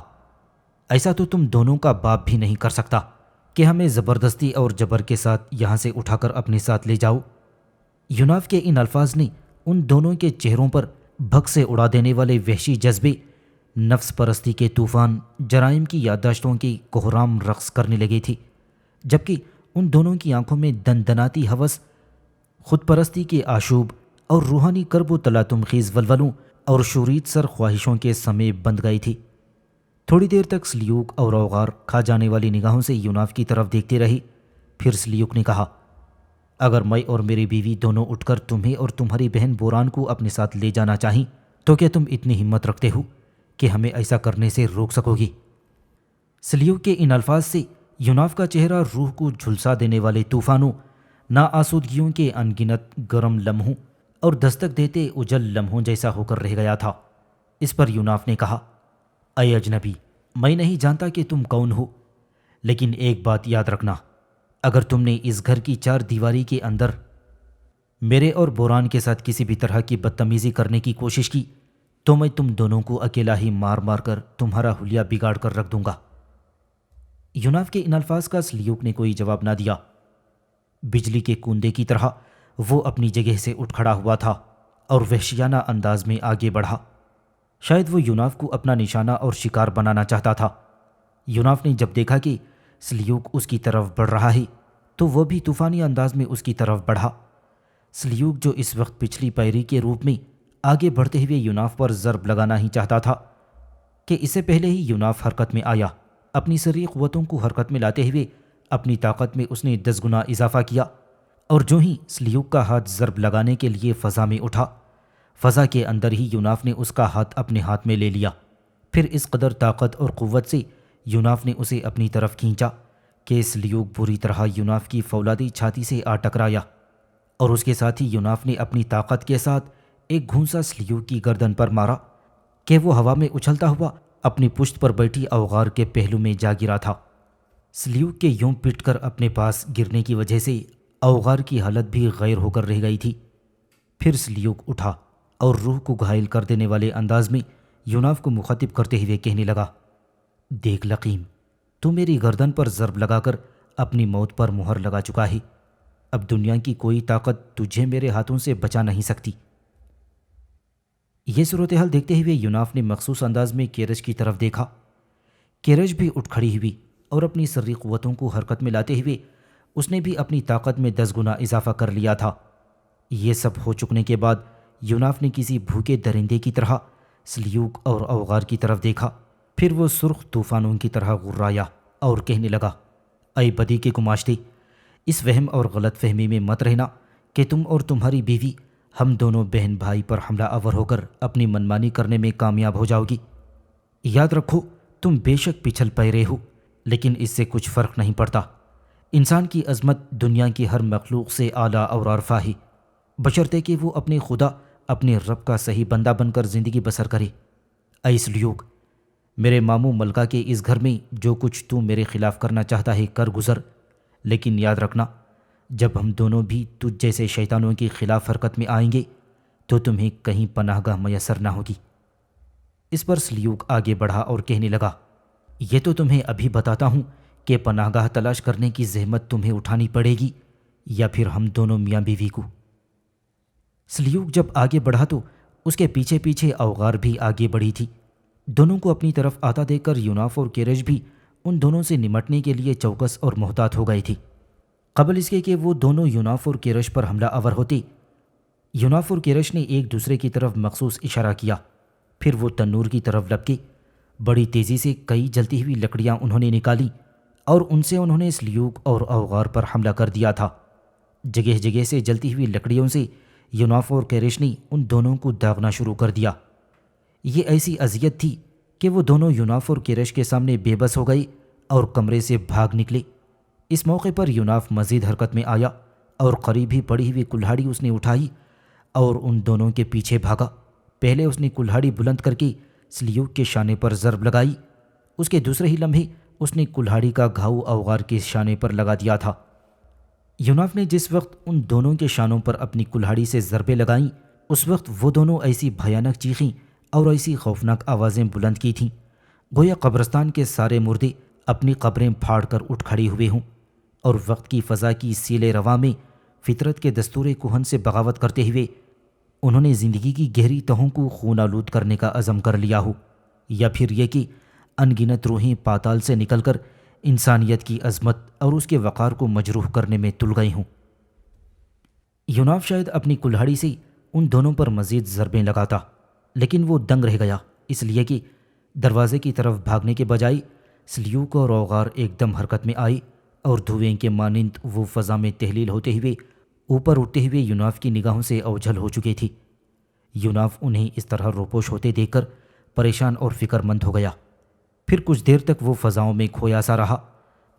ایسا تو تم دونوں کا باپ بھی نہیں کر سکتا کہ ہمیں زبردستی اور جبر کے ساتھ یہاں سے اٹھا کر اپنے ساتھ لے جاؤ۔ یوناف کے ان الفاظ نے ان دونوں کے چہروں پر بھگ سے اڑا دینے والے وحشی جذبے، نفس پرستی کے طوفان، جرائم کی یادداشتوں کی کوہرام رقص کرنے لگے تھے، جبکہ ان دونوں کی آنکھوں میں دندناتی ہوس، خود پرستی کے آشوب اور روحانی کرب و تلاطم خیز ولولوں اور شورید سر خواہشوں کے سمے بند گئے تھے۔ تھوڑی دیر تک سلیوک اور اوغار کھا جانے والی نگاہوں سے یوناف کی طرف دیکھتے رہے، پھر سلیوک نے کہا، اگر میں اور میری بیوی دونوں اٹھ کر تمہیں اور تمہاری بہن بوران کو اپنے ساتھ لے جانا چاہیں تو کیا تم اتنی ہمت رکھتے ہو کہ ہمیں ایسا کرنے سے روک سکو گی؟ سلیوک کے ان الفاظ سے یوناف کا چہرہ روح کو جھلسا دینے والے طوفانوں، ناآسودگیوں کے انگنت گرم لمحوں اور دستک دیتے اجل لمحوں جیسا ہو کر رہ گیا تھا۔ اس پر یوناف نے کہا، اے اجنبی، میں نہیں جانتا کہ تم کون ہو، لیکن ایک بات یاد رکھنا، اگر تم نے اس گھر کی 4 دیواری کے اندر میرے اور بوران کے ساتھ کسی بھی طرح کی بدتمیزی کرنے کی کوشش کی تو میں تم دونوں کو اکیلا ہی مار مار کر تمہارا حلیہ بگاڑ کر رکھ دوں گا۔ یوناف کے ان الفاظ کا سلیوک نے کوئی جواب نہ دیا۔ بجلی کے کوندے کی طرح وہ اپنی جگہ سے اٹھ کھڑا ہوا تھا اور وحشیانہ انداز میں آگے بڑھا۔ شاید وہ یوناف کو اپنا نشانہ اور شکار بنانا چاہتا تھا۔ یوناف نے جب دیکھا کہ سلیوک اس کی طرف بڑھ رہا ہے تو وہ بھی طوفانی انداز میں اس کی طرف بڑھا۔ سلیوک جو اس وقت پچھلی پیری کے روپ میں آگے بڑھتے ہوئے یوناف پر ضرب لگانا ہی چاہتا تھا کہ اس سے پہلے ہی یوناف حرکت میں آیا۔ اپنی سری قوتوں کو حرکت میں لاتے ہوئے اپنی طاقت میں اس نے 10 گنا اضافہ کیا، اور جو ہی سلیوک کا ہاتھ ضرب لگانے کے لیے فضا میں اٹھا، فضا کے اندر ہی یوناف نے اس کا ہاتھ اپنے ہاتھ میں لے لیا۔ پھر اس قدر طاقت اور قوت سے یوناف نے اسے اپنی طرف کھینچا کہ سلیوک بری طرح یوناف کی فولادی چھاتی سے آ ٹکرایا، اور اس کے ساتھ ہی یوناف نے اپنی طاقت کے ساتھ ایک گھونسا سلیوک کی گردن پر مارا کہ وہ ہوا میں اچھلتا ہوا اپنی پشت پر بیٹھی اوغار کے پہلو میں جا گرا تھا۔ سلیوک کے یوں پٹ کر اپنے پاس گرنے کی وجہ سے اوغار کی حالت بھی غیر ہو کر رہ گئی تھی۔ پھر سلیوک اٹھا اور روح کو گھائل کر دینے والے انداز میں یوناف کو مخاطب کرتے ہوئے کہنے لگا، دیکھ لقیم، تو میری گردن پر ضرب لگا کر اپنی موت پر مہر لگا چکا ہے۔ اب دنیا کی کوئی طاقت تجھے میرے ہاتھوں سے بچا نہیں سکتی۔ یہ صورتحال دیکھتے ہوئے یوناف نے مخصوص انداز میں کیرج کی طرف دیکھا۔ کیرج بھی اٹھ کھڑی ہوئی اور اپنی سری قوتوں کو حرکت میں لاتے ہوئے اس نے بھی اپنی طاقت میں 10 گنا اضافہ کر لیا تھا۔ یہ سب ہو چکنے کے بعد یوناف نے کسی بھوکے درندے کی طرح سلیوک اور اوغار کی طرف دیکھا۔ پھر وہ سرخ طوفانوں کی طرح غرایا اور کہنے لگا، اے بدی کے گماشتے، اس وہم اور غلط فہمی میں مت رہنا کہ تم اور تمہاری بیوی ہم دونوں بہن بھائی پر حملہ آور ہو کر اپنی منمانی کرنے میں کامیاب ہو جاؤ گی۔ یاد رکھو، تم بے شک پچھل پیرے ہو، لیکن اس سے کچھ فرق نہیں پڑتا۔ انسان کی عظمت دنیا کی ہر مخلوق سے اعلیٰ اور عرفہ ہے، بشرطے کہ وہ اپنے خدا، اپنے رب کا صحیح بندہ بن کر زندگی بسر کرے۔ اے سلیوک، میرے ماموں ملکہ کے اس گھر میں جو کچھ تو میرے خلاف کرنا چاہتا ہے کر گزر، لیکن یاد رکھنا، جب ہم دونوں بھی تجھ جیسے شیطانوں کے خلاف حرکت میں آئیں گے تو تمہیں کہیں پناہ گاہ میسر نہ ہوگی۔ اس پر سلیوک آگے بڑھا اور کہنے لگا، یہ تو تمہیں ابھی بتاتا ہوں کہ پناہ گاہ تلاش کرنے کی زحمت تمہیں اٹھانی پڑے گی یا پھر ہم دونوں میاں بیوی کو۔ سلیوک جب آگے بڑھا تو اس کے پیچھے پیچھے اوغار بھی آگے بڑھی تھی۔ دونوں کو اپنی طرف آتا دیکھ کر یوناف اور کیرج بھی ان دونوں سے نمٹنے کے لیے چوکس اور محتاط ہو گئی تھی۔ قبل اس کے کہ وہ دونوں یوناف اور کیرج پر حملہ آور ہوتے، یوناف اور کیرج نے ایک دوسرے کی طرف مخصوص اشارہ کیا۔ پھر وہ تنور کی طرف لپکے، بڑی تیزی سے کئی جلتی ہوئی لکڑیاں انہوں نے نکالی اور ان سے انہوں نے سلیوک اور اوغار پر حملہ کر دیا تھا۔ جگہ جگہ سے جلتی ہوئی لکڑیوں سے یوناف اور کیرج نے ان دونوں کو داغنا شروع کر دیا۔ یہ ایسی اذیت تھی کہ وہ دونوں یوناف اور کیرج کے سامنے بے بس ہو گئے اور کمرے سے بھاگ نکلے۔ اس موقع پر یوناف مزید حرکت میں آیا اور قریب ہی پڑی ہوئی کلہاڑی اس نے اٹھائی اور ان دونوں کے پیچھے بھاگا۔ پہلے اس نے کلہاڑی بلند کر کے سلیوک کے شانے پر ضرب لگائی، اس کے دوسرے ہی لمحے اس نے کلہاڑی کا گھاؤ اوغار کے شانے پر لگا دیا تھا۔ یوناف نے جس وقت ان دونوں کے شانوں پر اپنی کلہاڑی سے ضربیں لگائیں، اس وقت وہ دونوں ایسی بھیانک چیخیں اور ایسی خوفناک آوازیں بلند کی تھیں گویا قبرستان کے سارے مردے اپنی قبریں پھاڑ کر اٹھ کھڑے ہوئے ہوں، اور وقت کی فضا کی سیل رواں میں فطرت کے دستور کہن سے بغاوت کرتے ہوئے انہوں نے زندگی کی گہری تہوں کو خون آلود کرنے کا عزم کر لیا ہو، یا پھر یہ کہ ان گنت روحیں پاتال سے نکل کر انسانیت کی عظمت اور اس کے وقار کو مجروح کرنے میں تل گئی ہوں۔ یوناف شاید اپنی کلہاڑی سے ان دونوں پر مزید ضربیں لگاتا، لیکن وہ دنگ رہ گیا، اس لیے کہ دروازے کی طرف بھاگنے کے بجائے سلیوک اور اوغار ایک دم حرکت میں آئے اور دھوئیں کے مانند وہ فضا میں تحلیل ہوتے ہوئے اوپر اٹھتے ہوئے یوناف کی نگاہوں سے اوجھل ہو چکے تھی۔ یوناف انہیں اس طرح روپوش ہوتے دیکھ کر پریشان اور فکر مند ہو گیا۔ پھر کچھ دیر تک وہ فضاؤں میں کھویا سا رہا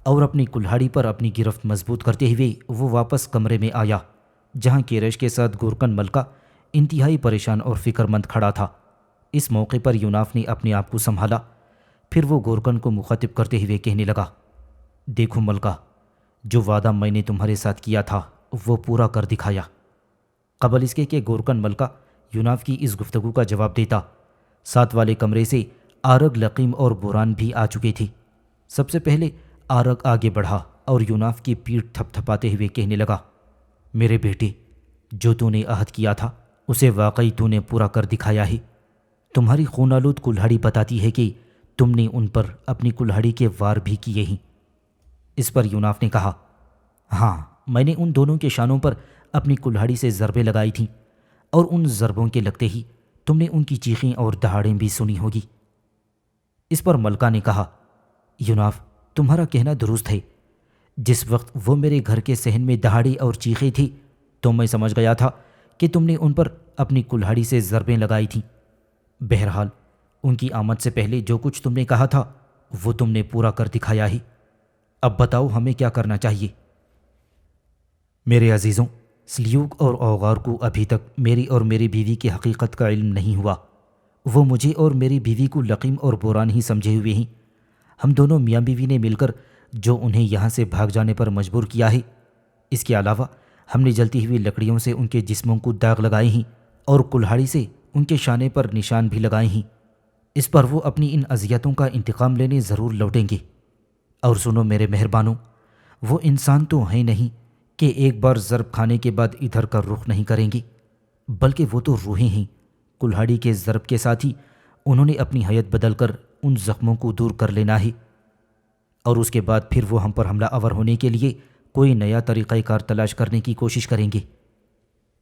اور اپنی کلہاڑی پر اپنی گرفت مضبوط کرتے ہوئے وہ واپس کمرے میں آیا، جہاں کیرج کے ساتھ گورکن ملکہ انتہائی پریشان اور فکر مند کھڑا تھا۔ اس موقع پر یوناف نے اپنے آپ کو سنبھالا، پھر وہ گورکن کو مخاطب کرتے ہوئے کہنے لگا، دیکھو ملکہ، جو وعدہ میں نے تمہارے ساتھ کیا تھا وہ پورا کر دکھایا۔ قبل اس کے کہ گورکن ملکہ یوناف کی اس گفتگو کا جواب دیتا، ساتھ والے کمرے سے آرگ، لقیم اور بوران بھی آ چکے تھے۔ سب سے پہلے آرگ آگے بڑھا اور یوناف کی پیٹھ تھپ تھپاتے ہوئے کہنے لگا، میرے بیٹے، جو تو نے عہد کیا تھا اسے واقعی تو نے پورا کر دکھایا ہے۔ تمہاری خون آلود کلہاڑی بتاتی ہے کہ تم نے ان پر اپنی کلہاڑی کے وار بھی کیے ہیں۔ اس پر یوناف نے کہا، ہاں، میں نے ان دونوں کے شانوں پر اپنی کلہاڑی سے ضربیں لگائی تھیں، اور ان ضربوں کے لگتے ہی تم نے ان کی چیخیں اور دہاڑیں بھی سنی ہوگی۔ اس پر ملکہ نے کہا، یوناف، تمہارا کہنا درست ہے۔ جس وقت وہ میرے گھر کے صحن میں دہاڑی اور چیخیں تھی تو میں سمجھ گیا تھا کہ تم نے ان پر اپنی کلہاڑی سے ضربیں لگائی تھیں۔ بہرحال ان کی آمد سے پہلے جو کچھ تم نے کہا تھا وہ تم نے پورا کر دکھایا ہے۔ اب بتاؤ ہمیں کیا کرنا چاہیے؟ میرے عزیزوں، سلیوک اور اوغار کو ابھی تک میری اور میری بیوی کی حقیقت کا علم نہیں ہوا۔ وہ مجھے اور میری بیوی کو لقیم اور بوران ہی سمجھے ہوئے ہیں۔ ہم دونوں میاں بیوی نے مل کر جو انہیں یہاں سے بھاگ جانے پر مجبور کیا ہے، اس کے علاوہ ہم نے جلتی ہوئی لکڑیوں سے ان کے جسموں کو داغ لگائے ہیں اور کلہاڑی سے ان کے شانے پر نشان بھی لگائے ہیں۔ اس پر وہ اپنی ان اذیتوں کا انتقام لینے ضرور لوٹیں گے۔ اور سنو میرے مہربانوں، وہ انسان تو ہیں نہیں کہ ایک بار ضرب کھانے کے بعد ادھر کا رخ نہیں کریں گے، بلکہ وہ تو روحیں ہیں۔ کلہاڑی کے ضرب کے ساتھ ہی انہوں نے اپنی حیت بدل کر ان زخموں کو دور کر لینا ہے، اور اس کے بعد پھر وہ ہم پر حملہ آور ہونے کے لیے کوئی نیا طریقہ کار تلاش کرنے کی کوشش کریں گے۔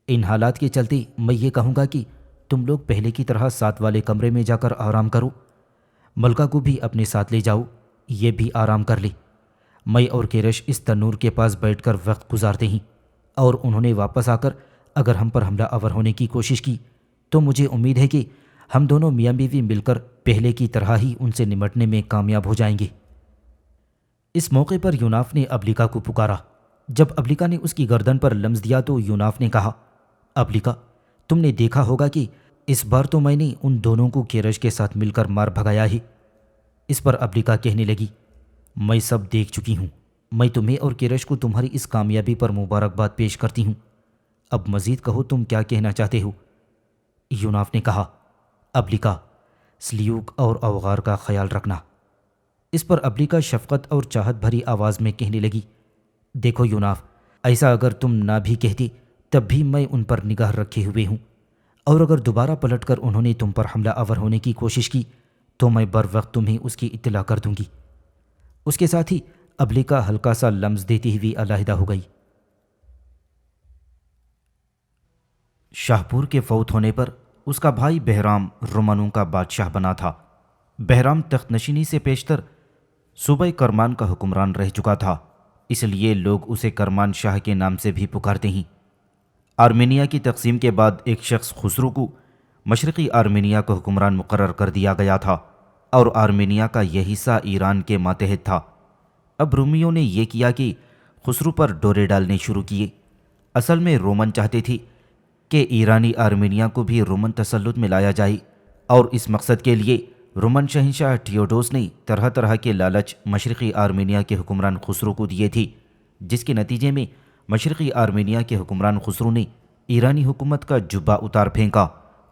ان حالات کے چلتے میں یہ کہوں گا کہ تم لوگ پہلے کی طرح ساتھ والے کمرے میں جا کر آرام کرو۔ ملکہ کو بھی اپنے ساتھ لے جاؤ، یہ بھی آرام کر لے۔ میں اور کیرش اس تنور کے پاس بیٹھ کر وقت گزارتے ہیں، اور انہوں نے واپس آ کر اگر ہم پر حملہ آور ہونے کی کوشش کی تو مجھے امید ہے کہ ہم دونوں میاں بیوی مل کر پہلے کی طرح ہی ان سے نمٹنے میں کامیاب ہو جائیں گے۔ اس موقع پر یوناف نے ابلیکا کو پکارا۔ جب ابلیکا نے اس کی گردن پر لمس دیا تو یوناف نے کہا، ابلیکا، تم نے دیکھا ہوگا کہ اس بار تو میں نے ان دونوں کو کیرش کے ساتھ مل کر مار بھگایا ہے۔ اس پر ابلیکا کہنے لگی، میں سب دیکھ چکی ہوں۔ میں تمہیں اور کیرش کو تمہاری اس کامیابی پر مبارکباد پیش کرتی ہوں۔ اب مزید کہو، تم کیا کہنا چاہتے ہو؟ یوناف نے کہا، ابلیکا، سلیوک اور اوغار کا خیال رکھنا۔ اس پر ابلیکا شفقت اور چاہت بھری آواز میں کہنے لگی، دیکھو یوناف، ایسا اگر تم نہ بھی کہتی تب بھی میں ان پر نگاہ رکھے ہوئے ہوں، اور اگر دوبارہ پلٹ کر انہوں نے تم پر حملہ آور ہونے کی کوشش کی تو میں بر وقت تمہیں اس کی اطلاع کر دوں گی۔ اس کے ساتھ ہی ابلیکا ہلکا سا لمس دیتی ہوئی علیحدہ ہو گئی۔ شاہپور کے فوت ہونے پر اس کا بھائی بہرام رومنوں کا بادشاہ بنا تھا۔ بہرام تخت نشینی سے پیشتر صوبہ کرمان کا حکمران رہ چکا تھا، اس لیے لوگ اسے کرمان شاہ کے نام سے بھی پکارتے ہیں۔ آرمینیا کی تقسیم کے بعد ایک شخص خسرو کو مشرقی آرمینیا کا حکمران مقرر کر دیا گیا تھا، اور آرمینیا کا یہ حصہ ایران کے ماتحت تھا۔ اب رومیوں نے یہ کیا کہ خسرو پر ڈورے ڈالنے شروع کیے۔ اصل میں رومن چاہتے تھے کہ ایرانی آرمینیا کو بھی رومن تسلط میں لایا جائے، اور اس مقصد کے لیے رومن شہنشاہ ٹھیوڈوس نے طرح طرح کے لالچ مشرقی آرمینیا کے حکمران خسرو کو دیے تھے، جس کے نتیجے میں مشرقی آرمینیا کے حکمران خسرو نے ایرانی حکومت کا جبہ اتار پھینکا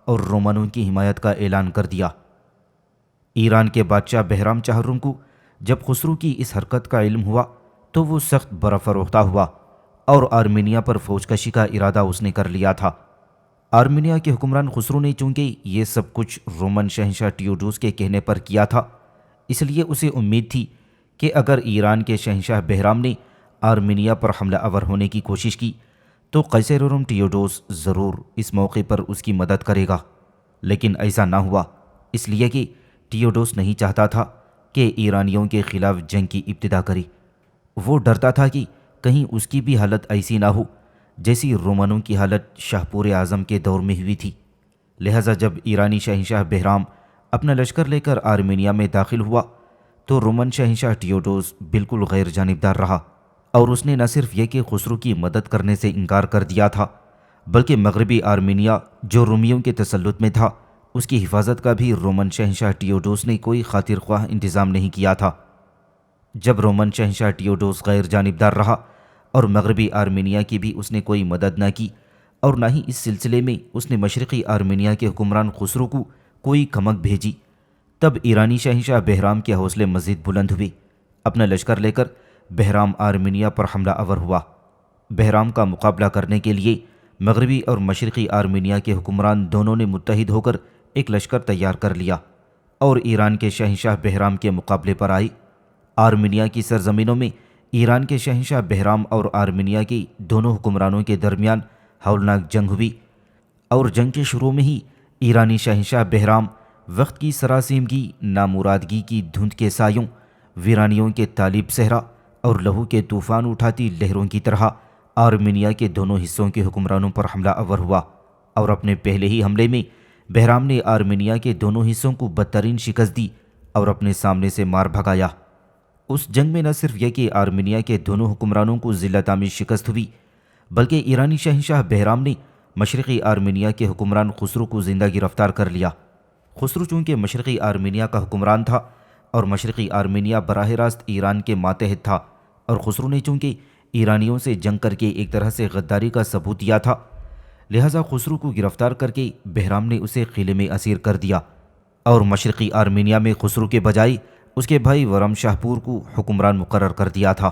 اور رومنوں کی حمایت کا اعلان کر دیا۔ ایران کے بادشاہ بہرام چہرم کو جب خسرو کی اس حرکت کا علم ہوا تو وہ سخت برافروختہ ہوا، اور آرمینیا پر فوج کشی کا ارادہ اس نے کر لیا تھا۔ آرمینیا کے حکمران خسرو نے چونکہ یہ سب کچھ رومن شہنشاہ ٹیوڈوس کے کہنے پر کیا تھا، اس لیے اسے امید تھی کہ اگر ایران کے شہنشاہ بہرام نے آرمینیا پر حملہ آور ہونے کی کوشش کی تو قیصر روم ٹیوڈوس ضرور اس موقع پر اس کی مدد کرے گا۔ لیکن ایسا نہ ہوا، اس لیے کہ ٹیوڈوس نہیں چاہتا تھا کہ ایرانیوں کے خلاف جنگ کی ابتدا کرے۔ وہ ڈرتا تھا کہ کہیں اس کی بھی حالت ایسی نہ ہو جیسی رومنوں کی حالت شاہپور اعظم کے دور میں ہوئی تھی۔ لہٰذا جب ایرانی شہنشاہ بہرام اپنا لشکر لے کر آرمینیا میں داخل ہوا تو رومن شہنشاہ ٹیوڈوس بالکل غیر جانبدار رہا، اور اس نے نہ صرف یہ کہ خسرو کی مدد کرنے سے انکار کر دیا تھا بلکہ مغربی آرمینیا جو رومیوں کے تسلط میں تھا اس کی حفاظت کا بھی رومن شہنشاہ ٹیوڈوس نے کوئی خاطر خواہ انتظام نہیں کیا تھا۔ جب رومن شہنشاہ ٹیوڈوس غیر جانبدار رہا اور مغربی آرمینیا کی بھی اس نے کوئی مدد نہ کی اور نہ ہی اس سلسلے میں اس نے مشرقی آرمینیا کے حکمران خسرو کو کوئی کمک بھیجی، تب ایرانی شہنشاہ بہرام کے حوصلے مزید بلند ہوئے۔ اپنا لشکر لے کر بہرام آرمینیا پر حملہ آور ہوا۔ بہرام کا مقابلہ کرنے کے لیے مغربی اور مشرقی آرمینیا کے حکمران دونوں نے متحد ہو کر ایک لشکر تیار کر لیا اور ایران کے شہنشاہ بہرام کے مقابلے پر آئے۔ آرمینیا کی سرزمینوں میں ایران کے شہنشاہ بہرام اور آرمینیا کے دونوں حکمرانوں کے درمیان ہولناک جنگ ہوئی، اور جنگ کے شروع میں ہی ایرانی شہنشاہ بہرام وقت کی سراسیمگی، نامرادگی کی دھند کے سایوں، ویرانیوں کے طالب صحرا اور لہو کے طوفان اٹھاتی لہروں کی طرح آرمینیا کے دونوں حصوں کے حکمرانوں پر حملہ آور ہوا، اور اپنے پہلے ہی حملے میں بہرام نے آرمینیا کے دونوں حصوں کو بدترین شکست دی اور اپنے سامنے سے مار بھگایا۔ اس جنگ میں نہ صرف یہ کہ آرمینیا کے دونوں حکمرانوں کو ذلت آمیز شکست ہوئی، بلکہ ایرانی شہنشاہ بہرام نے مشرقی آرمینیا کے حکمران خسرو کو زندہ گرفتار کر لیا۔ خسرو چونکہ مشرقی آرمینیا کا حکمران تھا اور مشرقی آرمینیا براہ راست ایران کے ماتحت تھا، اور خسرو نے چونکہ ایرانیوں سے جنگ کر کے ایک طرح سے غداری کا ثبوت دیا تھا، لہٰذا خسرو کو گرفتار کر کے بہرام نے اسے قلعے میں اسیر کر دیا اور مشرقی آرمینیا میں خسرو کے بجائے اس کے بھائی ورم شاہ پور کو حکمران مقرر کر دیا تھا۔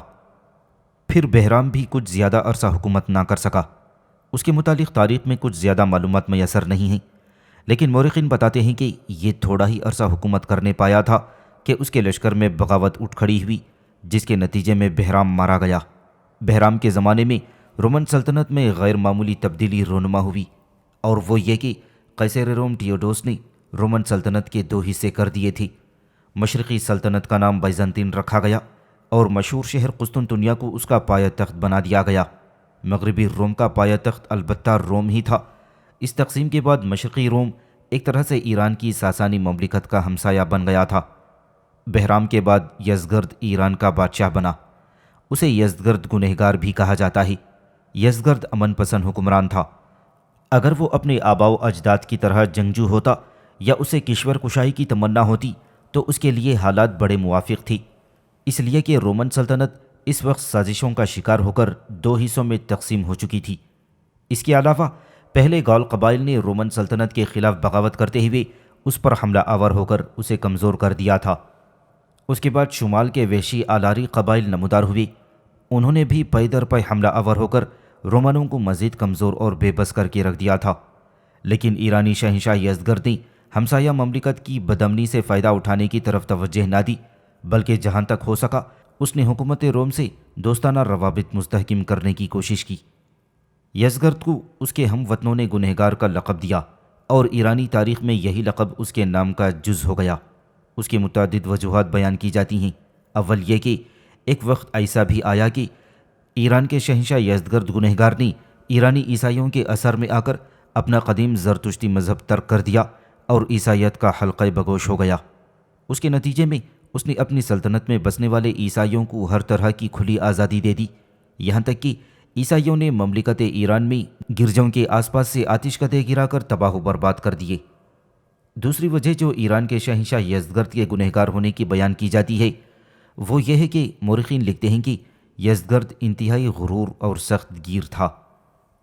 پھر بہرام بھی کچھ زیادہ عرصہ حکومت نہ کر سکا۔ اس کے متعلق تاریخ میں کچھ زیادہ معلومات میسر نہیں ہیں، لیکن مورخین بتاتے ہیں کہ یہ تھوڑا ہی عرصہ حکومت کرنے پایا تھا کہ اس کے لشکر میں بغاوت اٹھ کھڑی ہوئی، جس کے نتیجے میں بہرام مارا گیا۔ بہرام کے زمانے میں رومن سلطنت میں غیر معمولی تبدیلی رونما ہوئی، اور وہ یہ کہ قیصر روم ٹیوڈوس نے رومن سلطنت کے دو حصے کر دیے تھے۔ مشرقی سلطنت کا نام بیزنطین رکھا گیا اور مشہور شہر قسطنطنیہ کو اس کا پایہ تخت بنا دیا گیا۔ مغربی روم کا پایہ تخت البتہ روم ہی تھا۔ اس تقسیم کے بعد مشرقی روم ایک طرح سے ایران کی ساسانی مملکت کا ہمسایہ بن گیا تھا۔ بہرام کے بعد یزدگرد ایران کا بادشاہ بنا۔ اسے یزدگرد گنہگار بھی کہا جاتا ہے۔ یزدگرد امن پسند حکمران تھا۔ اگر وہ اپنے آباء و اجداد کی طرح جنگجو ہوتا یا اسے کشور کشائی کی تمنا ہوتی تو اس کے لیے حالات بڑے موافق تھی، اس لیے کہ رومن سلطنت اس وقت سازشوں کا شکار ہو کر دو حصوں میں تقسیم ہو چکی تھی۔ اس کے علاوہ پہلے گال قبائل نے رومن سلطنت کے خلاف بغاوت کرتے ہوئے اس پر حملہ آور ہو کر اسے کمزور کر دیا تھا۔ اس کے بعد شمال کے وحشی آلاری قبائل نمودار ہوئے۔ انہوں نے بھی پے در پے حملہ آور ہو کر رومنوں کو مزید کمزور اور بے بس کر کے رکھ دیا تھا، لیکن ایرانی شہنشاہ یزدگرد نے ہمسایہ مملکت کی بدامنی سے فائدہ اٹھانے کی طرف توجہ نہ دی، بلکہ جہاں تک ہو سکا اس نے حکومت روم سے دوستانہ روابط مستحکم کرنے کی کوشش کی۔ یزدگرد کو اس کے ہم وطنوں نے گنہگار کا لقب دیا، اور ایرانی تاریخ میں یہی لقب اس کے نام کا جز ہو گیا۔ اس کی متعدد وجوہات بیان کی جاتی ہیں۔ اول یہ کہ ایک وقت ایسا بھی آیا کہ ایران کے شہنشاہ یزدگرد گنہگار نے ایرانی عیسائیوں کے اثر میں آ کر اپنا قدیم زرتشتی مذہب ترک کر دیا اور عیسائیت کا حلقہ بگوش ہو گیا۔ اس کے نتیجے میں اس نے اپنی سلطنت میں بسنے والے عیسائیوں کو ہر طرح کی کھلی آزادی دے دی، یہاں تک کہ عیسائیوں نے مملکت ایران میں گرجوں کے آس پاس سے آتش کدے گرا کر تباہ و برباد کر دیے۔ دوسری وجہ جو ایران کے شہنشاہ یزدگرد کے گنہگار ہونے کی بیان کی جاتی ہے وہ یہ ہے کہ مورخین لکھتے ہیں کہ یزدگرد انتہائی غرور اور سخت گیر تھا،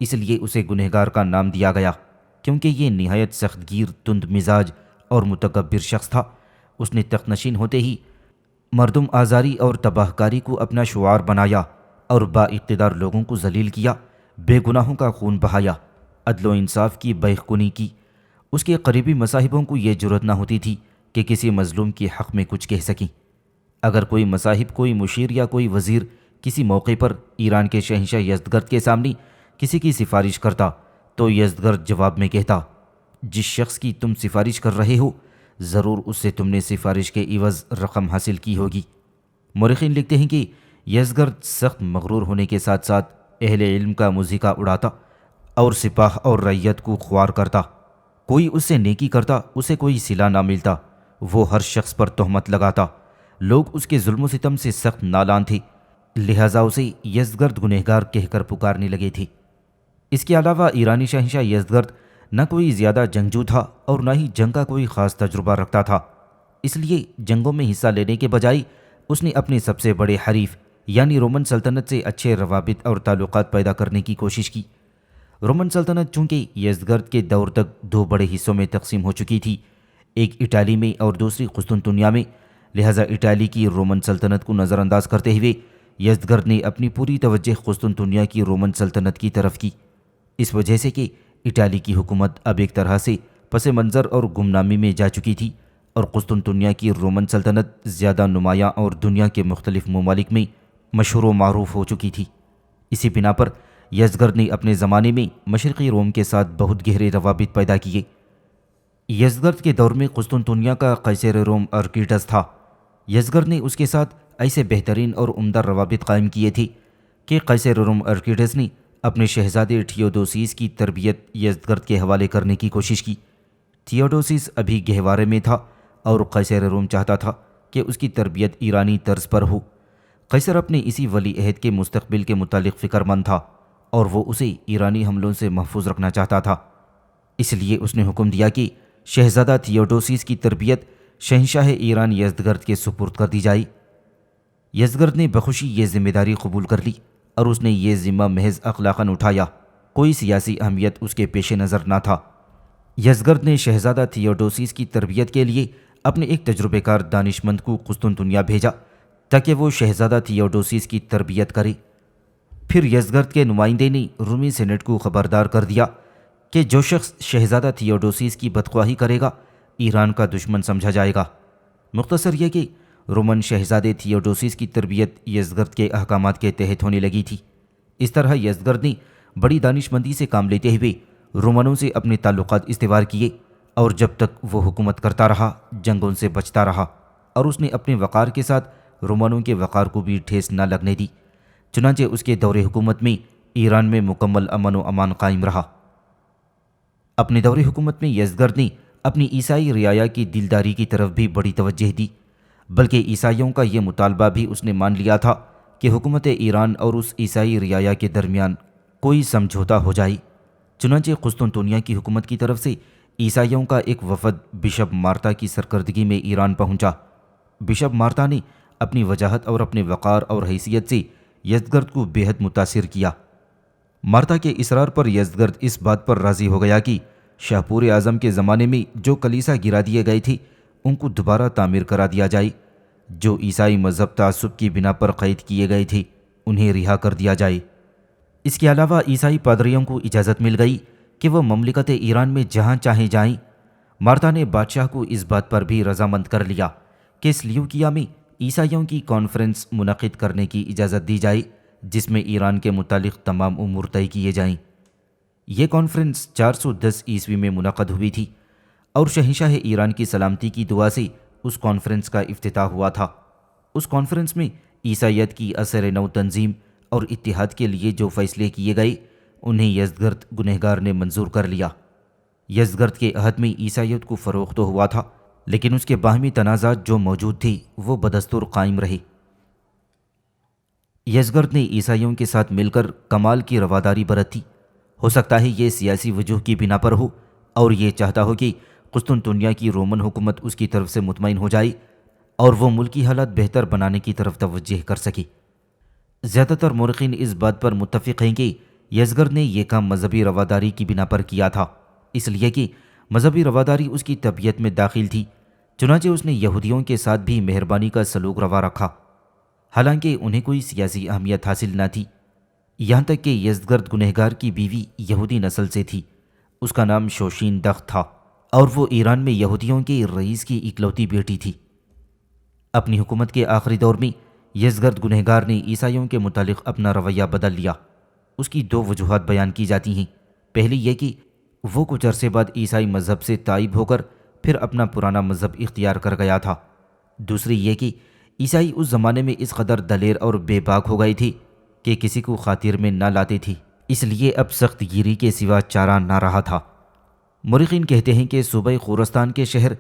اس لیے اسے گنہگار کا نام دیا گیا، کیونکہ یہ نہایت سخت گیر، تند مزاج اور متکبر شخص تھا۔ اس نے تخت نشین ہوتے ہی مردم آزاری اور تباہ کاری کو اپنا شعار بنایا اور با اقتدار لوگوں کو ذلیل کیا، بے گناہوں کا خون بہایا، عدل و انصاف کی بیخ کنی کی۔ اس کے قریبی مصاحبوں کو یہ جرأت نہ ہوتی تھی کہ کسی مظلوم کے حق میں کچھ کہہ سکیں۔ اگر کوئی مصاحب، کوئی مشیر یا کوئی وزیر کسی موقع پر ایران کے شہنشاہ یزدگرد کے سامنے کسی کی سفارش کرتا تو یزدگرد جواب میں کہتا، جس شخص کی تم سفارش کر رہے ہو ضرور اس سے تم نے سفارش کے عوض رقم حاصل کی ہوگی۔ مورخین لکھتے ہیں کہ یزدگرد سخت مغرور ہونے کے ساتھ ساتھ اہل علم کا مضحکہ اڑاتا اور سپاہ اور رعیت کو خوار کرتا۔ کوئی اس سے نیکی کرتا اسے کوئی صلہ نہ ملتا، وہ ہر شخص پر تہمت لگاتا۔ لوگ اس کے ظلم و ستم سے سخت نالان تھے، لہٰذا اسے یزدگرد گنہگار کہہ کر پکارنے لگے تھے۔ اس کے علاوہ ایرانی شہنشاہ یزدگرد نہ کوئی زیادہ جنگجو تھا اور نہ ہی جنگ کا کوئی خاص تجربہ رکھتا تھا، اس لیے جنگوں میں حصہ لینے کے بجائے اس نے اپنے سب سے بڑے حریف یعنی رومن سلطنت سے اچھے روابط اور تعلقات پیدا کرنے کی کوشش کی۔ رومن سلطنت چونکہ یزدگرد کے دور تک دو بڑے حصوں میں تقسیم ہو چکی تھی، ایک اٹالی میں اور دوسری قسطنطنیہ میں، لہٰذا اٹالی کی رومن سلطنت کو نظر انداز کرتے ہوئے یزدگرد نے اپنی پوری توجہ قسطنطنیہ کی رومن سلطنت کی طرف کی، اس وجہ سے کہ اٹالی کی حکومت اب ایک طرح سے پس منظر اور گمنامی میں جا چکی تھی اور قسطنطنیہ کی رومن سلطنت زیادہ نمایاں اور دنیا کے مختلف ممالک میں مشہور و معروف ہو چکی تھی۔ اسی بنا پر یزدگرد نے اپنے زمانے میں مشرقی روم کے ساتھ بہت گہرے روابط پیدا کیے۔ یزدگرد کے دور میں قسطنطنیہ کا قیصر روم ارکیٹس تھا۔ یزدگرد نے اس کے ساتھ ایسے بہترین اور عمدہ روابط قائم کیے تھے کہ قیصر روم ارکیٹس نے اپنے شہزادے تھیوڈوسیس کی تربیت یزدگرد کے حوالے کرنے کی کوشش کی۔ تھیوڈوسیس ابھی گہوارے میں تھا اور قیصر روم چاہتا تھا کہ اس کی تربیت ایرانی طرز پر ہو۔ قیصر اپنے اسی ولی عہد کے مستقبل کے متعلق فکر مند تھا اور وہ اسے ایرانی حملوں سے محفوظ رکھنا چاہتا تھا، اس لیے اس نے حکم دیا کہ شہزادہ تھیوڈوسیس کی تربیت شہنشاہ ایران یزدگرد کے سپرد کر دی جائے۔ یزدگرد نے بخوشی یہ ذمہ داری قبول کر لی اور اس نے یہ ذمہ محض اخلاقاً اٹھایا، کوئی سیاسی اہمیت اس کے پیش نظر نہ تھا۔ یزدگرد نے شہزادہ تھیوڈوسیس کی تربیت کے لیے اپنے ایک تجربہ کار دانشمند کو قسطنطنیہ بھیجا تاکہ وہ شہزادہ تھیوڈوسیس کی تربیت کرے۔ پھر یزدگرد کے نمائندے نے رومی سینٹ کو خبردار کر دیا کہ جو شخص شہزادہ تھیوڈوسیس کی بدخواہی کرے گا ایران کا دشمن سمجھا جائے گا۔ مختصر یہ کہ رومن شہزادے تھیوڈوسیس کی تربیت یزدگرد کے احکامات کے تحت ہونے لگی تھی۔ اس طرح یزدگرد نے بڑی دانشمندی سے کام لیتے ہوئے رومنوں سے اپنے تعلقات استوار کیے اور جب تک وہ حکومت کرتا رہا جنگوں سے بچتا رہا اور اس نے اپنے وقار کے ساتھ رومنوں کے وقار کو بھی ٹھیس نہ لگنے دی، چنانچہ اس کے دور حکومت میں ایران میں مکمل امن و امان قائم رہا۔ اپنے دور حکومت میں یزدگرد نے اپنی عیسائی رعایا کی دلداری کی طرف بھی بڑی توجہ دی، بلکہ عیسائیوں کا یہ مطالبہ بھی اس نے مان لیا تھا کہ حکومت ایران اور اس عیسائی رعایا کے درمیان کوئی سمجھوتا ہو جائے۔ چنانچہ قسطنطنیہ کی حکومت کی طرف سے عیسائیوں کا ایک وفد بشپ مارتا کی سرکردگی میں ایران پہنچا۔ بشپ مارتا نے اپنی وجاہت اور اپنے وقار اور حیثیت سے یزدگرد کو بے حد متاثر کیا۔ مارتا کے اصرار پر یزدگرد اس بات پر راضی ہو گیا کہ شاہپور اعظم کے زمانے میں جو کلیسا گرا دیے گئے تھے ان کو دوبارہ تعمیر کرا دیا جائے، جو عیسائی مذہب تعصب کی بنا پر قید کیے گئے تھے انہیں رہا کر دیا جائے۔ اس کے علاوہ عیسائی پادریوں کو اجازت مل گئی کہ وہ مملکت ایران میں جہاں چاہیں جائیں۔ مارتا نے بادشاہ کو اس بات پر بھی رضامند کر لیا کہ سلیوکیا میں عیسائیوں کی کانفرنس منعقد کرنے کی اجازت دی جائے جس میں ایران کے متعلق تمام امور طے کیے جائیں۔ یہ کانفرنس 410 عیسوی میں منعقد ہوئی تھی اور شہنشاہ ایران کی سلامتی کی دعا سے اس کانفرنس کا افتتاح ہوا تھا۔ اس کانفرنس میں عیسائیت کی عصر نو تنظیم اور اتحاد کے لیے جو فیصلے کیے گئے انہیں یزدگرد گنہگار نے منظور کر لیا۔ یزدگرد کے عہد میں عیسائیت کو فروغ تو ہوا تھا لیکن اس کے باہمی تنازعات جو موجود تھے وہ بدستور قائم رہے۔ یزدگرد نے عیسائیوں کے ساتھ مل کر کمال کی رواداری برتی، ہو سکتا ہے یہ سیاسی وجوہ کی بنا پر ہو اور یہ چاہتا ہو کہ قسطنطنیہ کی رومن حکومت اس کی طرف سے مطمئن ہو جائے اور وہ ملکی حالات بہتر بنانے کی طرف توجہ کر سکے۔ زیادہ تر مورخین اس بات پر متفق ہیں کہ یزدگرد نے یہ کام مذہبی رواداری کی بنا پر کیا تھا، اس لیے کہ مذہبی رواداری اس کی طبیعت میں داخل تھی، چنانچہ اس نے یہودیوں کے ساتھ بھی مہربانی کا سلوک روا رکھا، حالانکہ انہیں کوئی سیاسی اہمیت حاصل نہ تھی۔ یہاں تک کہ یزدگرد گنہگار کی بیوی یہودی نسل سے تھی، اس کا نام شوشین دخت تھا اور وہ ایران میں یہودیوں کے رئیس کی اکلوتی بیٹی تھی۔ اپنی حکومت کے آخری دور میں یزدگرد گنہگار نے عیسائیوں کے متعلق اپنا رویہ بدل لیا۔ اس کی دو وجوہات بیان کی جاتی ہیں۔ پہلی یہ کہ وہ کچھ عرصے بعد عیسائی مذہب سے تائب ہو کر پھر اپنا پرانا مذہب اختیار کر گیا تھا۔ دوسری یہ کہ عیسائی اس زمانے میں اس قدر دلیر اور بے باک ہو گئے تھے کہ کسی کو خاطر میں نہ لاتے تھے، اس لیے اب سخت گیری کے سوا چارہ نہ رہا تھا۔ مورخین کہتے ہیں کہ صوبہ خورستان کے شہر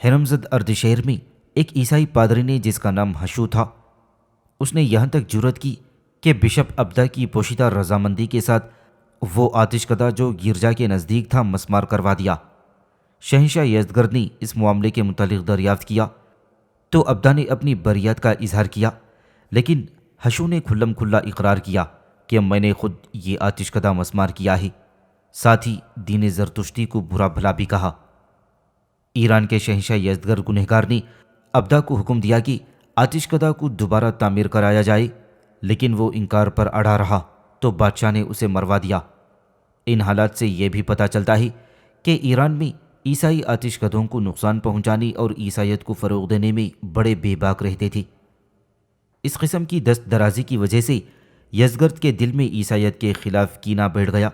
ہرمزد اردشیر میں ایک عیسائی پادری نے جس کا نام ہشو تھا، اس نے یہاں تک جرأت کی کہ بشپ ابدا کی پوشیدہ رضامندی کے ساتھ وہ آتش کدہ جو گرجا کے نزدیک تھا مسمار کروا دیا۔ شہنشاہ یزدگرد نے اس معاملے کے متعلق دریافت کیا تو ابدا نے اپنی بریت کا اظہار کیا، لیکن ہشو نے کھلم کھلا اقرار کیا کہ میں نے خود یہ آتش کدہ مسمار کیا ہے، ساتھ ہی دین زرتشتی کو برا بھلا بھی کہا۔ ایران کے شہنشاہ یزدگرد گنہگار نے ابدا کو حکم دیا کہ آتش کدہ کو دوبارہ تعمیر کرایا جائے، لیکن وہ انکار پر اڑا رہا تو بادشاہ نے اسے مروا دیا۔ ان حالات سے یہ بھی پتہ چلتا ہے کہ ایران میں عیسائی آتش کدوں کو نقصان پہنچانے اور عیسائیت کو فروغ دینے میں بڑے بے باک رہتے تھے۔ اس قسم کی دست درازی کی وجہ سے یزدگرد کے دل میں عیسائیت کے خلاف کینہ بیٹھ گیا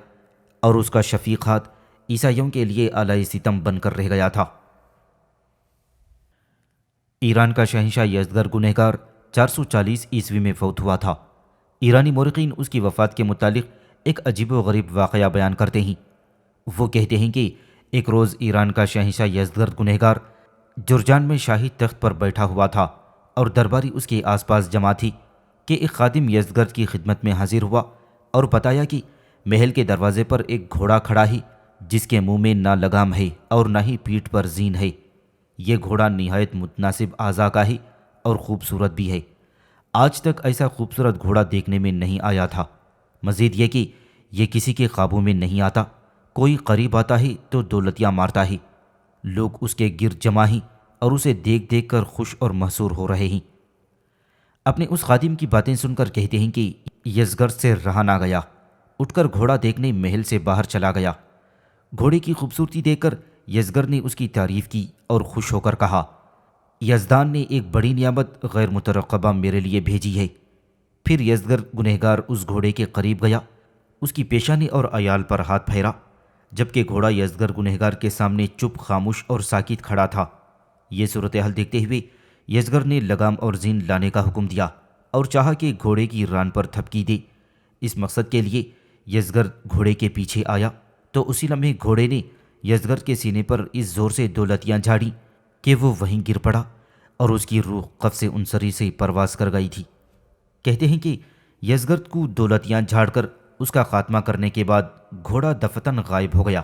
اور اس کا شفیق ہاتھ عیسائیوں کے لیے آلۂ ستم بن کر رہ گیا تھا۔ ایران کا شہنشاہ یزدگرد گنہگار 440 عیسوی میں فوت ہوا تھا۔ ایرانی مورخین اس کی وفات کے متعلق ایک عجیب و غریب واقعہ بیان کرتے ہیں۔ وہ کہتے ہیں کہ ایک روز ایران کا شہنشاہ یزدگرد گنہگار جرجان میں شاہی تخت پر بیٹھا ہوا تھا اور درباری اس کے آس پاس جمع تھی کہ ایک خادم یزدگرد کی خدمت میں حاضر ہوا اور بتایا کہ محل کے دروازے پر ایک گھوڑا کھڑا ہے جس کے منہ میں نہ لگام ہے اور نہ ہی پیٹھ پر زین ہے۔ یہ گھوڑا نہایت متناسب اعضاء کا ہے اور خوبصورت بھی ہے۔ آج تک ایسا خوبصورت گھوڑا دیکھنے میں نہیں آیا تھا۔ مزید یہ کہ یہ کسی کے قابو میں نہیں آتا، کوئی قریب آتا ہے تو دولتیاں مارتا ہے۔ لوگ اس کے گرد جمع ہیں اور اسے دیکھ دیکھ کر خوش اور محسور ہو رہے ہیں۔ اپنے اس خادم کی باتیں سن کر کہتے ہیں کہ یزدگرد سے رہا نہ گیا، اٹھ کر گھوڑا دیکھنے محل سے باہر چلا گیا۔ گھوڑے کی خوبصورتی دیکھ کر یزدگرد نے اس کی تعریف کی اور خوش ہو کر کہا، یزدان نے ایک بڑی نعمت غیر مترقبہ میرے لیے بھیجی ہے۔ پھر یزدگرد گنہگار اس گھوڑے کے قریب گیا، اس کی پیشانی اور عیال پر ہاتھ پھیرا، جبکہ گھوڑا یزدگرد گنہگار کے سامنے چپ، خاموش اور ساکت کھڑا تھا۔ یہ صورتحال دیکھتے ہوئے یزدگرد نے لگام اور زین لانے کا حکم دیا اور چاہا کہ گھوڑے کی ران پر تھپکی دے۔ اس مقصد کے لیے یزدگرد گھوڑے کے پیچھے آیا تو اسی لمحے گھوڑے نے یزدگرد کے سینے پر اس زور سے دو لتیاں جھاڑیں کہ وہ وہیں گر پڑا اور اس کی روح قفس عنصری سے پرواز کر گئی تھی۔ کہتے ہیں کہ یزدگرد کو دو لتیاں جھاڑ کر اس کا خاتمہ کرنے کے بعد گھوڑا دفتن غائب ہو گیا۔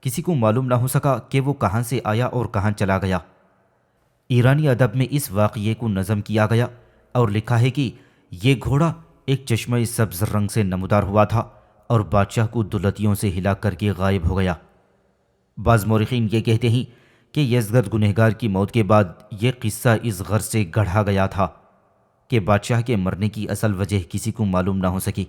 کسی کو معلوم نہ ہو سکا کہ وہ کہاں سے آیا اور کہاں چلا گیا۔ ایرانی ادب میں اس واقعے کو نظم کیا گیا اور لکھا ہے کہ یہ گھوڑا ایک چشمہ سبز رنگ سے نمودار ہوا تھا اور بادشاہ کو دولتیوں سے ہلا کر کے غائب ہو گیا۔ بعض مورخین یہ کہتے ہیں کہ یزدگرد گنہگار کی موت کے بعد یہ قصہ اس غرض سے گڑھا گیا تھا کہ بادشاہ کے مرنے کی اصل وجہ کسی کو معلوم نہ ہو سکی۔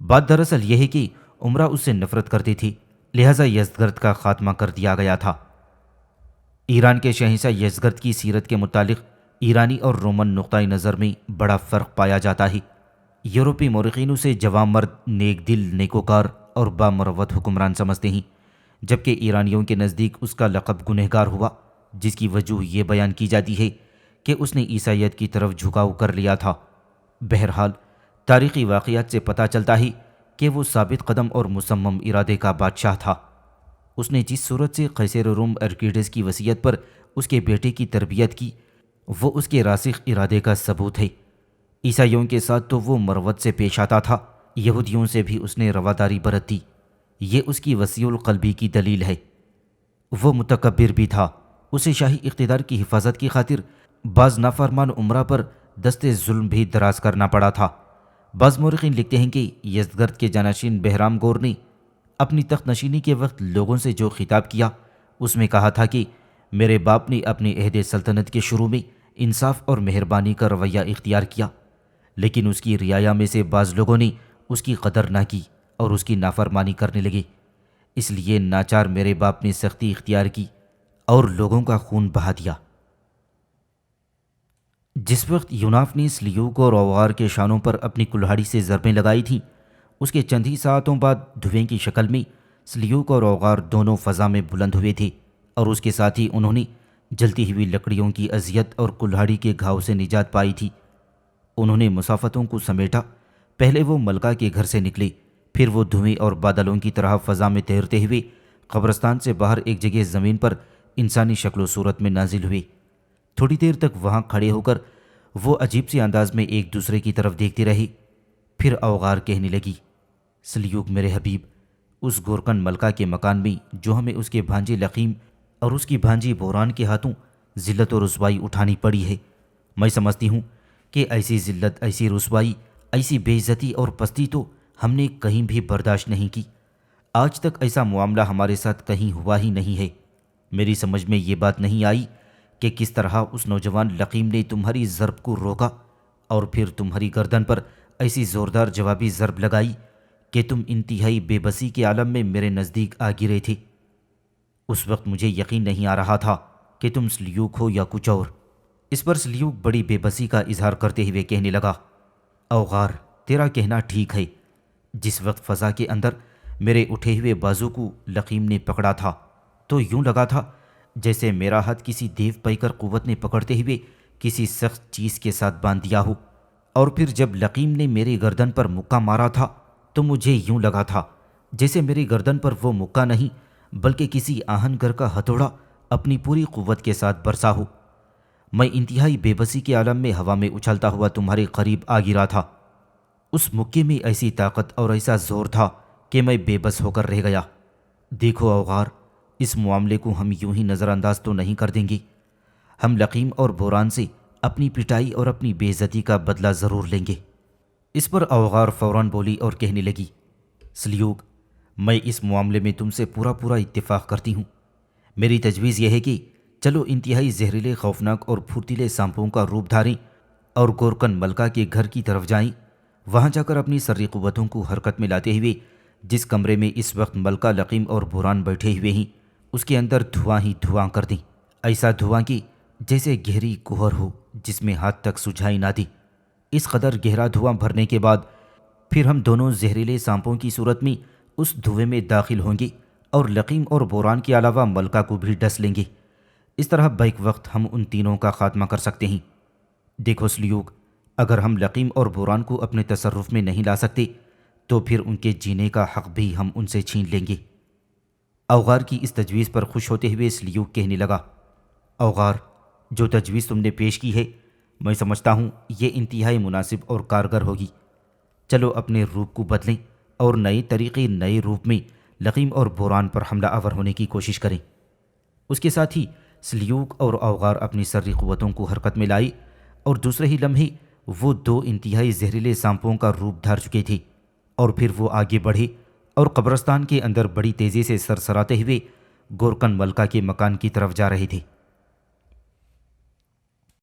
بات دراصل یہ ہے کہ عمرہ اس سے نفرت کرتی تھی، لہٰذا یزدگرد کا خاتمہ کر دیا گیا تھا۔ ایران کے شہنشاہ یزدگرد کی سیرت کے متعلق ایرانی اور رومن نقطۂ نظر میں بڑا فرق پایا جاتا ہے۔ یورپی مورخین اسے جواں مرد، نیک دل، نیکوکار اور بامروت حکمران سمجھتے ہیں، جبکہ ایرانیوں کے نزدیک اس کا لقب گنہگار ہوا، جس کی وجہ یہ بیان کی جاتی ہے کہ اس نے عیسائیت کی طرف جھکاؤ کر لیا تھا۔ بہرحال تاریخی واقعات سے پتہ چلتا ہے کہ وہ ثابت قدم اور مصمم ارادے کا بادشاہ تھا۔ اس نے جس صورت سے قیصر روم ارکیڈس کی وصیت پر اس کے بیٹے کی تربیت کی، وہ اس کے راسخ ارادے کا ثبوت ہے۔ عیسائیوں کے ساتھ تو وہ مروت سے پیش آتا تھا، یہودیوں سے بھی اس نے رواداری برتی، یہ اس کی وسیع القلبی کی دلیل ہے۔ وہ متکبر بھی تھا، اسے شاہی اقتدار کی حفاظت کی خاطر بعض نافرمان عمرہ پر دست ظلم بھی دراز کرنا پڑا تھا۔ بعض مورخین لکھتے ہیں کہ یزدگرد کے جانشین بہرام گور نے اپنی تخت نشینی کے وقت لوگوں سے جو خطاب کیا، اس میں کہا تھا کہ میرے باپ نے اپنے عہد سلطنت کے شروع میں انصاف اور مہربانی کا رویہ اختیار کیا، لیکن اس کی رعایا میں سے بعض لوگوں نے اس کی قدر نہ کی اور اس کی نافرمانی کرنے لگے، اس لیے ناچار میرے باپ نے سختی اختیار کی اور لوگوں کا خون بہا دیا۔ جس وقت یوناف نے سلیوک اور اوغار کے شانوں پر اپنی کلہاڑی سے ضربیں لگائی تھیں، اس کے چند ہی ساعتوں بعد دھویں کی شکل میں سلیوک اور اوغار دونوں فضا میں بلند ہوئے تھے، اور اس کے ساتھ ہی انہوں نے جلتی ہوئی لکڑیوں کی اذیت اور کلہاڑی کے گھاؤ سے نجات پائی تھی۔ انہوں نے مسافتوں کو سمیٹا، پہلے وہ ملکہ کے گھر سے نکلے، پھر وہ دھویں اور بادلوں کی طرح فضا میں تیرتے ہوئے قبرستان سے باہر ایک جگہ زمین پر انسانی شکل و صورت میں نازل ہوئے۔ تھوڑی دیر تک وہاں کھڑے ہو کر وہ عجیب سی انداز میں ایک دوسرے کی طرف دیکھتے رہے۔ پھر اوغار کہنے لگی، سلیوک میرے حبیب، اس گورکن ملکہ کے مکان میں جو ہمیں اس کے بھانجے لقیم اور اس کی بھانجی بوران کے ہاتھوں ذلت و رسوائی اٹھانی پڑی ہے، میں سمجھتی ہوں کہ ایسی ذلت، ایسی رسوائی، ایسی بے عزتی اور پستی تو ہم نے کہیں بھی برداشت نہیں کی۔ آج تک ایسا معاملہ ہمارے ساتھ کہیں ہوا ہی نہیں ہے۔ میری سمجھ میں یہ بات نہیں آئی کہ کس طرح اس نوجوان لقیم نے تمہاری ضرب کو روکا اور پھر تمہاری گردن پر ایسی زوردار جوابی ضرب لگائی کہ تم انتہائی بے بسی کے عالم میں میرے نزدیک آ گرے تھے۔ اس وقت مجھے یقین نہیں آ رہا تھا کہ تم سلیوک ہو یا کچھ اور۔ اس پر سلیوک بڑی بے بسی کا اظہار کرتے ہوئے کہنے لگا، اوغار، تیرا کہنا ٹھیک ہے۔ جس وقت فضا کے اندر میرے اٹھے ہوئے بازو کو لقیم نے پکڑا تھا تو یوں لگا تھا جیسے میرا ہاتھ کسی دیو پیکر قوت نے پکڑتے ہوئے کسی سخت چیز کے ساتھ باندھ دیا ہو، اور پھر جب لقیم نے میری گردن پر مکہ مارا تھا تو مجھے یوں لگا تھا جیسے میری گردن پر وہ مکہ نہیں بلکہ کسی آہن گر کا ہتھوڑا اپنی پوری قوت کے ساتھ برسا ہو۔ میں انتہائی بے بسی کے عالم میں ہوا میں اچھلتا ہوا تمہارے قریب آ گرا تھا۔ اس مکے میں ایسی طاقت اور ایسا زور تھا کہ میں بے بس ہو کر رہ گیا۔ دیکھو اوغار، اس معاملے کو ہم یوں ہی نظر انداز تو نہیں کر دیں گے۔ ہم لقیم اور بوران سے اپنی پٹائی اور اپنی بے عزتی کا بدلہ ضرور لیں گے۔ اس پر اوغار فوراً بولی اور کہنے لگی، سلیوک، میں اس معاملے میں تم سے پورا اتفاق کرتی ہوں۔ میری تجویز یہ ہے کہ چلو انتہائی زہریلے، خوفناک اور پھرتیلے سانپوں کا روپ دھاریں اور گورکن ملکہ کے گھر کی طرف جائیں۔ وہاں جا کر اپنی سری قوتوں کو حرکت میں لاتے ہوئے جس کمرے میں اس وقت ملکہ لقیم اور بوران بیٹھے ہوئے ہیں اس کے اندر دھواں ہی دھواں کر دیں، ایسا دھواں کہ جیسے گہری کوہر ہو جس میں ہاتھ تک سجھائی نہ دی۔ اس قدر گہرا دھواں بھرنے کے بعد پھر ہم دونوں زہریلے سانپوں کی صورت میں اس دھوئیں میں داخل ہوں گے اور لقیم اور بوران کے علاوہ ملکہ کو بھی ڈس لیں گے۔ اس طرح بیک وقت ہم ان تینوں کا خاتمہ کر سکتے ہیں۔ دیکھو سلیوک، اگر ہم لقیم اور بوران کو اپنے تصرف میں نہیں لا سکتے تو پھر ان کے جینے کا حق بھی ہم ان سے چھین لیں گے۔ اوغار کی اس تجویز پر خوش ہوتے ہوئے سلیوک کہنے لگا، اوغار، جو تجویز تم نے پیش کی ہے میں سمجھتا ہوں یہ انتہائی مناسب اور کارگر ہوگی۔ چلو اپنے روپ کو بدلیں اور نئے طریقے، نئے روپ میں لقیم اور بوران پر حملہ آور ہونے کی کوشش کریں۔ اس کے ساتھ ہی سلیوک اور اوغار اپنی سری قوتوں کو حرکت میں لائی اور دوسرے ہی لمحے وہ دو انتہائی زہریلے سانپوں کا روپ دھار چکے تھے، اور پھر وہ آگے بڑھے اور قبرستان کے اندر بڑی تیزی سے سرسراتے ہوئے گورکن ملکہ کے مکان کی طرف جا رہے تھے۔